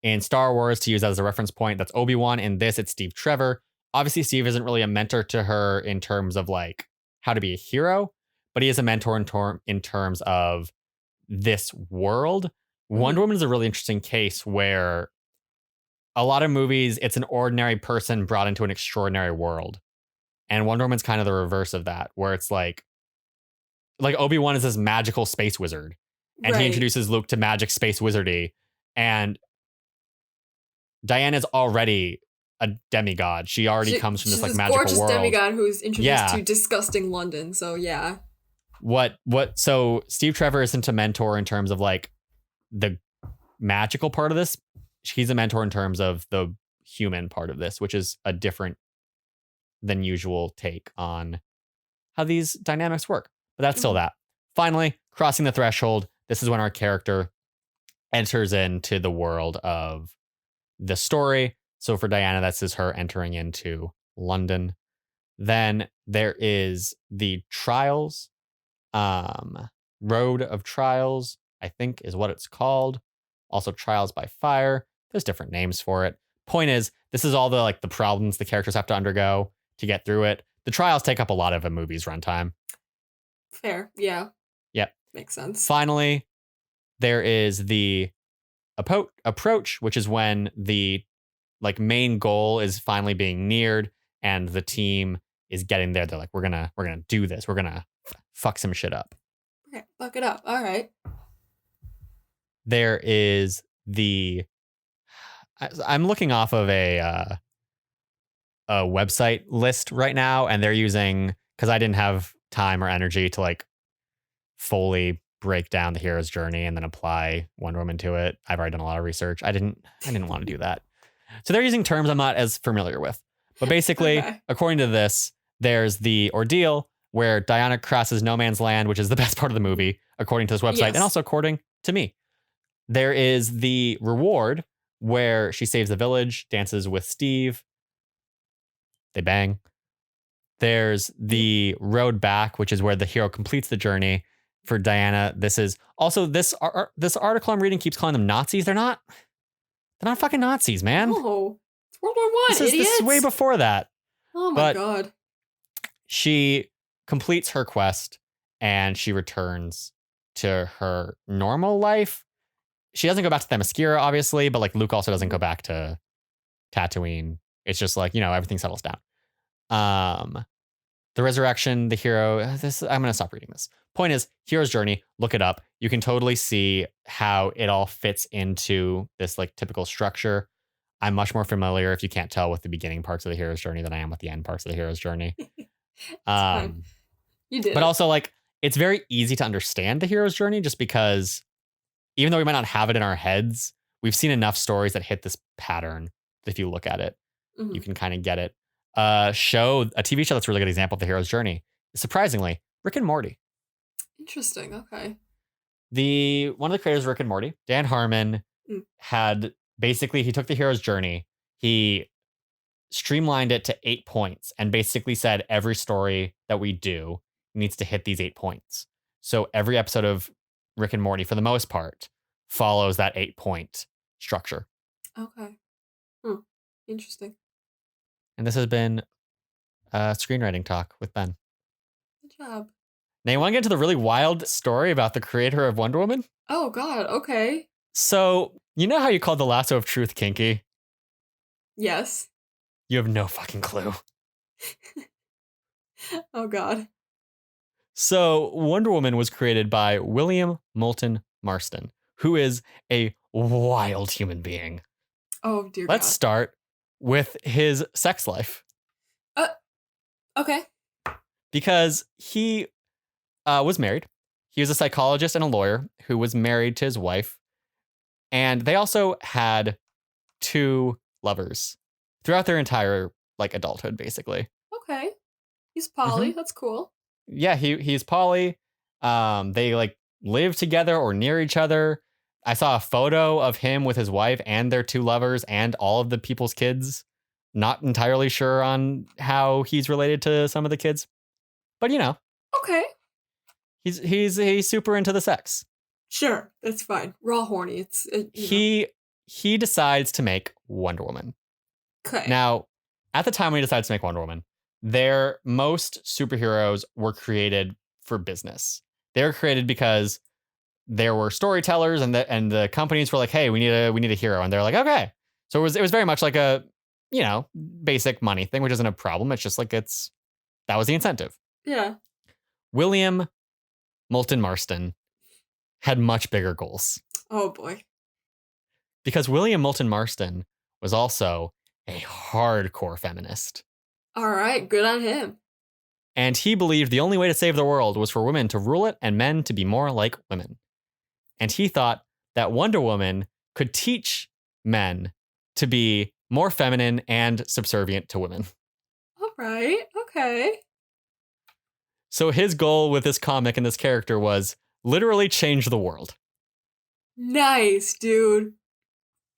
in Star Wars to use as a reference point. That's Obi-Wan. In this, it's Steve Trevor. Obviously, Steve isn't really a mentor to her in terms of like how to be a hero, but he is a mentor in terms of this world. Mm-hmm. Wonder Woman is a really interesting case where a lot of movies, it's an ordinary person brought into an extraordinary world. And Wonder Woman's kind of the reverse of that, where it's like Obi-Wan is this magical space wizard. And he introduces Luke to magic space wizardy. And Diana's already a demigod. She already comes from this like magical world. She's this gorgeous demigod who's introduced to disgusting London. So yeah. So Steve Trevor isn't a mentor in terms of like the magical part of this. He's a mentor in terms of the human part of this, which is a different than usual take on how these dynamics work. But that's still that. Finally, crossing the threshold. This is when our character enters into the world of the story. So for Diana, this is her entering into London. Then there is the Trials, Road of Trials, I think is what it's called. Also Trials by Fire. There's different names for it. Point is, this is all the like the problems the characters have to undergo to get through it. The trials take up a lot of a movie's runtime. Fair. Yeah. Yep. Makes sense. Finally, there is the approach, which is when the like main goal is finally being neared and the team is getting there. They're like, we're gonna do this. We're gonna fuck some shit up. Okay, fuck it up. All right. There is I'm looking off of a website list right now, and they're using, because I didn't have time or energy to like fully break down the hero's journey and then apply Wonder Woman to it. I've already done a lot of research. I didn't want to do that. So they're using terms I'm not as familiar with. But basically, Okay. according to this, there's the ordeal where Diana crosses no man's land, which is the best part of the movie, according to this website, Yes. and also according to me. There is the reward where she saves the village, dances with Steve. They bang. There's the road back, which is where the hero completes the journey. For Diana, this is also this article I'm reading keeps calling them Nazis. They're not fucking Nazis, man. Oh, it's World War I, This is way before that. Oh my God. She completes her quest and she returns to her normal life. She doesn't go back to Themyscira, obviously, but like Luke also doesn't go back to Tatooine. It's just like, everything settles down. The resurrection, the hero, I'm going to stop reading this. Point is, hero's journey, look it up. You can totally see how it all fits into this like typical structure. I'm much more familiar, if you can't tell, with the beginning parts of the hero's journey than I am with the end parts of the hero's journey. Fine. You did. But also like, it's very easy to understand the hero's journey just because even though we might not have it in our heads, we've seen enough stories that hit this pattern. If you look at it, you can kind of get it. A TV show that's a really good example of the hero's journey is, surprisingly, Rick and Morty. Interesting. Okay. One of the creators of Rick and Morty, Dan Harmon, he took the hero's journey. He streamlined it to 8 points and basically said every story that we do needs to hit these 8 points. So every episode of Rick and Morty, for the most part, follows that 8-point structure. Okay. Interesting. And this has been screenwriting talk with Ben. Good job. Now, you want to get into the really wild story about the creator of Wonder Woman? Oh, God. Okay. So, you know how you called the lasso of truth kinky? Yes. You have no fucking clue. Oh, God. So, Wonder Woman was created by William Moulton Marston, who is a wild human being. Oh, dear Let's God. start with his sex life. Okay. Because he was married. He was a psychologist and a lawyer who was married to his wife. And they also had 2 lovers throughout their entire like adulthood, basically. Okay. He's poly. That's cool. Yeah, he's poly. They like live together or near each other. I saw a photo of him with his wife and their 2 lovers and all of the people's kids. Not entirely sure on how he's related to some of the kids, but Okay. he's super into the sex. Sure, that's fine. We're all horny. It's He decides to make Wonder Woman. Okay. Now, at the time when he decides to make Wonder Woman, most superheroes were created for business. They were created because there were storytellers and the companies were like, hey, we need a hero, and they're like, okay. So it was very much like a basic money thing, which isn't a problem. It's just like that was the incentive. Yeah. William Moulton Marston had much bigger goals. Oh boy. Because William Moulton Marston was also a hardcore feminist. All right, good on him. And he believed the only way to save the world was for women to rule it and men to be more like women. And he thought that Wonder Woman could teach men to be more feminine and subservient to women. All right. Okay. So his goal with this comic and this character was literally change the world. Nice, dude.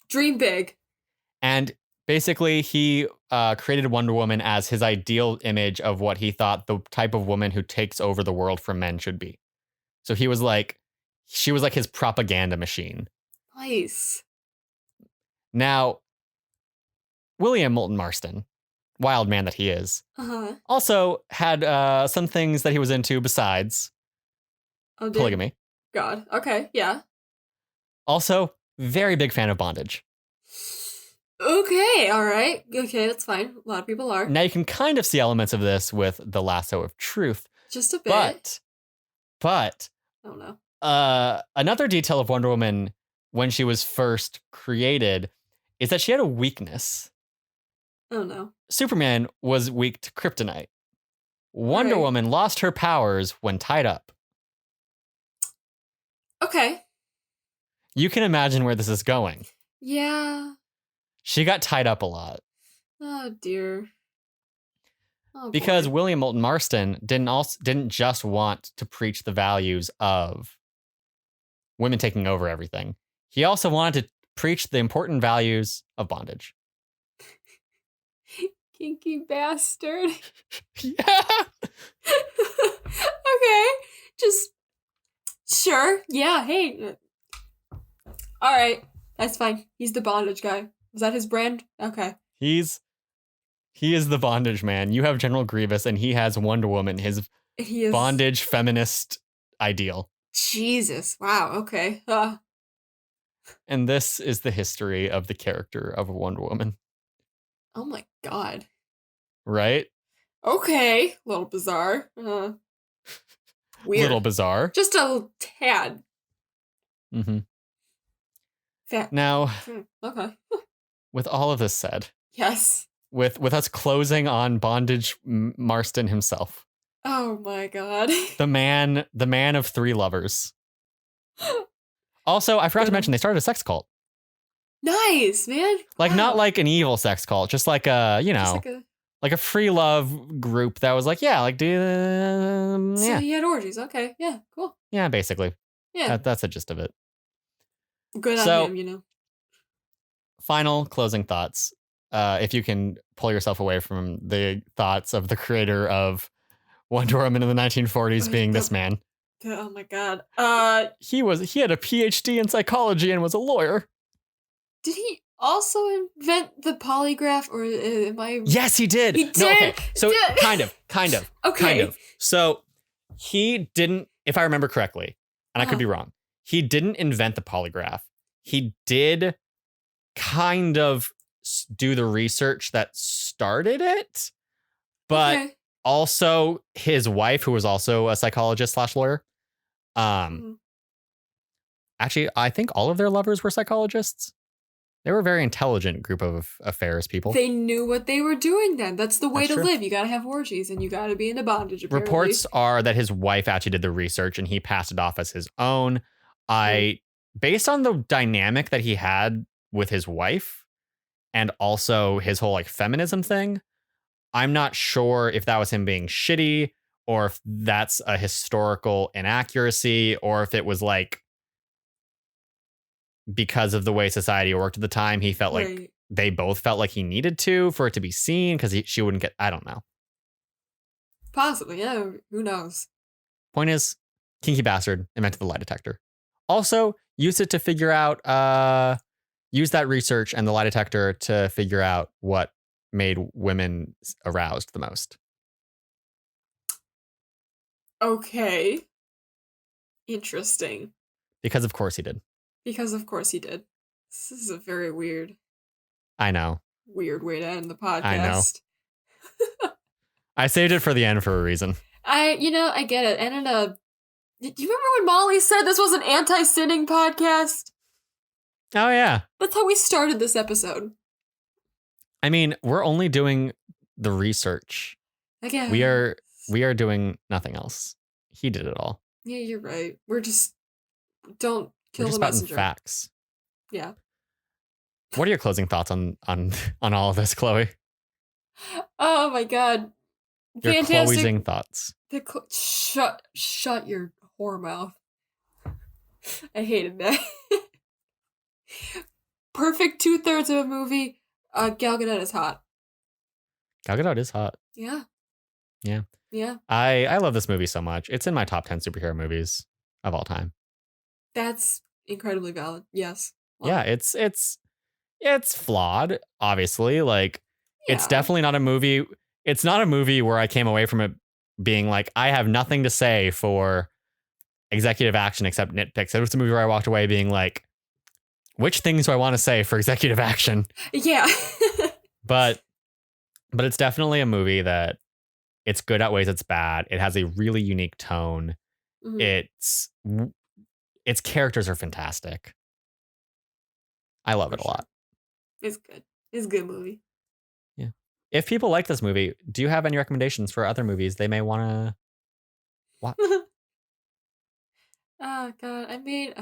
Dream big. And basically, he created Wonder Woman as his ideal image of what he thought the type of woman who takes over the world from men should be. So she was like his propaganda machine. Nice. Now, William Moulton Marston, wild man that he is, also had some things that he was into besides polygamy. God. Okay. Yeah. Also, very big fan of bondage. Okay. All right. Okay. That's fine. A lot of people are. Now you can kind of see elements of this with the lasso of truth. Just a bit. But. I don't know. Another detail of Wonder Woman when she was first created is that she had a weakness. Oh no. Superman was weak to kryptonite. Wonder Woman lost her powers when tied up. Okay. You can imagine where this is going. Yeah. She got tied up a lot. Oh dear. Oh, because William Moulton Marston didn't just want to preach the values of women taking over everything. He also wanted to preach the important values of bondage. Kinky bastard. Yeah. Okay. Just sure. Yeah. Hey. All right. That's fine. He's the bondage guy. Is that his brand? Okay. He is the bondage man. You have General Grievous, and he has Wonder Woman, his bondage feminist ideal. Jesus. Wow. Okay. And this is the history of the character of Wonder Woman. Oh my god. Right? Okay. A little bizarre. Weird. Little bizarre. Just a tad. Mm-hmm. Fact. Now, okay. With all of this said, yes. With us closing on Bondage Marston himself. Oh my god. The man of three lovers. Also, I forgot to mention they started a sex cult. Nice, man. Like not like an evil sex cult, just like a, like a free love group that was like, yeah, like So he had orgies. Okay. Yeah, cool. Yeah, basically. Yeah. That's the gist of it. Good on him, Final closing thoughts. If you can pull yourself away from the thoughts of the creator of Wonder Woman in the 1940s being this man. Oh my god. He had a PhD in psychology and was a lawyer. Did he also invent the polygraph, or am I? Yes, he did. He did. No, okay. So kind of. Okay. Kind of. So he didn't, if I remember correctly, and I could be wrong, he didn't invent the polygraph. He did kind of do the research that started it, but also his wife, who was also a psychologist / lawyer. Actually, I think all of their lovers were psychologists. They were a very intelligent group of affairs people. They knew what they were doing then. That's the way to live. You gotta have orgies and you gotta be into bondage, apparently. Reports are that his wife actually did the research and he passed it off as his own. Based on the dynamic that he had with his wife and also his whole like feminism thing, I'm not sure if that was him being shitty or if that's a historical inaccuracy or if it was like because of the way society worked at the time, he felt like they both felt like he needed to for it to be seen because she wouldn't get, I don't know. Possibly, yeah. Who knows? Point is, kinky bastard invented the lie detector. Also, used it to figure out, use that research and the lie detector to figure out what made women aroused the most. Okay. Interesting. Because of course he did. Because of course he did. This is a very weird. I know. Weird way to end the podcast. I know. I saved it for the end for a reason. I get it. And do you remember when Molly said this was an anti-sinning podcast? Oh, yeah. That's how we started this episode. I mean, we're only doing the research. Again. We are doing nothing else. He did it all. Yeah, you're right. We're just don't kill the messenger. messenger. Facts. Yeah. What are your closing thoughts on all of this, Chloe? Oh my god. Your Fantastic. closing thoughts. Shut your whore mouth. I hated that. Perfect 2/3 of a movie. Gal Gadot is hot. Gal Gadot is hot. Yeah. Yeah. Yeah. I love this movie so much. It's in my top 10 superhero movies of all time. That's incredibly valid. Yes. Love Yeah, it. it's flawed, obviously. Like, it's Yeah. definitely not a movie. It's not a movie where I came away from it being like, I have nothing to say for executive action except nitpicks. It was a movie where I walked away being like, which things do I want to say for executive action? Yeah. But it's definitely a movie that it's good at ways it's bad. It has a really unique tone. Mhm. Its characters are fantastic. I love For it a sure. lot. It's good. It's a good movie. Yeah. If people like this movie, do you have any recommendations for other movies they may want to watch? Oh god, I mean,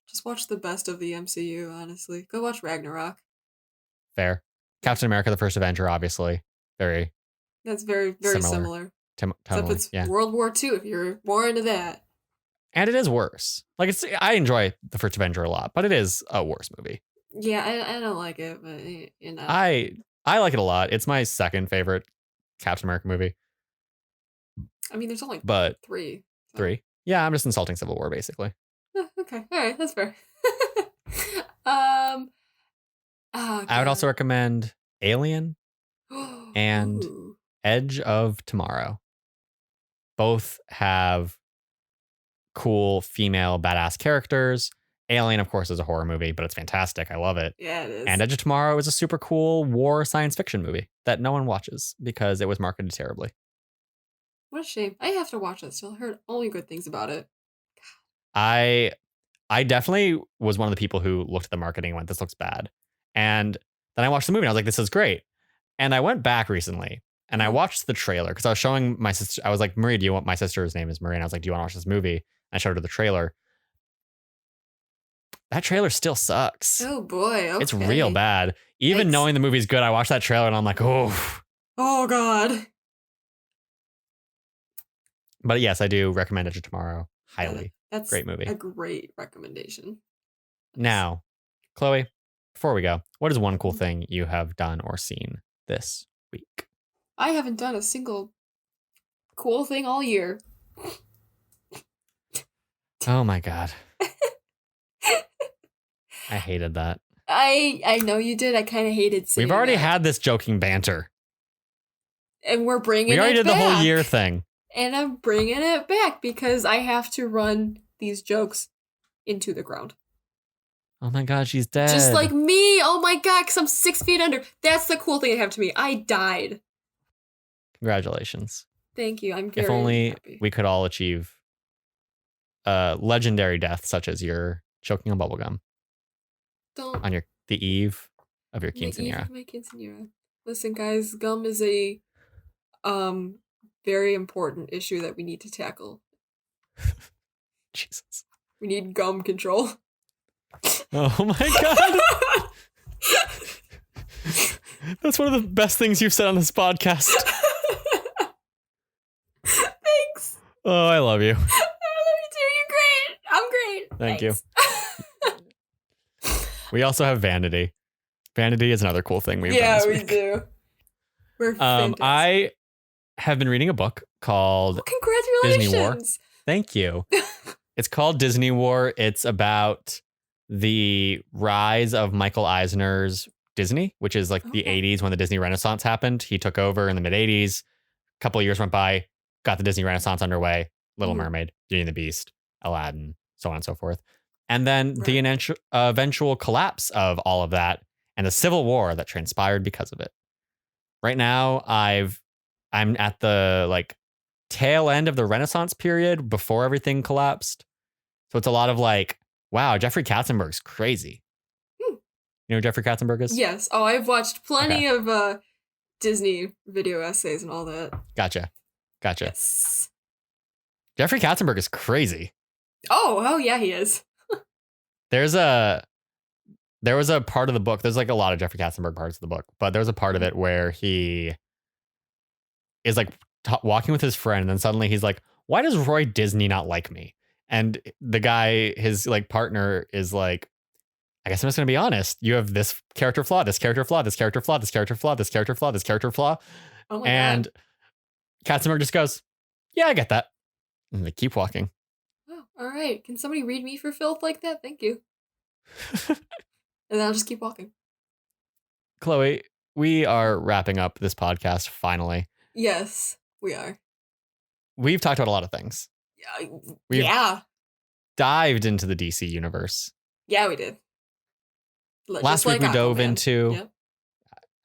just watch the best of the MCU, honestly. Go watch Ragnarok. Fair. Captain America: The First Avenger, obviously, very That's very, very similar. Except tonally. it's Yeah, World War II if you're more into that. and it is worse. Like, I enjoy The First Avenger a lot, but it is a worse movie. Yeah, I don't like it, but you know. I like it a lot. It's my second favorite Captain America movie, I mean, there's only but 3. So. 3. Yeah, I'm just insulting Civil War basically. Okay, all right, that's fair. um, oh, I would also God. recommend Alien and Ooh. Edge of Tomorrow. Both have cool female badass characters. Alien, of course, is a horror movie, but it's fantastic. I love it. Yeah, it is. And Edge of Tomorrow is a super cool war science fiction movie that no one watches because it was marketed terribly. What a shame. I have to watch that still. I heard only good things about it. I definitely was one of the people who looked at the marketing and went, this looks bad. And then I watched the movie and I was like, this is great. And I went back recently and I watched the trailer because I was showing my sister. I was like, Marie, my sister's name is Marie. And I was like, do you want to watch this movie? And I showed her the trailer. That trailer still sucks. Oh boy, okay. It's real bad. Even knowing the movie's good, I watched that trailer and I'm like, oh. Oh god. But yes, I do recommend Edge of Tomorrow highly. That's great movie. A great recommendation. Now, Chloe, before we go, what is one cool thing you have done or seen this week? I haven't done a single cool thing all year. Oh my god. I hated that. I know you did. I kind of hated saying We've already that. had this joking banter. And we're bringing it back. We already did the whole year thing. And I'm bringing it back because I have to run these jokes into the ground. Oh my god, she's dead. Just like me. Oh my god, because I'm 6 feet under. That's the cool thing that happened to me. I died. Congratulations. Thank you. I'm very If only happy. we could all achieve a legendary death such as your choking on bubblegum. Don't. On the eve of your The eve quinceanera. of my quinceanera. Listen, guys, gum is a very important issue that we need to tackle. Jesus. We need gum control. Oh my god. That's one of the best things you've said on this podcast. Thanks. Oh, I love you. I love you too. You're great. I'm great. Thank you. Thanks. We also have Vanity. Vanity is another cool thing we've done Yeah, this we week. do. We're fantastic. I have been reading a book called Congratulations. Disney War. Thank you. It's called Disney War. It's about the rise of Michael Eisner's Disney, which is like the 80s when the Disney Renaissance happened. He took over in the mid 80s. A couple of years went by, got the Disney Renaissance underway. Little Mermaid, Beauty and the Beast, Aladdin, so on and so forth. And then the eventual collapse of all of that and the civil war that transpired because of it. Right now, I'm at the like tail end of the Renaissance period before everything collapsed. So it's a lot of like, wow, Jeffrey Katzenberg's crazy. You know who Jeffrey Katzenberg is? Yes. Oh, I've watched plenty of Disney video essays and all that. Gotcha. Yes. Jeffrey Katzenberg is crazy. Oh yeah, he is. There was a part of the book. There's like a lot of Jeffrey Katzenberg parts of the book, but there's a part of it where he is like walking with his friend, and then suddenly he's like, "Why does Roy Disney not like me?" And the guy, his like partner is like, I guess I'm just gonna be honest. You have this character flaw, this character flaw, this character flaw, this character flaw, this character flaw, this character flaw. Oh my And god. Katzenberg just goes, yeah, I get that. And they keep walking. Oh, all right. Can somebody read me for filth like that? Thank you. And then I'll just keep walking. Chloe, we are wrapping up this podcast finally. Yes, we are. We've talked about a lot of things. We've Yeah. dived into the DC universe. Yeah, we did. Last week we dove into Yep.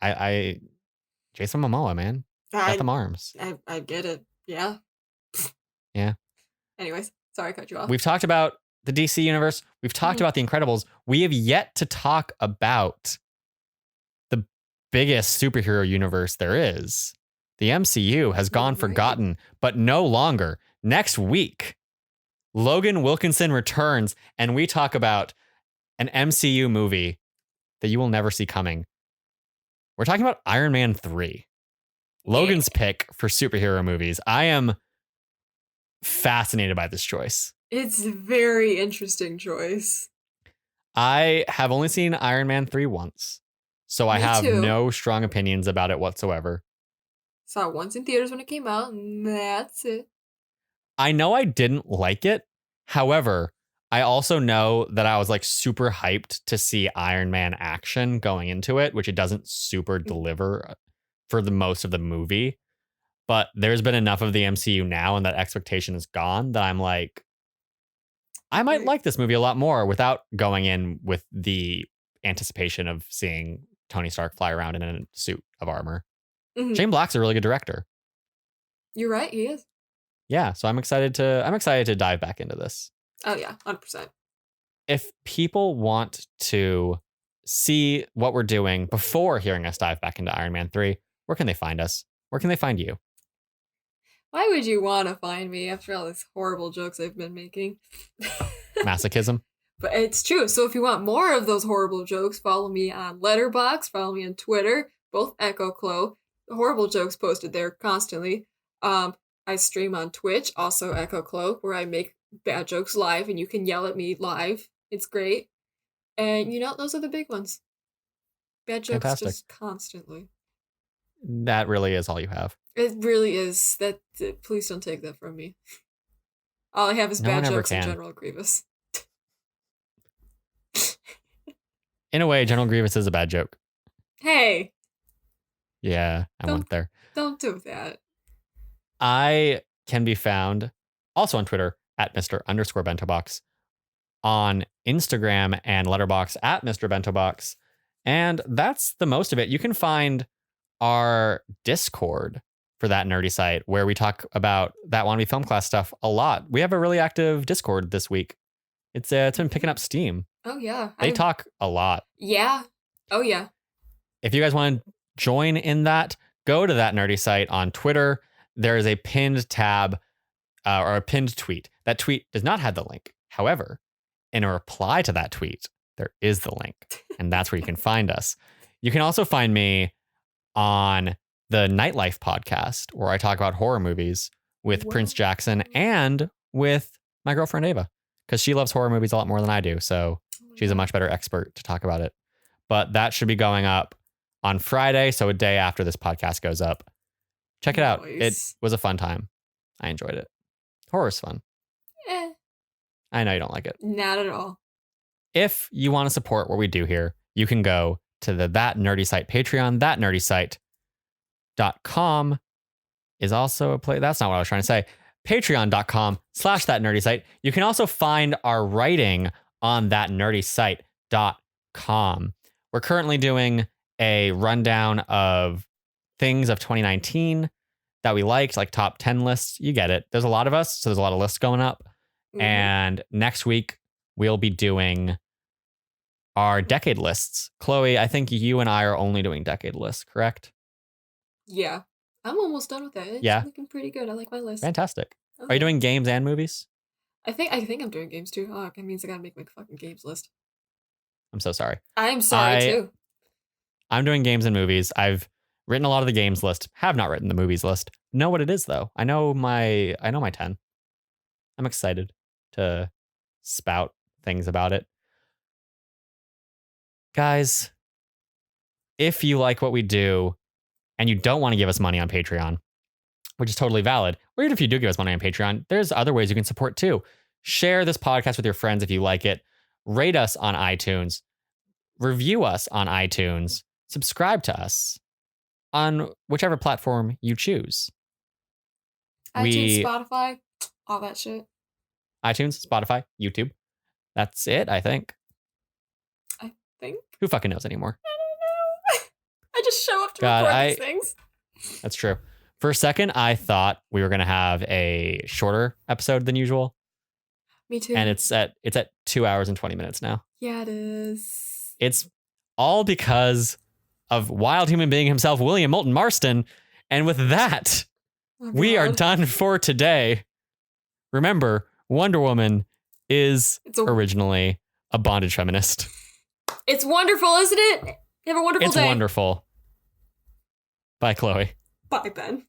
I Jason Momoa, man. Got them arms. I get it. Yeah. Yeah. Anyways, sorry I cut you off. We've talked about the DC universe. We've talked about the Incredibles. We have yet to talk about the biggest superhero universe there is. The MCU has gone forgotten, but no longer. Next week, Logan Wilkinson returns, and we talk about an MCU movie that you will never see coming. We're talking about Iron Man 3. Logan's pick for superhero movies. I am fascinated by this choice. It's a very interesting choice. I have only seen Iron Man 3 once, so I have no strong opinions about it whatsoever. Saw it once in theaters when it came out, and that's it. I know I didn't like it. However, I also know that I was like super hyped to see Iron Man action going into it, which it doesn't super deliver for the most of the movie. But there's been enough of the MCU now, and that expectation is gone, that I'm like, I might like this movie a lot more without going in with the anticipation of seeing Tony Stark fly around in a suit of armor. Mm-hmm. Shane Black's a really good director. You're right, he is. Yeah, so I'm excited to dive back into this. Oh yeah, 100%. If people want to see what we're doing before hearing us dive back into Iron Man 3, where can they find us? Where can they find you? Why would you want to find me after all these horrible jokes I've been making? Masochism. But it's true. So if you want more of those horrible jokes, follow me on Letterboxd, follow me on Twitter, both Echo Clo. The horrible jokes posted there constantly. I stream on Twitch, also Echo Clo, where I make bad jokes live and you can yell at me live. It's great. And those are the big ones. Bad jokes. Fantastic. Just constantly. That really is all you have. It really is. Please don't take that from me. All I have is bad jokes and General Grievous. In a way, General Grievous is a bad joke. Hey. Yeah, I went there. Don't do that. I can be found also on Twitter at Mr_BentoBox, on Instagram and Letterboxd at Mr. BentoBox. And that's the most of it. You can find our Discord for That Nerdy Site, where we talk about That Wannabe Film Class stuff a lot. We have a really active Discord this week. It's been picking up steam. Oh, yeah. They talk a lot. Yeah. Oh, yeah. If you guys want to join in that, go to That Nerdy Site on Twitter. There is a pinned tab or a pinned tweet. That tweet does not have the link. However, in a reply to that tweet, there is the link. And that's where you can find us. You can also find me on the Nightlife podcast, where I talk about horror movies with Prince Jackson and with my girlfriend Ava, because she loves horror movies a lot more than I do. So she's a much better expert to talk about it. But that should be going up on Friday, so a day after this podcast goes up. Check it out. It was a fun time. I enjoyed it. Horror's fun. I know you don't like it. Not at all. If you want to support what we do here, you can go to the That Nerdy Site Patreon. ThatNerdySite.com is also a place. That's not what I was trying to say. Patreon.com/ThatNerdySite. You can also find our writing on ThatNerdySite.com. We're currently doing a rundown of things of 2019 that we liked, like top 10 lists. You get it. There's a lot of us, so there's a lot of lists going up. Mm-hmm. And next week, we'll be doing our decade lists. Chloe, I think you and I are only doing decade lists, correct? Yeah. I'm almost done with it. It's looking pretty good. I like my list. Fantastic. Okay. Are you doing games and movies? I think I'm doing games too. Oh, that means I gotta make my fucking games list. I'm so sorry. I'm sorry too. I'm doing games and movies. I've written a lot of the games list. Have not written the movies list. Know what it is though. I know my 10. I'm excited to spout things about it. Guys, if you like what we do and you don't want to give us money on Patreon, which is totally valid, or even if you do give us money on Patreon, there's other ways you can support too. Share this podcast with your friends if you like it. Rate us on iTunes. Review us on iTunes. Subscribe to us on whichever platform you choose. iTunes, Spotify, all that shit. iTunes, Spotify, YouTube. That's it, I think. I think. Who fucking knows anymore? I don't know. I just show up to record these things. That's true. For a second, I thought we were going to have a shorter episode than usual. Me too. And it's at 2 hours and 20 minutes now. Yeah, it is. It's all because of wild human being himself, William Moulton Marston. And with that, we are done for today. Remember, Wonder Woman is originally a bondage feminist. It's wonderful, isn't it? Have a wonderful day. It's wonderful. Bye, Chloe. Bye, Ben.